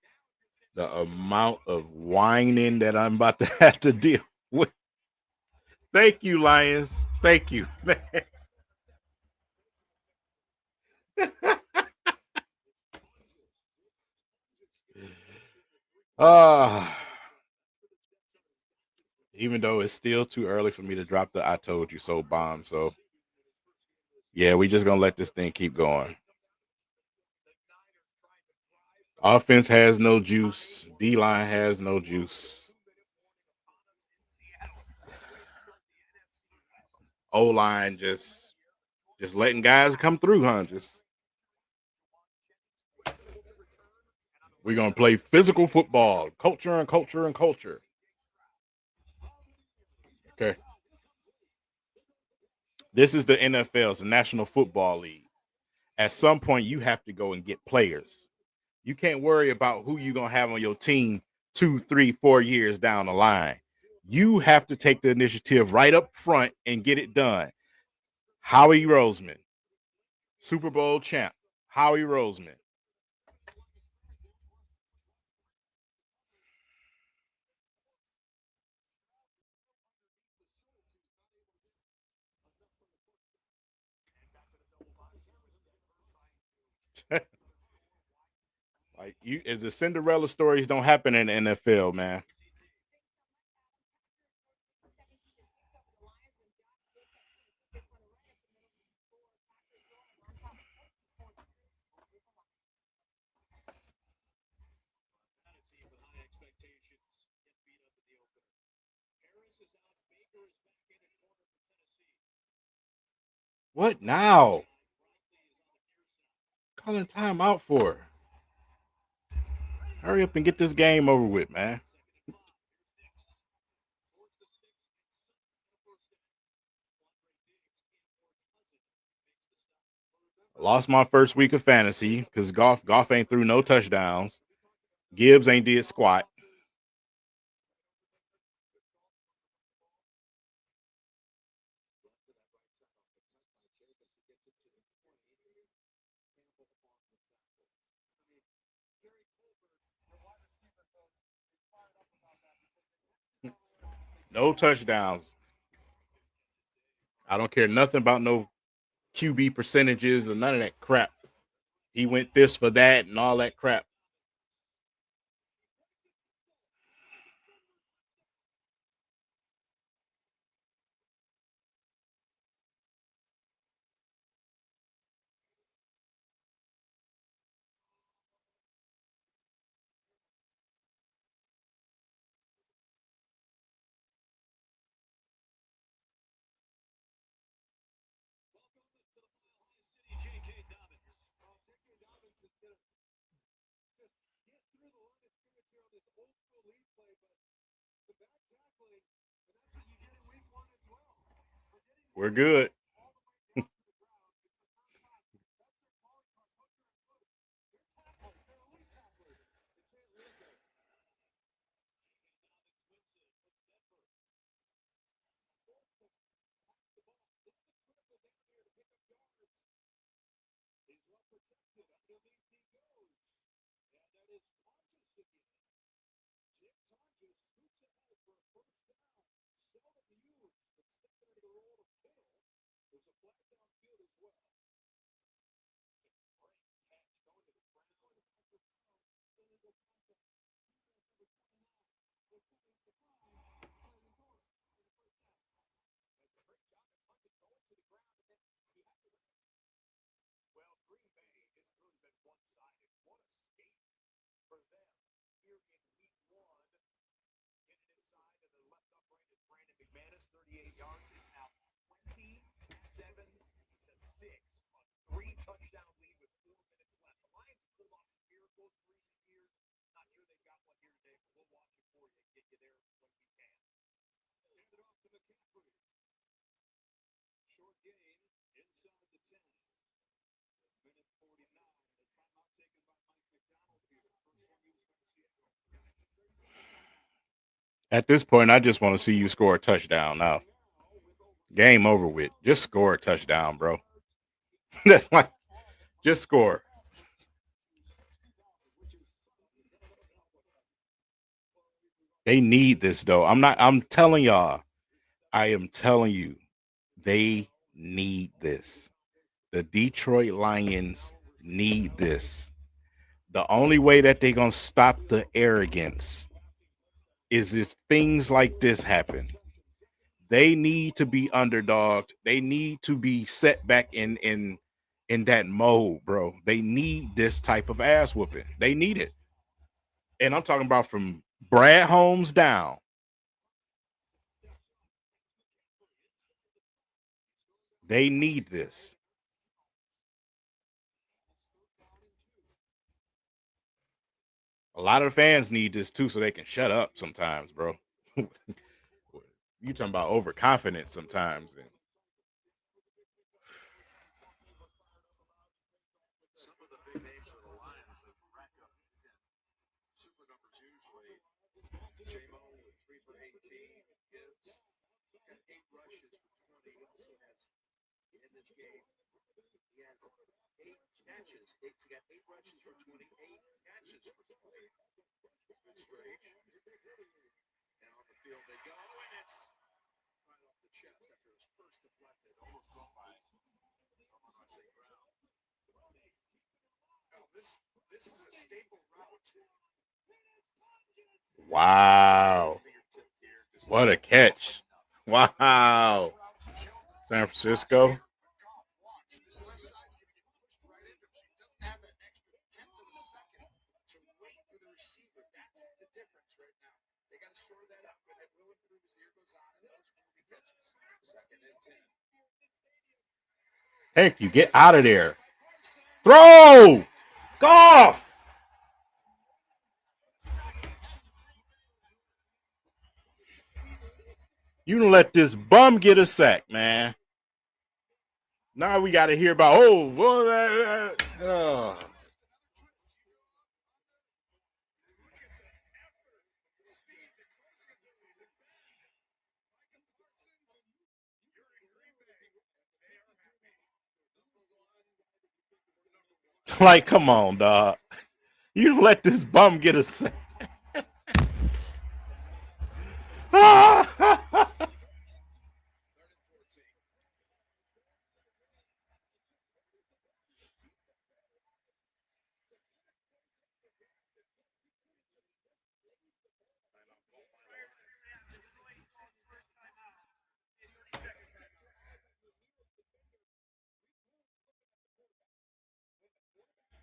The amount of whining that I'm about to have to deal with. Thank you, Lions. Thank you. Even though it's still too early for me to drop the I told you so bomb. So yeah, we just gonna let this thing keep going. Offense has no juice. D-line has no juice. O-line just letting guys come through, huh? We're gonna play physical football, culture and culture and culture. Okay. This is the NFL, it's the National Football League. At some point, you have to go and get players. You can't worry about who you're gonna have on your team 2, 3, 4 years down the line. You have to take the initiative right up front and get it done. Howie Roseman, Super Bowl champ. Howie Roseman. Like the Cinderella stories don't happen in the NFL, man. What now? Calling time out for. Hurry up and get this game over with, man. Lost my first week of fantasy because golf ain't threw no touchdowns. Gibbs ain't did squat. No touchdowns. I don't care nothing about no QB percentages or none of that crap. He went this for that and all that crap. We're good. get you there when we can. Hand it off to McCaffrey. Short game inside the 10. Minute 49 and a timeout taken by Mike McDonald here. First one used by Seattle. At this point, I just want to see you score a touchdown now. Game over with. Just score a touchdown, bro. That's like, just score. They need this though. I'm telling y'all. I am telling you, they need this. The Detroit Lions need this. The only way that they're gonna stop the arrogance is if things like this happen. They need to be underdogged. They need to be set back in that mode, bro. They need this type of ass whooping. They need it. And I'm talking about from Brad Holmes down. They need this. A lot of the fans need this too, so they can shut up sometimes, bro. You talking about overconfidence sometimes. And Some of the big names for the Lions have racked up super numbers usually. J-Mo with 3 for 18. Gibbs got 8 rushes for 20. He also has, in this game, he has 8 catches. He got 8 rushes for 28 catches for 20. That's great. And on the field they go, and it's right off the chest after it was first deflected. Almost caught by, I say, ground. Now, this is a staple route. wow. What a catch. Wow. San Francisco. This left side's going to get pushed right in, but she doesn't have that extra tenth of a second to wait for the receiver. That's the difference right now. They got to shore that up, and it will improve as the year goes on, and those will be catches. 2nd and 10. Heck, you get out of there. Throw! Golf! You don't let this bum get a sack, man. Now we got to hear about, like, come on, dog. You don't let this bum get a sack.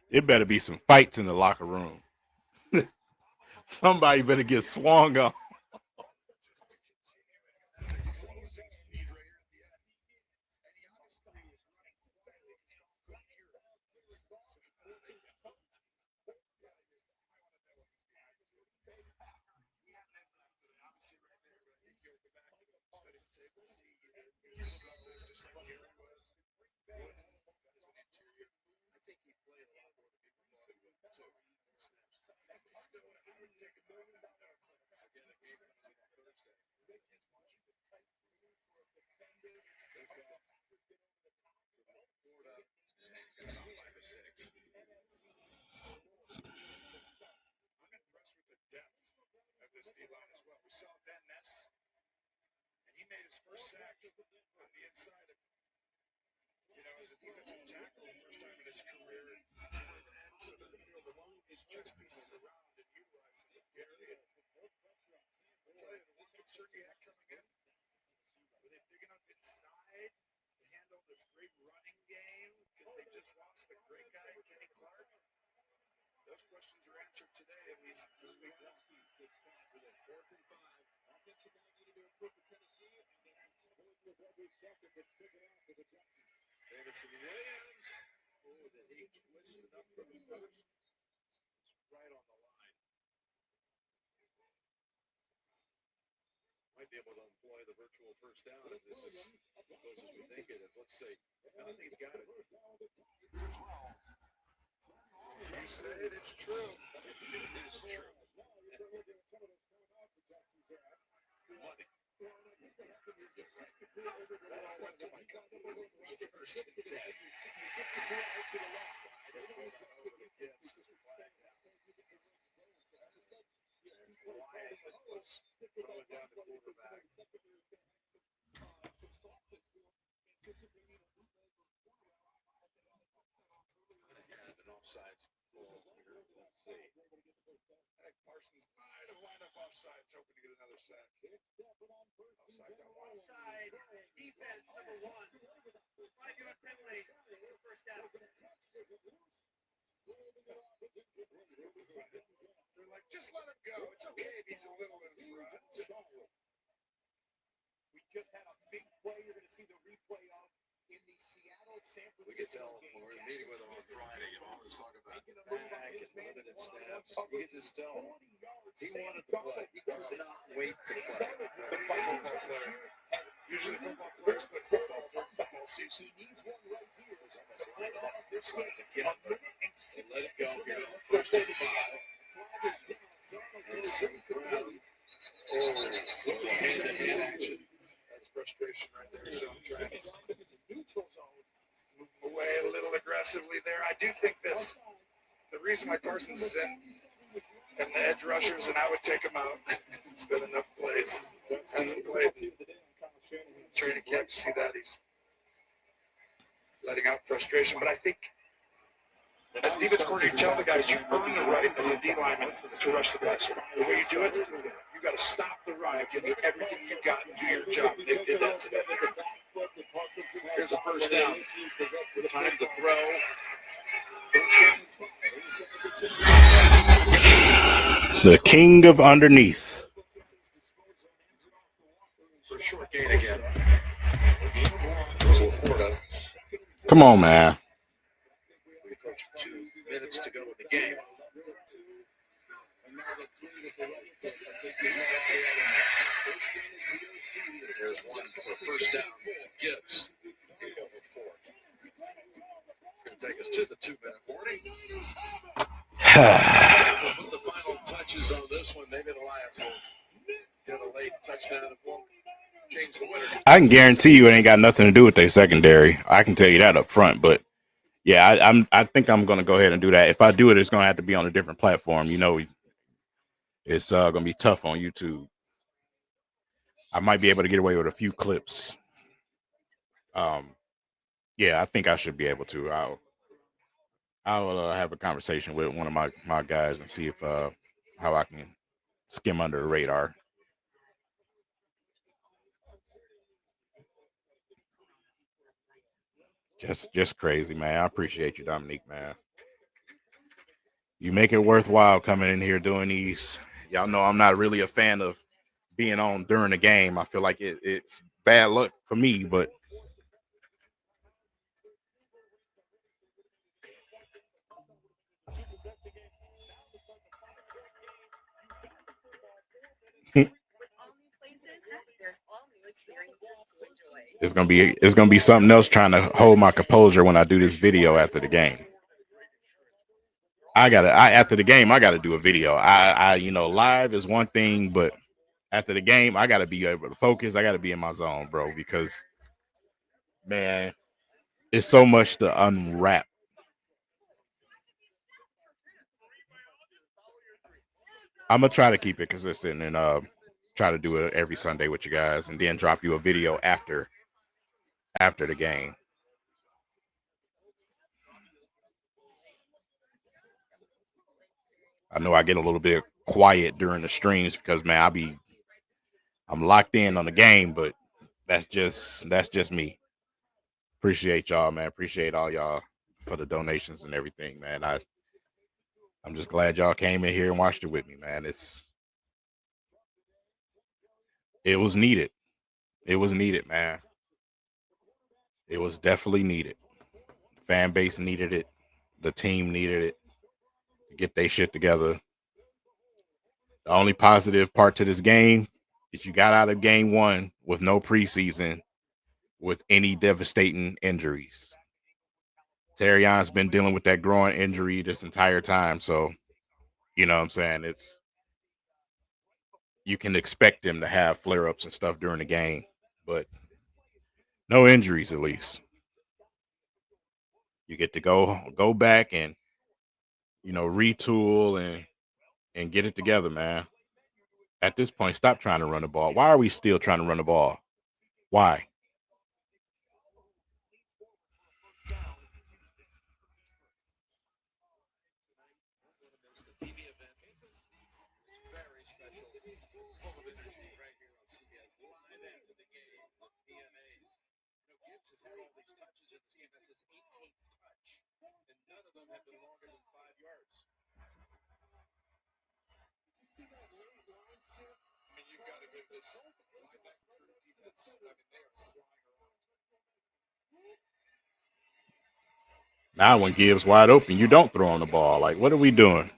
It better be some fights in the locker room. Somebody better get swung on. I'm impressed with the depth of this D-line as well. We saw Van Ness, and he made his first sack on the inside of, as a defensive tackle, first time in his career. And so they're going to be able to move his chess pieces around and utilize it. Gary, I'll tell you, the one concern you had coming in, were they big enough inside to handle this great running game? Because they just lost the great guy, Kenny Clark. Those questions are answered today, at least this week. 4th and 5. Offensive line needed to improve for Tennessee, and they continue with every second that's taken off for the Texans. Davison Williams. Oh, did he twist enough from the first? It's right on the line. might be able to employ the virtual first down if this is goes as we think it is. Let's see. I don't think he's got it. You said it, it's true. It is true. Money. That all went to my company. First and 10. Wyatt was throwing down the quarterback. And an offsides ball here. Let's see. I think Parsons might have lined up offsides, hoping to get another sack. Offsides on one. Offside defense number 1. Right here on Finley. It's the first down. They're like, just let him go. It's okay if he's a little in front. We just had a big play. You're going to see the replay of in the Seattle-San Francisco We could tell game. when we were meeting with him on Friday, you always talk about back and limited snaps. You could just tell him he wanted to play. He could not wait to play. The football player. Usually football players play football during football season. He needs one right here. He's almost lined off their side to get A minute and 6 let it go here. First First and 5. flag is down. And St. Brown. Hand-to-hand action. That's frustration right there. So I'm trying to Neutral zone. move away a little aggressively there. I do think this, the reason why Parsons is in and the edge rushers, and I would take him out. It's been enough plays. Hasn't played training camp to see that he's letting out frustration. But I think as defense coordinator, you tell the guys you earn the right as a D lineman to rush the passer. The way you do it, you got to stop the run and give me everything you got and do your job. And they did that today. Here's a first down. Time to throw. The king of underneath. For a short gain again. There's Laporta. Come on, man. We approach 2 minutes to go in the game. There's one for first down to Gibbs. Over 4. It's going to take us to the 2-minute warning. Put the final touches on this one. Maybe the Lions will get a late touchdown and won't change the winner. I can guarantee you it ain't got nothing to do with their secondary. I can tell you that up front. But yeah, I think I'm gonna go ahead and do that. If I do it, it's gonna have to be on a different platform. You know, it's gonna be tough on YouTube. I might be able to get away with a few clips. Yeah, I think I should be able to. I'll have a conversation with one of my guys and see if how I can skim under the radar. Just crazy, man. I appreciate you, Dominique, man. You make it worthwhile coming in here doing these. Y'all know I'm not really a fan of being on during the game. I feel like it's bad luck for me, but With all new places, there's all new experiences to enjoy. it's gonna be something else trying to hold my composure when I do this video after the game. After the game I gotta do a video. I live is one thing, but after the game I gotta be able to focus. I gotta be in my zone, bro, because man, it's so much to unwrap. I'm gonna try to keep it consistent and try to do it every Sunday with you guys, and then drop you a video after the game. I know I get a little bit quiet during the streams because man, I'm locked in on the game, but that's just me. Appreciate y'all, man. Appreciate all y'all for the donations and everything, man. I'm just glad y'all came in here and watched it with me, man. It was needed. It was needed, man. It was definitely needed. The fan base needed it. The team needed it to get their shit together. The only positive part to this game is you got out of game one with no preseason with any devastating injuries. Terrion's been dealing with that groin injury this entire time, so you know what I'm saying, it's you can expect him to have flare-ups and stuff during the game, but no injuries at least. You get to go back and retool and get it together, man. At this point, stop trying to run the ball. Why are we still trying to run the ball? Why? TV event. It's very special, full of energy right here on CBS Live after the game. The PMAs. Gibbs has had all these touches in this game. That's his 18th touch, and none of them have been longer than 5 yards. I mean, you've got to give this linebacker crew defense. I mean, they are flying around. Now when Gibbs wide open, you don't throw on the ball. Like, what are we doing?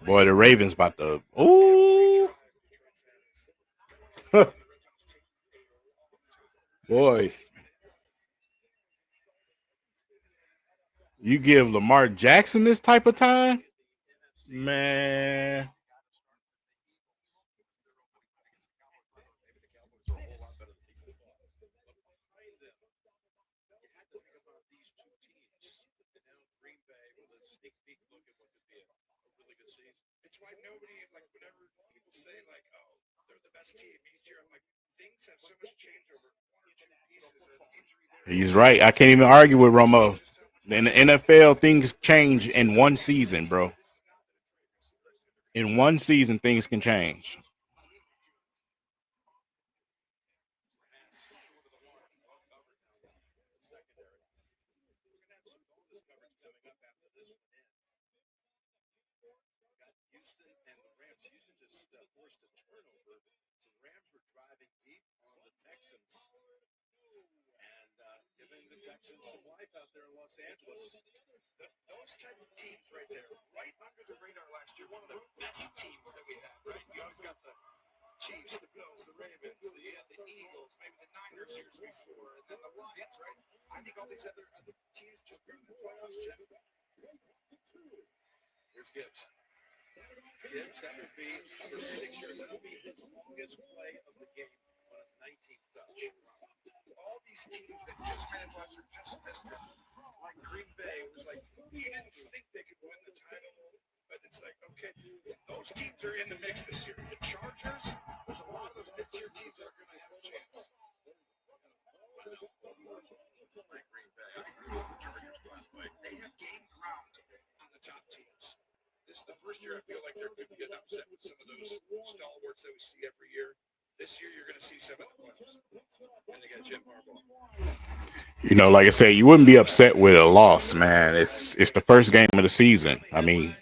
Boy, the Ravens about to. Ooh. Boy. You give Lamar Jackson this type of time? Man. It's why nobody, like, whenever people say, like, oh, they're the best team each year, I'm like, things have so much change over one or two pieces of injury there. He's right. I can't even argue with Romo. In the NFL, things change in one season, bro. In one season, things can change. Houston and the Rams. Houston just forced a turnover, so the Rams were driving deep on the Texans and giving the Texans some life out there in Los Angeles. Those type of teams right there, right under the radar last year, one of the best teams that we had, right? You always got the Chiefs, the Bills, the Ravens, you had the Eagles, maybe the Niners years before, and then the Lions, right? I think all these other teams just bring the playoffs, Jim. Here's Gibbs. Gibbs, that would be for 6 years. That would be his longest play of the game on his 19th touch. All these teams that just made it last year just missed it. Like Green Bay, it was like you didn't think they could win the title, but it's like, okay, those teams are in the mix this year. The Chargers, there's a lot of those mid-tier teams that are going to have a chance. Like Green Bay, I agree with the Chargers last night. They have gained ground on the top teams. This is the first year I feel like there could be an upset with some of those stalwarts that we see every year. This year you're going to see some of the playoffs. And they got Jim Harbaugh. You know, like I said, you wouldn't be upset with a loss, man. It's the first game of the season. I mean,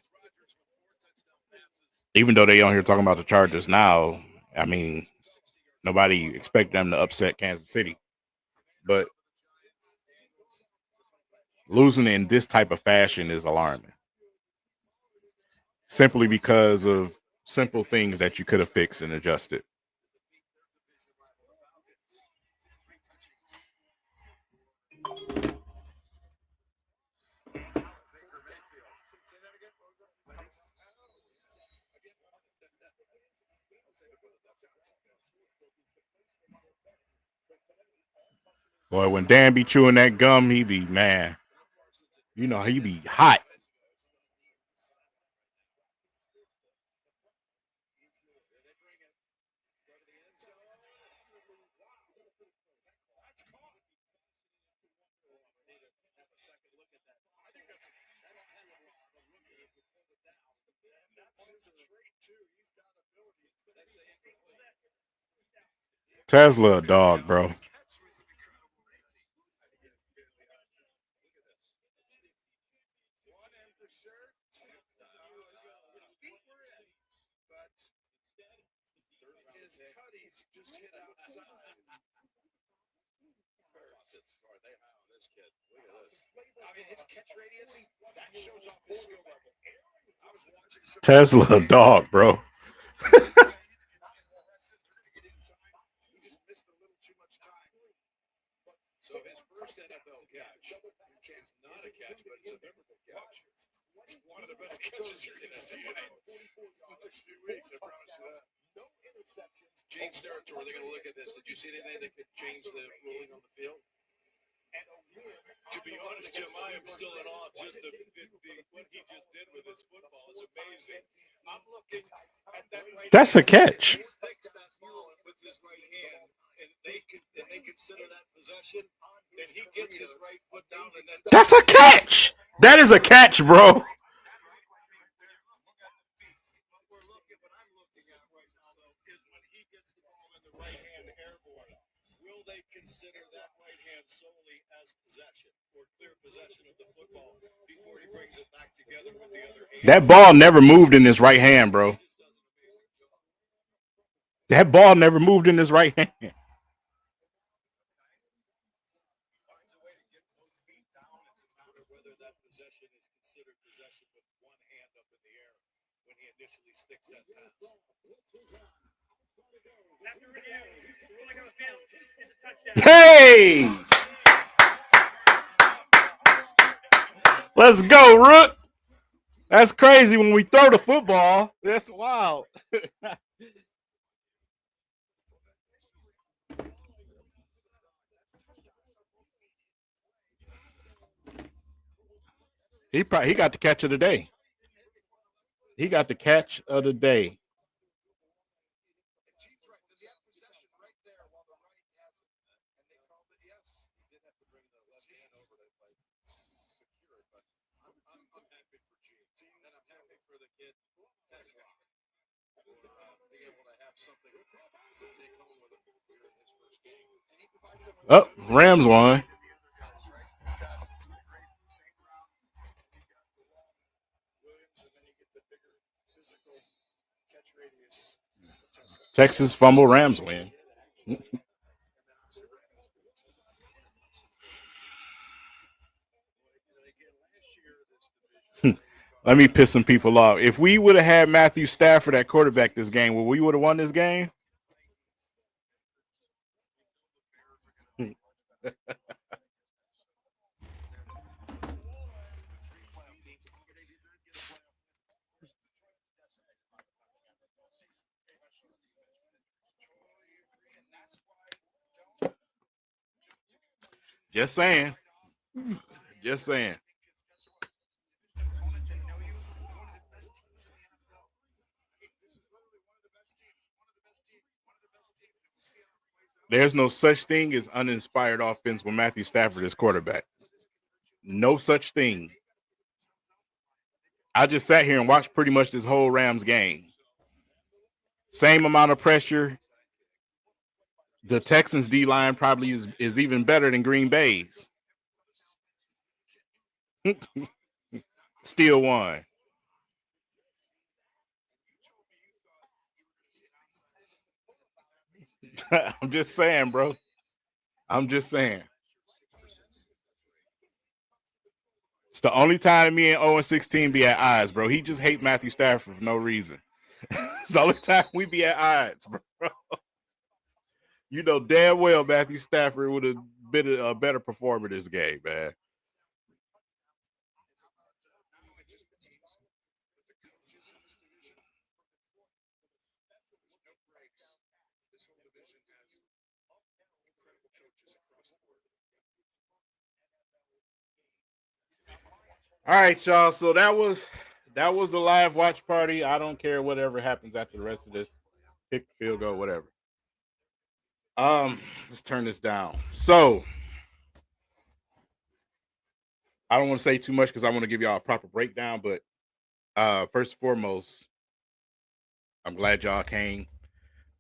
even though they on here talking about the Chargers now, I mean, nobody expect them to upset Kansas City. But losing in this type of fashion is alarming. Simply because of simple things that you could have fixed and adjusted. Boy, when Dan be chewing that gum, he be, man, you know, he be hot. Tesla a dog, bro. His tutties just hit outside. They high on this kid. Look at this. I mean, his catch radius, that shows off his skill level. I was watching some Tesla dog, bro. he just missed a little too much time. So his first NFL catch is not a catch, but it's a memorable catch. It's one of the best catches you're going to see in the next few weeks, I promise you that. No interceptions. James territory, they're going to look at this. Did you see anything that could change the ruling on the field? To be honest, Jim, I am still in awe of just what he just did with his football. It's amazing. I'm looking at that right. That's a catch. He sticks that ball with his right hand, and they consider that possession. Then he gets his right foot down, and then That's a catch. That is a catch, bro. What I'm looking at right now, though, is when he gets the ball in the right hand airborne, will they consider that right hand solely as possession or clear possession of the football before he brings it back together with the other hand? That ball never moved in his right hand, bro. That ball never moved in his right hand. Finds a way to get both feet down. It's a matter of whether that possession is considered possession with one hand up in the air when he initially sticks that pass. Hey! Let's go, Rook. That's crazy when we throw the football. That's wild. He got the catch of the day. He got the catch of the day. Oh, Rams won. Texas fumble, Rams win. Let me piss some people off. If we would have had Matthew Stafford at quarterback this game, we would have won this game. Just saying. Just saying. There's no such thing as uninspired offense when Matthew Stafford is quarterback. No such thing. I just sat here and watched pretty much this whole Rams game. Same amount of pressure. The Texans D-line probably is even better than Green Bay's. Still won. I'm just saying, bro. I'm just saying. It's the only time me and 0-16 be at odds, bro. He just hate Matthew Stafford for no reason. It's the only time we be at odds, bro. You know damn well Matthew Stafford would have been a better performer this game, man. All right, y'all. So that was a live watch party. I don't care whatever happens after the rest of this. Pick the field goal, whatever. Let's turn this down. So I don't want to say too much because I want to give y'all a proper breakdown. But first and foremost, I'm glad y'all came.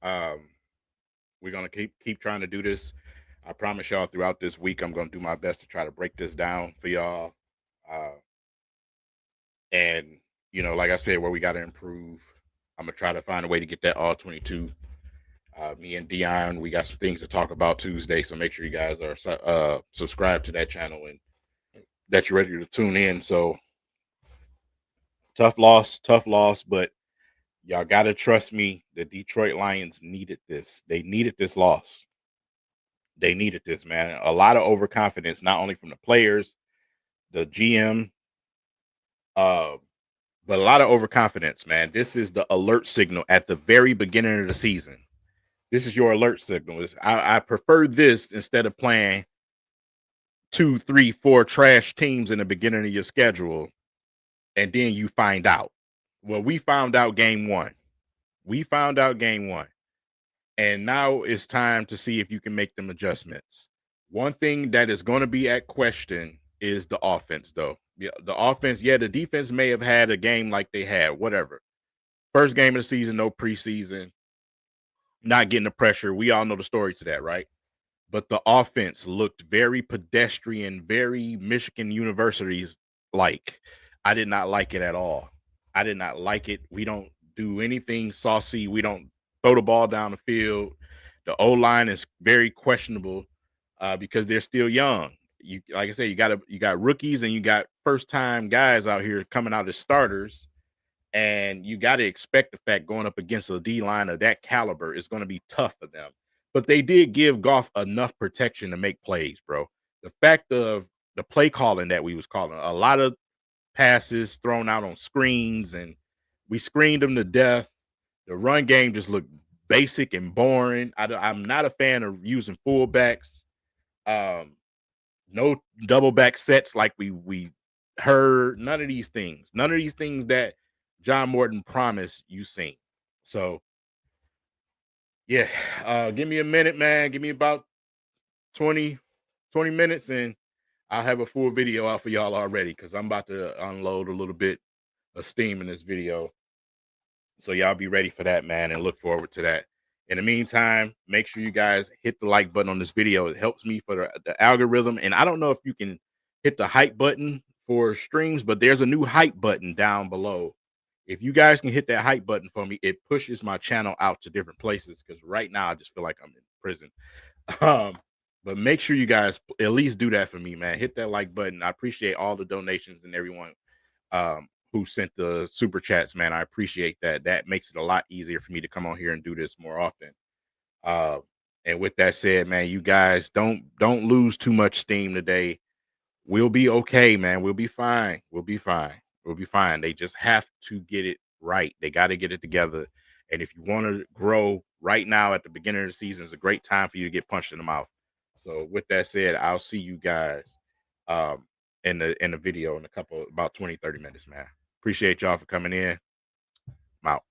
We're gonna keep trying to do this. I promise y'all throughout this week, I'm gonna do my best to try to break this down for y'all. And you know, like I said, where we got to improve, I'm gonna try to find a way to get that all 22. Me and Dion, we got some things to talk about Tuesday, so make sure you guys are subscribed to that channel and that you're ready to tune in. So tough loss, but y'all got to trust me. The Detroit Lions needed this. They needed this loss. They needed this, man. A lot of overconfidence, not only from the players, the GM, but a lot of overconfidence, man. This is the alert signal at the very beginning of the season. This is your alert signal. I prefer this instead of playing 2, 3, 4 trash teams in the beginning of your schedule, and then you find out. Well, we found out game one. And now it's time to see if you can make them adjustments. One thing that is going to be at question is the offense, though. Yeah, the offense, the defense may have had a game like they had, whatever. First game of the season, no preseason, not getting the pressure. We all know the story to that, right? But the offense looked very pedestrian, very Michigan University's like. I did not like it at all. I did not like it. We don't do anything saucy. We don't throw the ball down the field. The O-line is very questionable because they're still young. You, like I said, you got rookies and you got first-time guys out here coming out as starters. And you got to expect the fact going up against a D-line of that caliber is going to be tough for them. But they did give Goff enough protection to make plays, bro. The fact of the play calling that we was calling, a lot of passes thrown out on screens, and we screened them to death. The run game just looked basic and boring. I'm not a fan of using fullbacks. No double back sets like we heard. None of these things that John Morton promised you seen. So yeah, give me a minute, man. Give me about 20 minutes and I'll have a full video out for y'all already because I'm about to unload a little bit of steam in this video. So y'all be ready for that, man, and look forward to that. In the meantime, make sure you guys hit the like button on this video. It helps me for the algorithm. And I don't know if you can hit the hype button for streams, but there's a new hype button down below. If you guys can hit that hype button for me, it pushes my channel out to different places because right now I just feel like I'm in prison. But make sure you guys at least do that for me, man. Hit that like button. I appreciate all the donations and everyone who sent the super chats, man. I appreciate that. That makes it a lot easier for me to come on here and do this more often. And with that said, man, you guys don't lose too much steam today. We'll be okay, man. We'll be fine. We'll be fine. They just have to get it right. They got to get it together. And if you want to grow right now at the beginning of the season, it's a great time for you to get punched in the mouth. So with that said, I'll see you guys in the video in about 20-30 minutes, man. Appreciate y'all for coming in. I'm out.